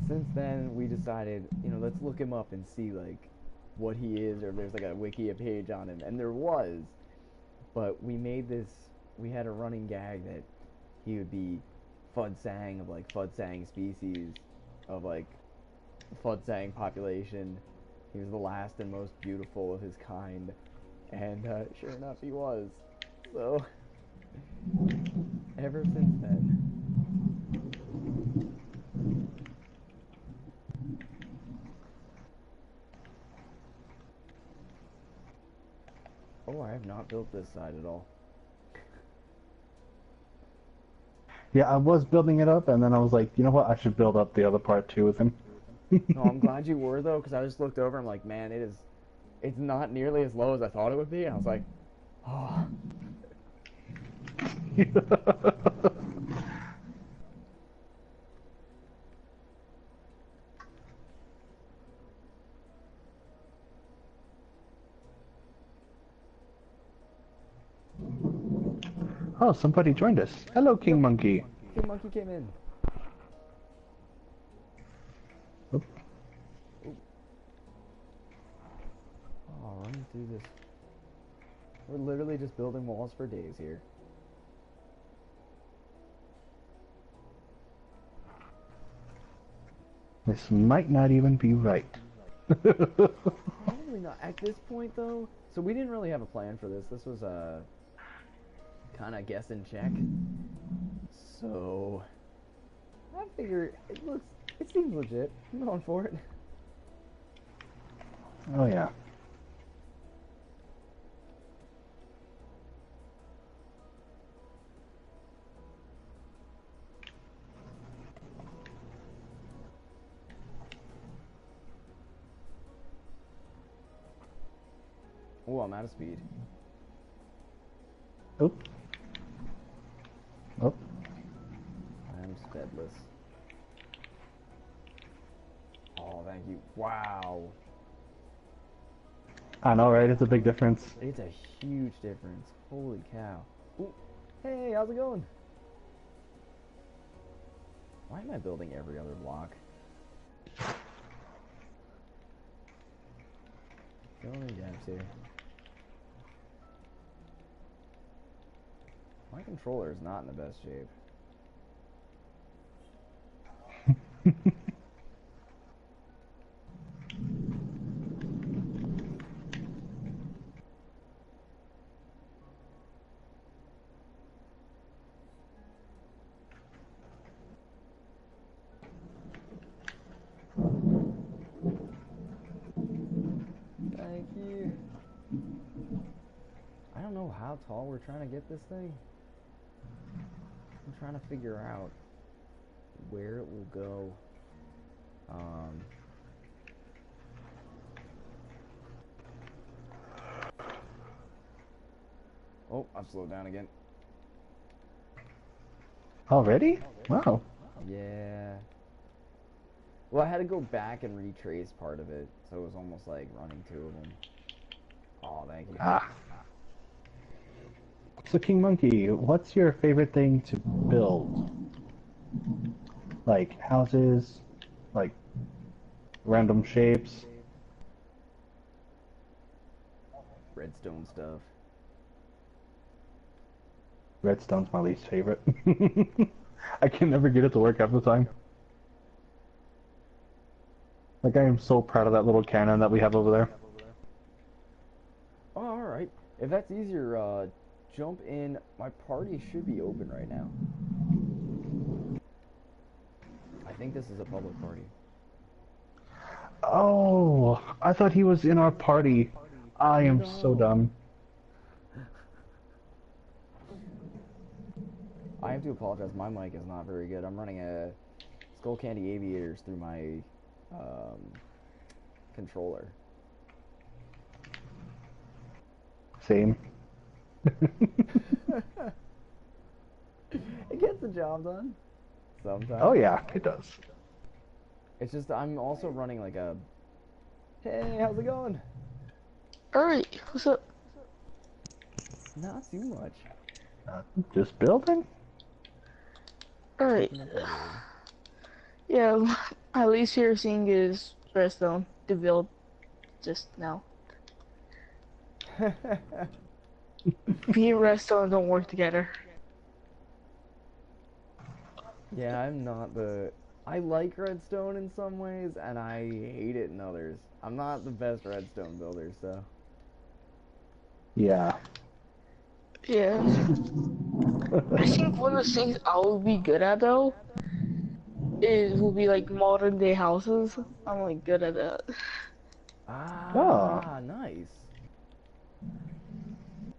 since then we decided, let's look him up and see like what he is, or if there's like a wiki page on him, and there was, but we had a running gag that he would be Fudsang of like Fudsang species, of like Fudsang population. He was the last and most beautiful of his kind. And sure enough, he was. So, ever since then. Oh, I have not built this side at all. Yeah, I was building it up, and then I was like, you know what? I should build up the other part too with him. No, I'm glad you were though, because I just looked over and I'm like, man, it's not nearly as low as I thought it would be. And I was like, oh. Oh, somebody joined us. Hello, King Monkey. King Monkey came in. Oop. Oh, running through this. We're literally just building walls for days here. This might not even be right. Probably not. At this point, though, so we didn't really have a plan for this. This was a kind of guess and check. So I figure it seems legit. I'm going for it. Oh yeah. Oh, I'm out of speed. Oop. Oh. I'm spedless. Oh, thank you. Wow. I know, right? It's a big difference. It's a huge difference. Holy cow. Ooh. Hey, how's it going? Why am I building every other block? So many gaps here. My controller is not in the best shape. Thank you. I don't know how tall we're trying to get this thing. I'm trying to figure out where it will go. Oh, I've slowed down again. Already? Wow. Yeah. Well, I had to go back and retrace part of it, so it was almost like running two of them. Oh, thank you. Ah. So, King Monkey, what's your favorite thing to build? Like houses, like random shapes. Redstone stuff. Redstone's my least favorite. I can never get it to work half the time. Like, I am so proud of that little cannon that we have over there. Oh, alright. If that's easier, jump in. My party should be open right now. I think this is a public party. Oh, I thought he was in our party. I am so dumb. I have to apologize. My mic is not very good. I'm running a Skull Candy Aviators through my controller. Same. It gets the job done. Sometimes. Oh yeah, it does. It's just I'm also running like a. Hey, how's it going? Alright, what's up? Not too much. Just building? Alright. Yeah, at least you're seeing is redstone to build just now. Me and redstone don't work together. Yeah, I'm not the. I like redstone in some ways, and I hate it in others. I'm not the best redstone builder, so. Yeah. Yeah. I think one of the things I would be good at though will be like modern day houses. I'm like good at that. Ah, Oh. nice.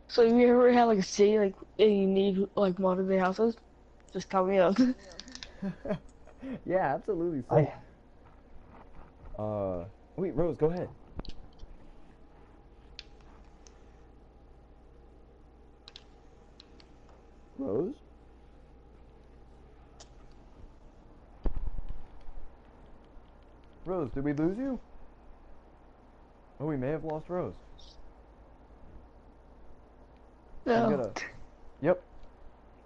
So if you ever had like a city like and you need like modern day houses, just call me up. Yeah, absolutely. So, I wait, Rose, go ahead. Rose? Rose, did we lose you? Oh, we may have lost Rose. He's got No. a, yep,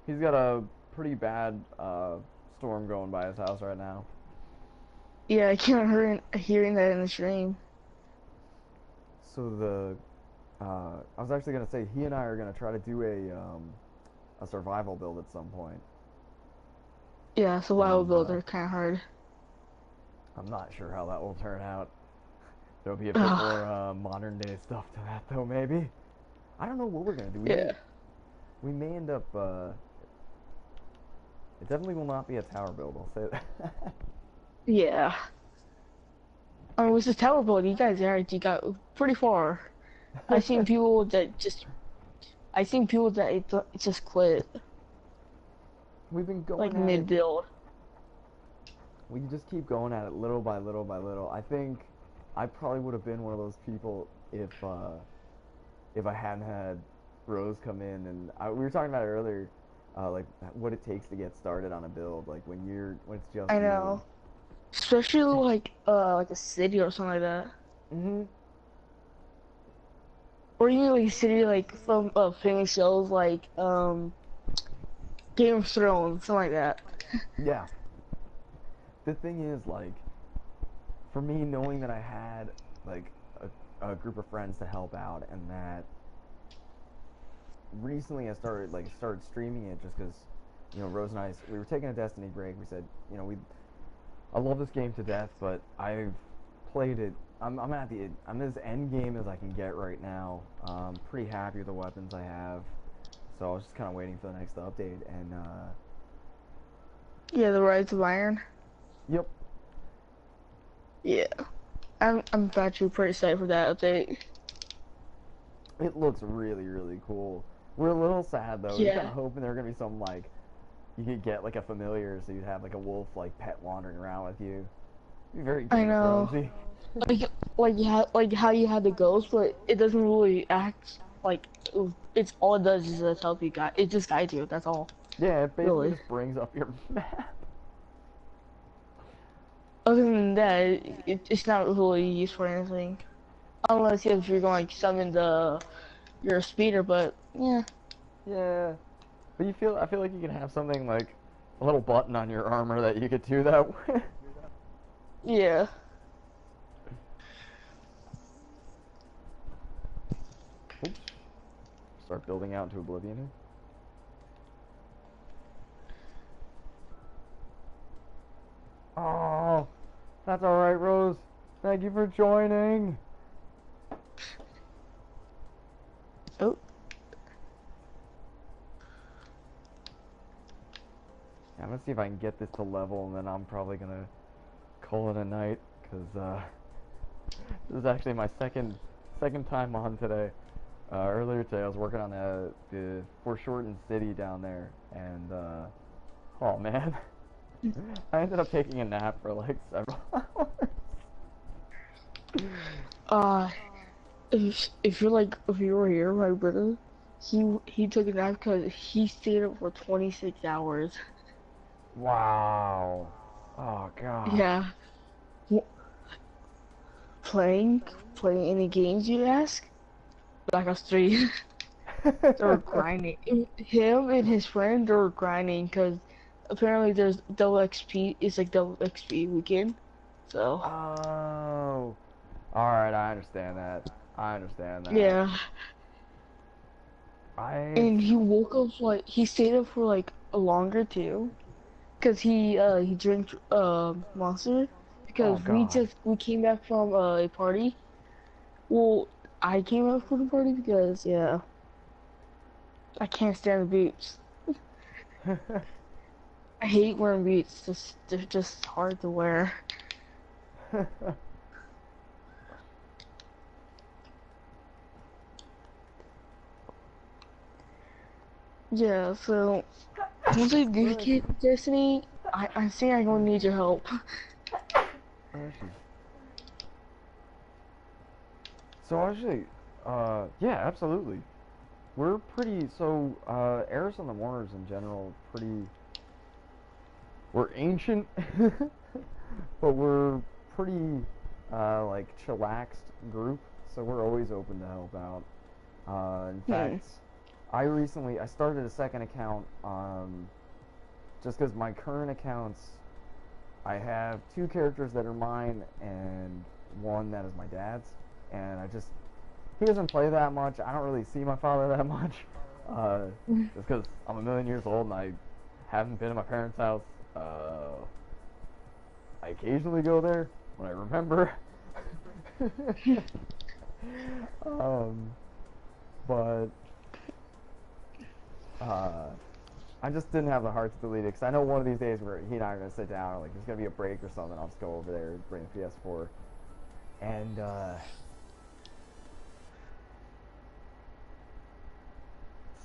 he's got a pretty bad storm going by his house right now. Yeah, I can't hearing that in the stream. So I was actually gonna say he and I are gonna try to do a survival build at some point, Yeah, survival and builds are kind of hard. I'm not sure how that will turn out. There'll be a bit Ugh, more modern day stuff to that though, maybe. I don't know what we're gonna do. yeah, We may end up. It definitely will not be a tower build. I'll say that. yeah. I mean, with the tower build, you got pretty far. I seen people that just, I seen people that it just quit We've been like going at mid it. build. We just keep going at it little by little by little. I think I probably would have been one of those people if I hadn't had Rose come in, and we were talking about it earlier, like what it takes to get started on a build, like when it's just I you. know, especially like a city or something like that, Mhm. or even like a city like from famous shows like Game of Thrones, something like that. Yeah. The thing is, like, for me, knowing that I had like a group of friends to help out, and that recently I started streaming it just because, Rose and I, we were taking a Destiny break. We said, I love this game to death, but I've played it. I'm as end game as I can get right now. Pretty happy with the weapons I have, so I was just kind of waiting for the next update. And Yeah, the Rise of Iron. yep, Yeah, I'm actually pretty excited for that update. it looks really really cool. We're a little sad though. We are kind Yeah, of hoping there are gonna be some like you could get like a familiar, so you'd have like a wolf like pet wandering around with you. It'd be very I Game of know. Thronesy. Like how you had the ghost, but it doesn't really act like it's all it does is just help you guide. It just guides you. That's all, Yeah, it basically really. just brings up your map. Other than that, it's not really used for anything, unless if you're going to summon your speeder. But yeah, Yeah, but I feel like you can have something like a little button on your armor that you could do that with. yeah. Oops. Start building out into oblivion here. Oh, that's all right, Rose. Thank you for joining. Oh, Yeah, I'm gonna see if I can get this to level, and then I'm probably gonna call it a night, cause this is actually my second time on today. Earlier today, I was working on the foreshortened city down there, and oh man, I ended up taking a nap for like several hours. uh, if you were here, my brother, he took a nap because he stayed up for 26 hours. Wow. Oh gosh. Yeah. W- Playing playing any games, you ask? Black Ops 3. They were grinding. Him and his friend, they were grinding because apparently there's double XP. It's like double XP weekend. So Oh. All right, I understand that. I understand that. yeah, I and he woke up like he stayed up for like a longer too, cause he drank Monster. Oh Because god. we came back from a party. Well, I came back from the party because yeah, I can't stand the boots. I hate wearing boots. They're just hard to wear. Yeah, so once I do get Destiny, I think I'm gonna need your help. Where is she? So actually, yeah, absolutely. We're pretty, so, Eris and the Mourners in general, pretty, we're ancient, but we're pretty, like, chillaxed group, so we're always open to help out. In Hmm. fact, I started a second account, just because my current accounts, I have two characters that are mine and one that is my dad's, and he doesn't play that much. I don't really see my father that much, just because I'm a million years old and I haven't been at my parents' house. I occasionally go there when I remember. um, but uh, I just didn't have the heart to delete it because I know one of these days where he and I are gonna sit down, or like there's gonna be a break or something. I'll just go over there, and bring the PS4, and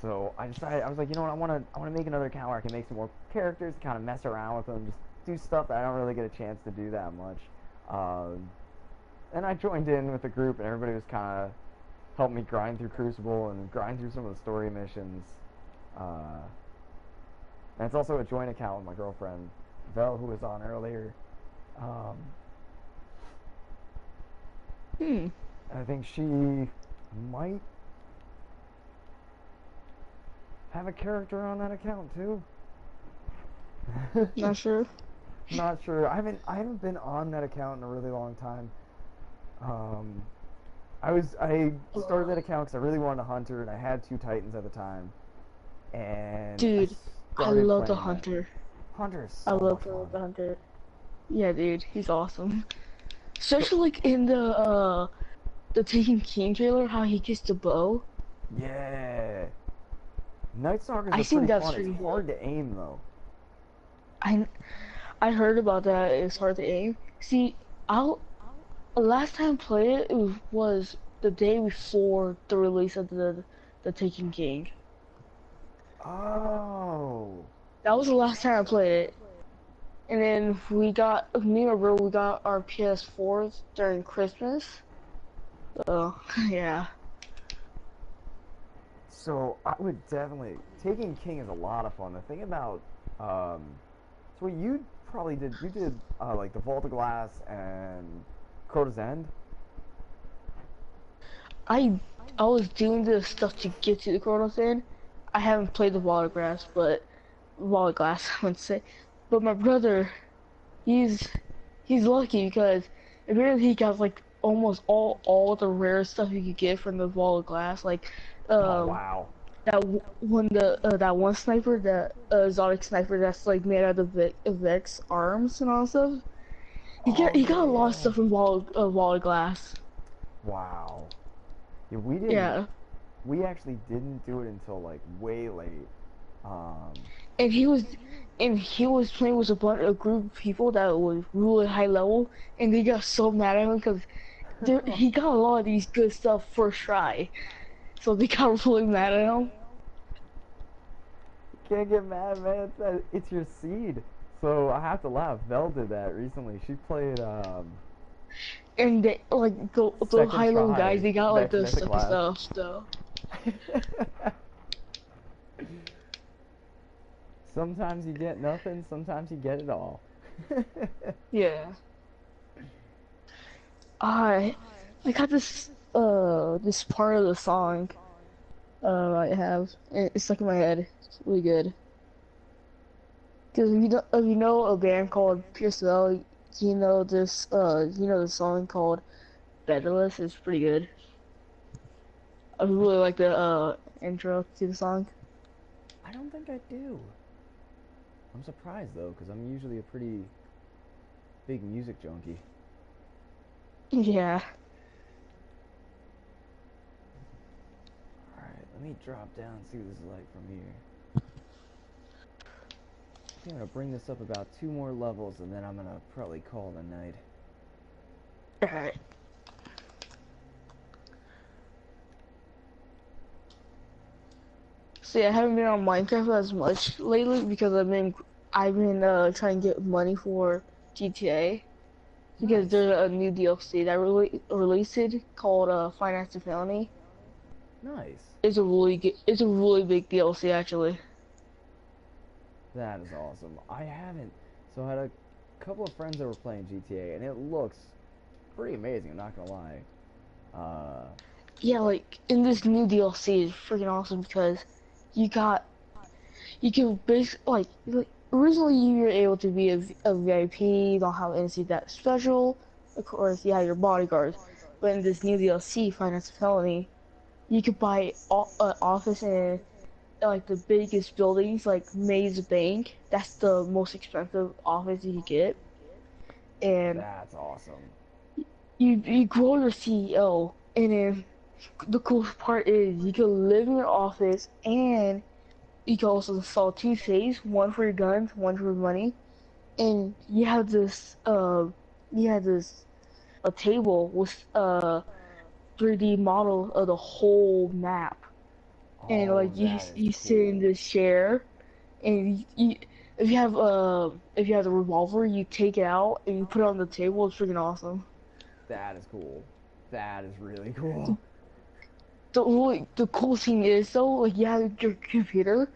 so I decided I was like, you know what, I wanna make another account where I can make some more characters, kind of mess around with them, just do stuff that I don't really get a chance to do that much. Um, and I joined in with the group, and everybody was kind of helped me grind through Crucible and grind through some of the story missions. Uh, and it's also a joint account with my girlfriend, Vel, who was on earlier. Um, Hmm. and I think she might have a character on that account too. Not sure. Not sure. I haven't been on that account in a really long time. Um, I started that account because I really wanted a hunter, and I had two titans at the time, and I Dude, I started love the playing that. Hunter. Hunter is I so love much fun. the Hunter. Yeah, dude, he's awesome. So Especially like in the Taken King trailer, how he gets the bow. yeah, Night Stalkers I are think pretty that's fun. It's pretty good. hard to aim though. I I heard about that. It's hard to aim. See, I'll last time I played it, was the day before the release of the Taken King. Oh, That was the last time I played it. And then me and my bro, we got our PS4s during Christmas. So, yeah. so I would definitely Taking King is a lot of fun. The thing about um, so what you probably did you did like the Vault of Glass and Crota's End. I I was doing this stuff to get to the Chronos End. I haven't played the Water Grass, but Water Glass, I would say. But my brother, he's he's lucky because apparently he got like almost all the rare stuff you could get from the Wall of Glass, like Oh um wow, that one sniper, that exotic sniper that's like made out of Vex arms and all that stuff. oh He yeah got a lot of yeah, stuff from Wall of Glass. wow. Yeah, Yeah, we actually didn't do it until like way late. Um, and he was playing with a group of people that was really high level, and they got so mad at him because he got a lot of these good stuff first try, so they got really mad at him. can't get mad, man. It's your seed. So I have to laugh. Vel did that recently. She played And they like the second high level guys, try they got like Vex the Mythic sucky Glass. stuff though. Sometimes you get nothing. Sometimes you get it all. Yeah. I got this part of the song I have, and it's stuck in my head. It's really good. Because if you know a band called PSL, you know the song called Bedless. It's pretty good. I really like the intro to the song. I don't think I do. I'm surprised though, because I'm usually a pretty big music junkie. Yeah. Alright, let me drop down and see what this is like from here. I think I'm gonna bring this up about 2 more levels and then I'm gonna probably call it a night. Alright. See, I haven't been on Minecraft as much lately because I've been trying to get money for GTA because Nice. there's a new DLC that released called Finance and Felony. Nice. It's a really big DLC actually. That is awesome. I haven't. So I had a couple of friends that were playing GTA, and it looks pretty amazing. I'm not gonna lie. Uh, Yeah, like in this new DLC is freaking awesome because you got you can basically like originally you were able to be a VIP, you don't have anything that special. Of course, you have your bodyguards, but in this new DLC, Finance and Felony, you could buy an office in like the biggest buildings, like Maze Bank. That's the most expensive office you could get, and that's awesome. you grow your CEO, and then the coolest part is you can live in your office and you can also install two safes, one for your guns, one for your money, and you have this a table with a 3D model of the whole map, and Oh, like you that is you sit in cool. this chair, and if you have the revolver, you take it out and you put it on the table. It's freaking awesome. That is cool. That is really cool. The cool thing is though, like you have your computer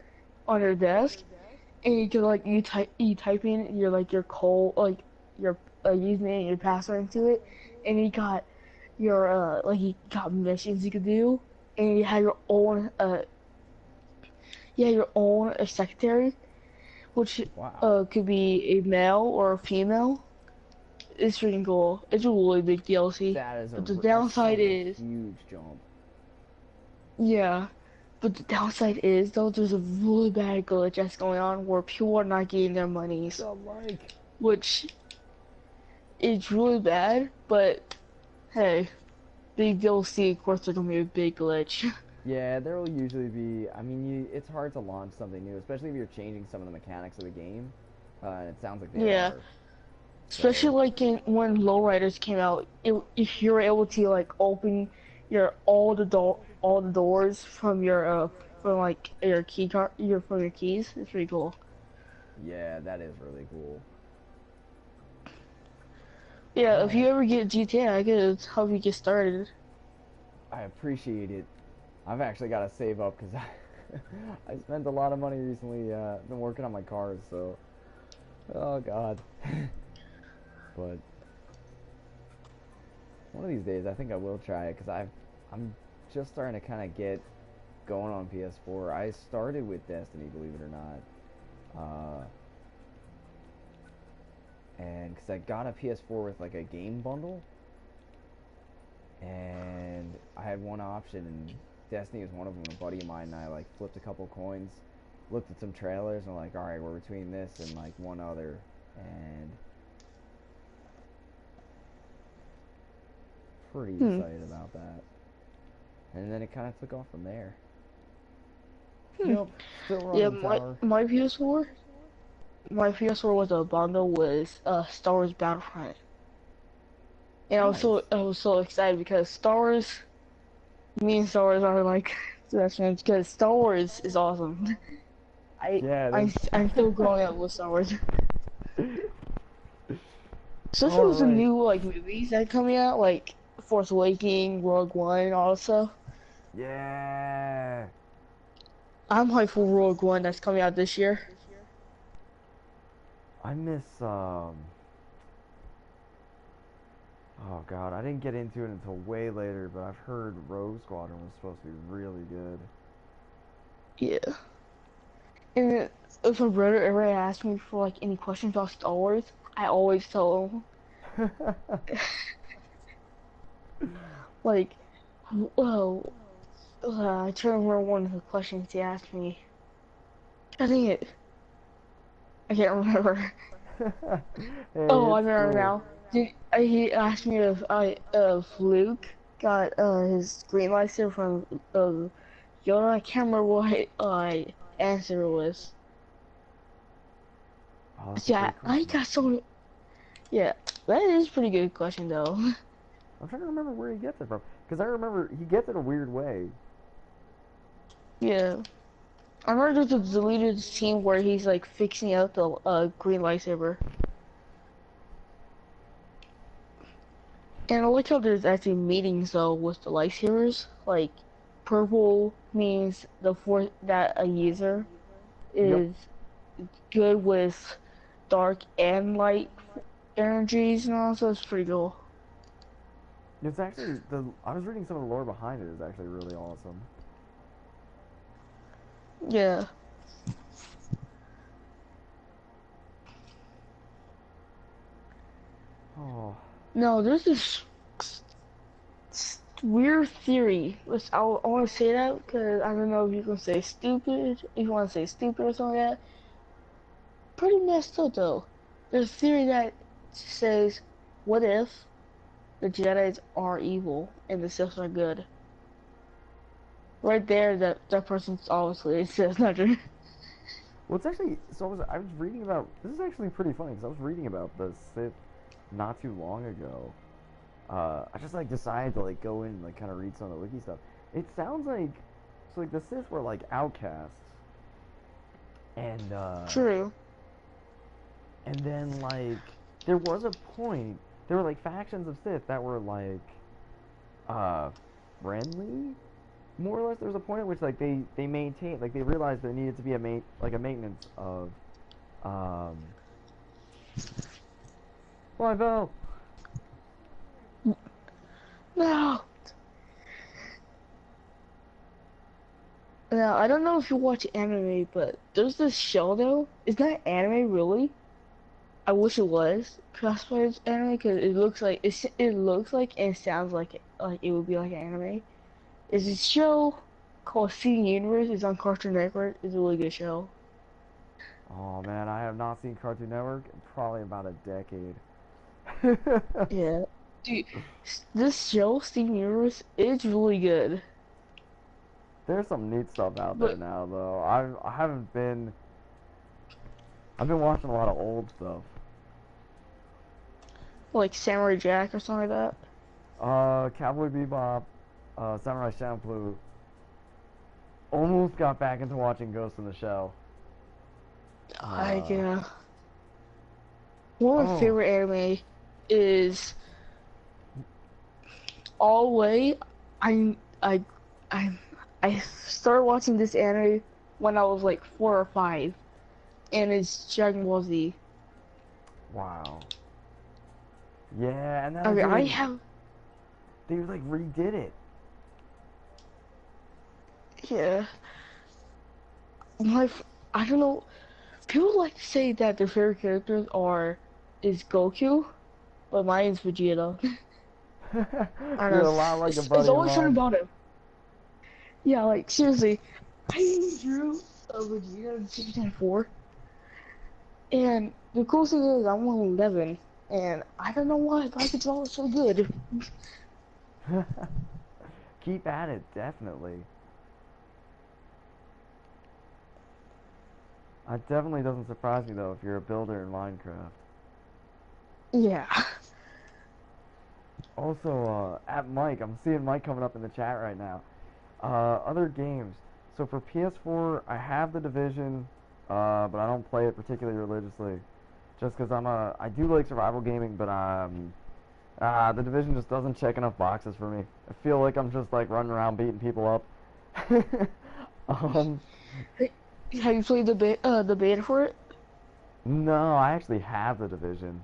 on your desk, and you can like you type in your code, like your username and your password into it, and you got you got missions you could do, and you have your own secretary, which Wow. could be a male or a female. It's pretty cool. It's a really big DLC. But the That's downside such a is, huge jump. yeah. But the downside is though there's a really bad glitch that's going on where people are not getting their monies, So like, which is really bad. But hey, big DLC, of course, there's gonna be a big glitch. yeah, there will usually be. I mean, it's hard to launch something new, especially if you're changing some of the mechanics of the game. And it sounds like they Yeah, are. especially So like when lowriders came out, if you were able to like open your all the doors from like your key card from your keys, it's pretty cool. yeah, that is really cool. Yeah, All if you right, ever get GTA, I could help you get started. I appreciate it. I've actually got to save up because I spent a lot of money recently. Been working on my cars, so oh god. But one of these days, I think I will try it because I'm just starting to kind of get going on PS4. I started with Destiny, believe it or not, and because I got a PS4 with like a game bundle, and I had one option, and Destiny was one of them. A buddy of mine and I like flipped a couple coins, looked at some trailers, and like, all right, we're between this and like one other, and pretty Hmm. excited about that. And then it kind of took off from there. Hmm. Yep, still Yeah, running my tower. my PS4, my PS4 was a bundle with Star Wars Battlefront, and Nice. I was so excited because Star Wars, me and Star Wars are like best friends because Star Wars is awesome. I Yeah, I'm that's I'm still growing up with Star Wars. Especially all with the right. new like movies that are coming out, like Force Awakens, Rogue One, and all that stuff. Yeah. I'm hyped for Rogue One that's coming out this year. I miss oh god, I didn't get into it until way later, but I've heard Rogue Squadron was supposed to be really Yeah. And if my brother ever asks me for like any questions about Star Wars, I always tell him good. like, well, I try to remember one of the questions he asked me. I think I can't remember. Hey, Oh, I it's remember cool. now. He asked me if Luke got his green lighter from Yoda. I can't remember what answer was. Oh, that's a Yeah, great I question. got so yeah. That is a pretty good question though. I'm trying to remember where he gets it from, because I remember he gets it a weird way. Yeah. I remember there's a deleted scene where he's like fixing out the green lightsaber. And I like how there's actually meetings though with the lightsabers. Like, purple means the force that a user Yep. is good with dark and light energies and all, so it's pretty cool. It's actually I was reading some of the lore behind it. Is actually really awesome. Yeah. Oh. No, there's this weird theory, which I want to say that because I don't know if you can say stupid, if you want to say stupid or something like that. Pretty messed up though. There's a theory that says, what if the Jedi's are evil and the Sith are good? Right there, that person's obviously says not true. Well, it's actually I was reading about this is actually pretty funny because I was reading about the Sith not too long ago. I just like decided to like go in and like kind of read some of the wiki stuff. It sounds like like the Sith were like outcasts, and True. and then like there was a point there were like factions of Sith that were like friendly, more or less. There was a point at which like they maintained like they realized there needed to be a maintenance of um. Well, I fell. No. Now, I don't know if you watch anime, but there's this show though. It's not anime really. I wish it was classified as anime because it looks like and sounds like it would be like anime. It's a show called Steven Universe. It's on Cartoon Network. It's a really good show. Oh man, I have not seen Cartoon Network in probably about a decade. Yeah, dude, this show Steven Universe is really good. There's some neat stuff out there But now, though. I haven't been. I've been watching a lot of old stuff. like Samurai Jack or something like that. Cowboy Bebop, Samurai Champloo. Almost got back into watching Ghost in the Shell. I Uh, One of my oh, favorite anime is All the Way. I I I I started watching this anime when I was like 4 or 5, and it's Dragon Ball Z. wow. Yeah, and then Okay, I have they like redid it. yeah. My I don't know. People like to say that their favorite characters is Goku, but mine is Vegeta. I You're don't a know. lot like a It's buddy of always something mine. about him. Yeah, like seriously, I drew a Vegeta in 1604, and the cool thing is I'm only 11, and I don't know why, but I could draw it so good. Keep at it, definitely. It definitely doesn't surprise me though if you're a builder in Minecraft. Yeah. Also, at Mike, I'm seeing Mike coming up in the chat right now. Other games. So for PS4, I have The Division, but I don't play it particularly religiously. Just because I do like survival gaming, but The Division just doesn't check enough boxes for me. I feel like I'm just like running around beating people up. um, Have you played the beta for it? no, I actually have The Division.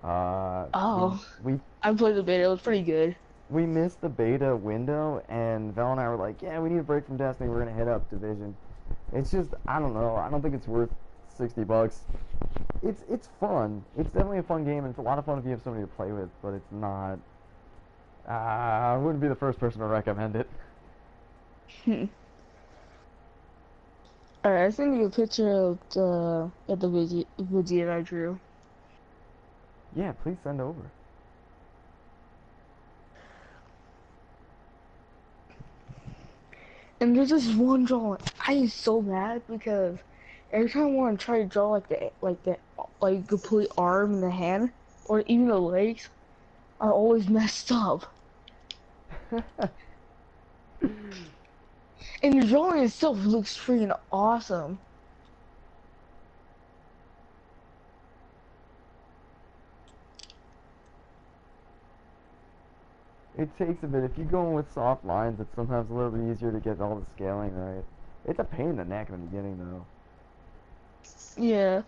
Uh, we Oh, we I played the beta. It was pretty good. we missed the beta window, and Val and I were like, yeah, we need a break from Destiny. We're gonna hit up Division. It's just, I don't know. I don't think it's worth $60. It's fun. It's definitely a fun game, and it's a lot of fun if you have somebody to play with. But it's not. I wouldn't be the first person to recommend it. Alright, I sent you a picture of the Vegeta I drew. Yeah, please send over. And there's this one drawing. I am so mad because every time I want to try to draw like complete arm and the hand, or even the legs, are always messed up. And the drawing itself looks freaking awesome. It takes a bit. If you go in with soft lines, it's sometimes a little bit easier to get all the scaling right. It's a pain in the neck in the beginning, though. Yeah.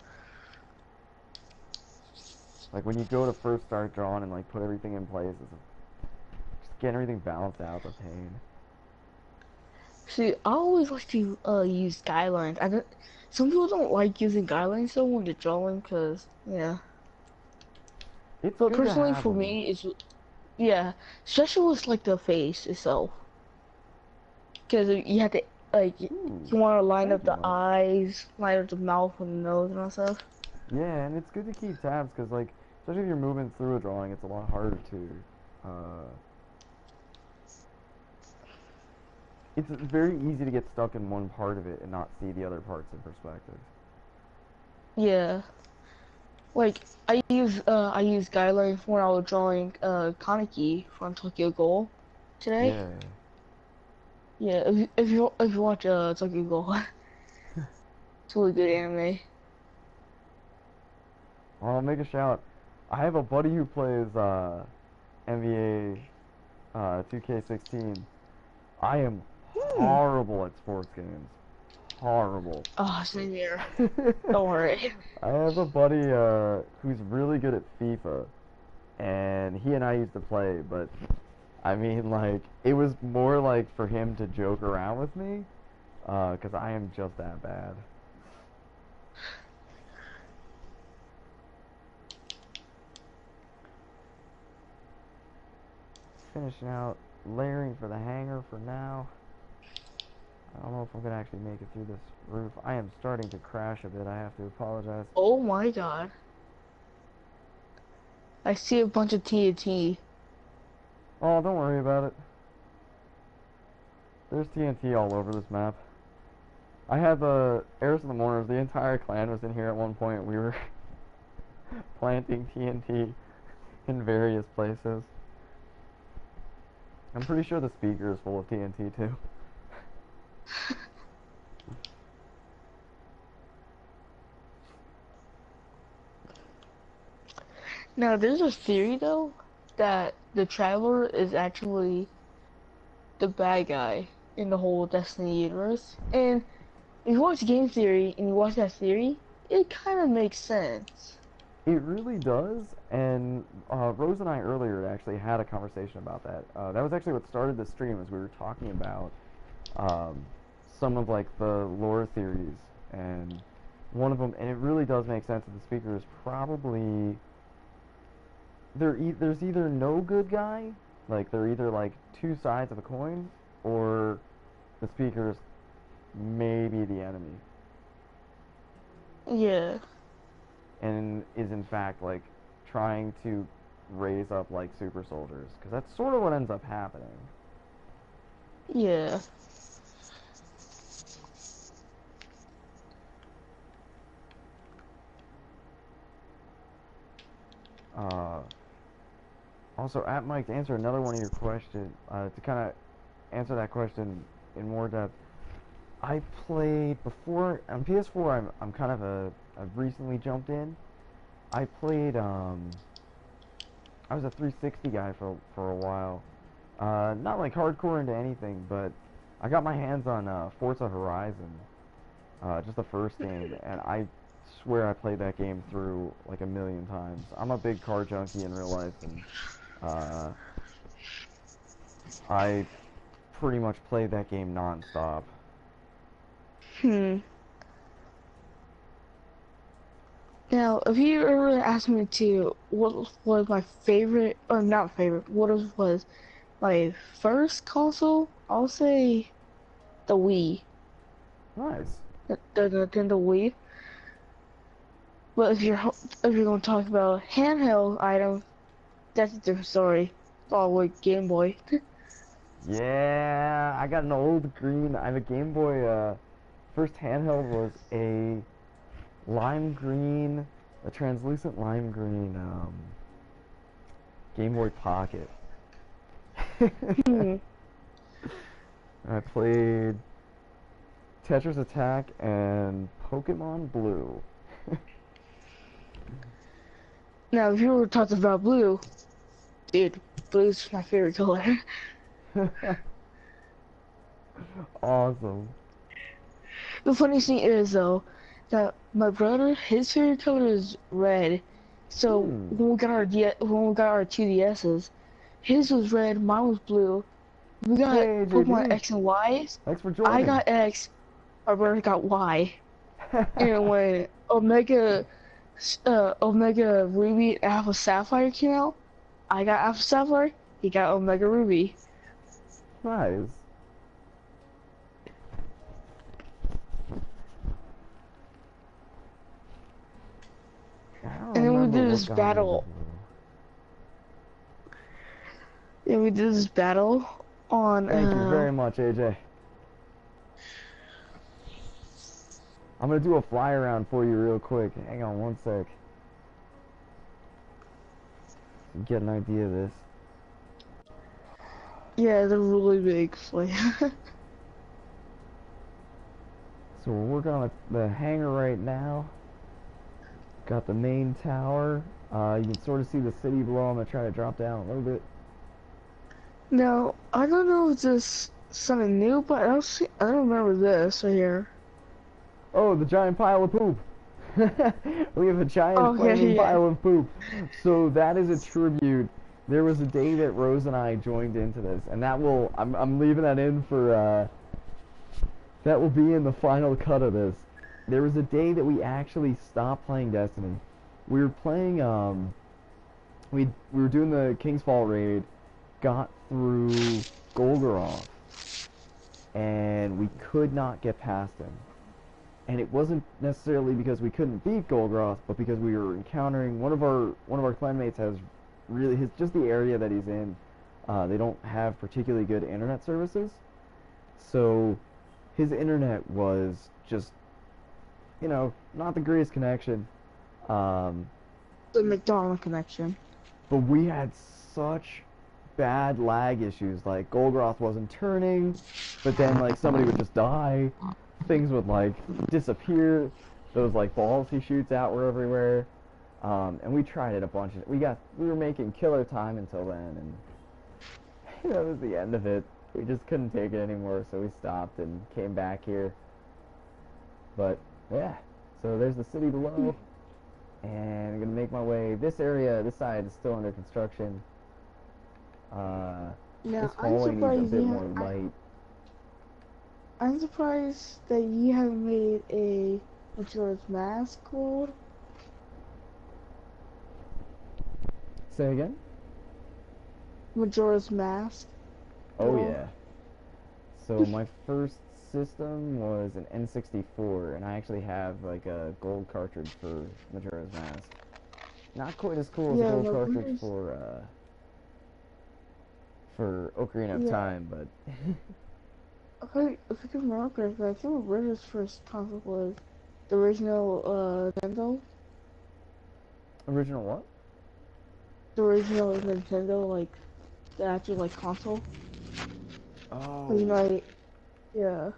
Like when you go to first start drawing and like put everything in place, just getting everything balanced out, the pain. See, I always like to use guidelines. I don't. Some people don't like using guidelines though when they're drawing, cause yeah. It's But good to personally, have for them. me, it's yeah. Especially with like the face itself, cause you have to like you Ooh, want to line thank up you, the Mike. eyes, line up the mouth and the nose and all stuff. Yeah, and it's good to keep tabs because, like, especially if you're moving through a drawing, it's a lot harder to. Uh, it's very easy to get stuck in one part of it and not see the other parts in perspective. Yeah. Like I use guidelines when I was drawing Kaneki from Tokyo Ghoul today. Yeah. Yeah, if you watch Tokyo Ghoul, it's a really good anime. Well, I'll make a shout. I have a buddy who plays NBA 2K16. I am Hmm. horrible at sports games. Horrible. Oh, same here. Don't worry. I have a buddy who's really good at FIFA, and he and I used to play, but I mean, like, it was more like for him to joke around with me, 'cause I am just that bad. Finishing out layering for the hangar for now. I don't know if I'm gonna actually make it through this roof. I am starting to crash a bit. I have to apologize. Oh my god. I see a bunch of TNT. Oh, don't worry about it. There's TNT all over this map. I had the Eris and the Mourners. The entire clan was in here at one point. We were planting TNT in various places. I'm pretty sure the speaker is full of TNT too. Now, there's a theory though that the Traveler is actually the bad guy in the whole Destiny universe. And if you watch game theory and you watch that theory, it kind of makes sense. It really does, and Rose and I earlier actually had a conversation about that. That was actually what started the stream, as we were talking about um, some of like the lore theories, and one of them, and it really does make sense that the speaker is probably there's either no good guy, like they're either like two sides of a coin, or the speaker's maybe the enemy, Yeah, and is in fact like trying to raise up like super soldiers, because that's sort of what ends up happening. yeah. Uh, Also, at Mike, to answer another one of your questions, to kind of answer that question in more depth, I played before on PS4. I'm kind of I've recently jumped in. I played I was a 360 guy for a while. Not like hardcore into anything, but I got my hands on Forza Horizon, just the first game, and I swear I played that game through like a million times. I'm a big car junkie in real life, and uh, I pretty much played that game non-stop. Hmm. Now, if you ever asked me to, what was my favorite, or not favorite, was my first console, I'll say the Wii, Nice. the Nintendo Wii. But if you're gonna talk about handheld items, that's a different story. Oh, with Game Boy. Yeah, I got an old green. I have a Game Boy. First handheld was a lime green, a translucent lime green Game Boy Pocket. Hmm. I played Tetris Attack and Pokemon Blue. Now, if you were talking about blue, dude, blue's my favorite color. Awesome. The funny thing is, though, that my brother, his favorite color is red. So Hmm. when we got our 2DSs, his was red, mine was blue. We got Hey, Pokemon JB. X and Y. Thanks for I joining. got X, our brother got Y. And when Omega Ruby and Alpha Sapphire came out, I got Alpha Sapphire, he got Omega Ruby. Nice. I don't And then we remember did what this got into battle. blue. And we did this battle on Thank you very much, AJ. I'm gonna do a fly around for you real quick. Hang on one sec. Get an idea of this. yeah, the really big flame. So we're working on the hangar right now. Got the main tower. You can sort of see the city below. I'm gonna try to drop down a little bit. Now, I don't know if this is something new, but I don't remember this right here. Oh, the giant pile of poop. We have a giant Okay, flaming yeah. pile of poop. So that is a tribute. There was a day that Rose and I joined into this, and that will I'm leaving that in for that will be in the final cut of this. There was a day that we actually stopped playing Destiny. We were playing we were doing the King's Fall raid, got through Golgoroth, and we could not get past him. And it wasn't necessarily because we couldn't beat Golgoroth, but because we were encountering one of our clanmates has really just the area that he's in. They don't have particularly good internet services, so his internet was just, not the greatest connection. Um, The McDonald connection. but we had such bad lag issues. Like Golgoroth wasn't turning, but then like somebody would just die. Things would like disappear. Those like balls he shoots out were everywhere. And we tried it a bunch. We were making killer time until then, and that was the end of it. We just couldn't take it anymore, so we stopped and came back here. But yeah, so there's the city below, and I'm gonna make my way. This side is still under construction. Now, This I'm hallway needs a surprised bit you more light. I'm surprised that you haven't made a Majora's Mask world. Say again? Majora's Mask. Oh world. yeah. So my first system was an N64, and I actually have like a gold cartridge for Majora's Mask. Not quite as cool as Yeah, a gold but cartridge for Ocarina of Yeah. Time, but If I can remember correctly, I think Bridget's first console was the original Nintendo. original what? The original Nintendo, like the actual like console. Oh, Yeah.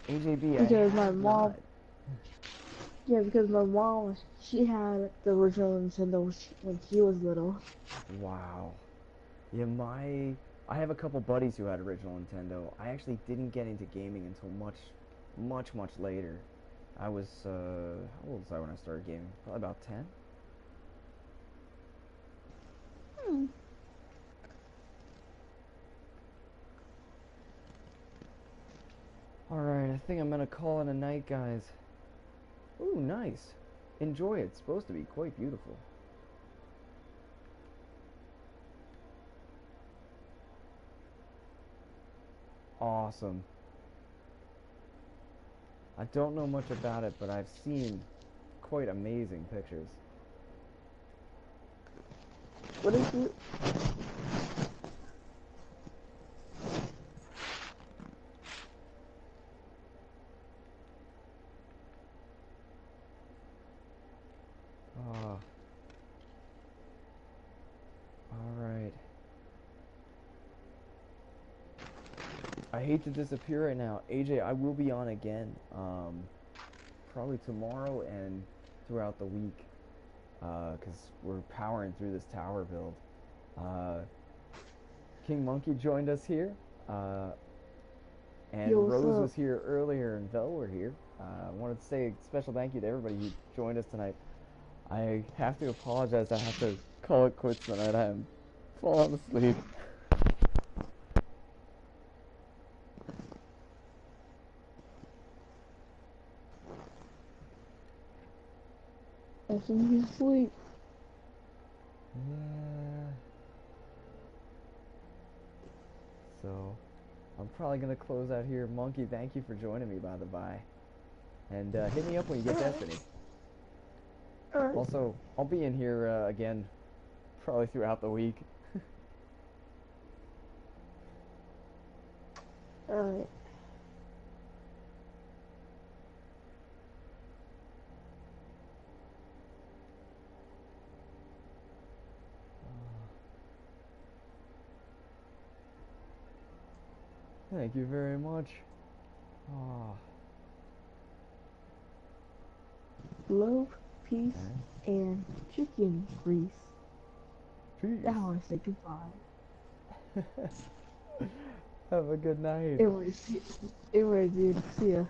AJB, I Because my have mom, not. yeah, because my mom, she had the original Nintendo when she was little. Wow. Yeah, I have a couple buddies who had original Nintendo. I actually didn't get into gaming until much later. I was, how old was I when I started gaming? Probably about 10? Hmm. Alright, I think I'm gonna call it a night, guys. Ooh, nice. Enjoy it. It's supposed to be quite beautiful. Awesome. I don't know much about it, but I've seen quite amazing pictures. What is it? Ah. Alright. I hate to disappear right now. AJ, I will be on again. Probably tomorrow and throughout the week. Because we're powering through this tower build. King Monkey joined us here. And Yo, what's Rose up? was here earlier and Vel were here. I wanted to say a special thank you to everybody who joined us tonight. I have to apologize. I have to call it quits tonight. I'm falling asleep. That's when you sleep. Yeah. So, I'm probably gonna close out here. Monkey, thank you for joining me, by the by. And hit me up when you get Destiny. Alright. Also, I'll be in here again, probably throughout the week. Alright. Thank you very much. Ah, Love, peace, okay. and chicken grease. Peace. Now I want to say goodbye. Have a good night. Anyway, dude. See ya.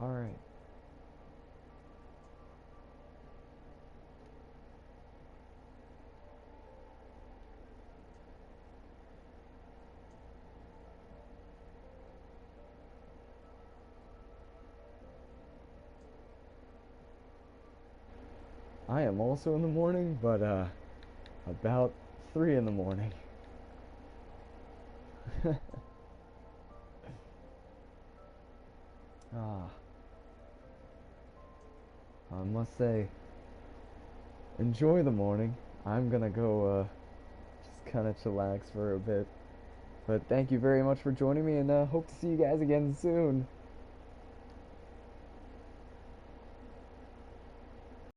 All right. I am also in the morning, but about 3 in the morning. Ah, I must say, enjoy the morning. I'm gonna go just kind of chillax for a bit. But thank you very much for joining me, and hope to see you guys again soon.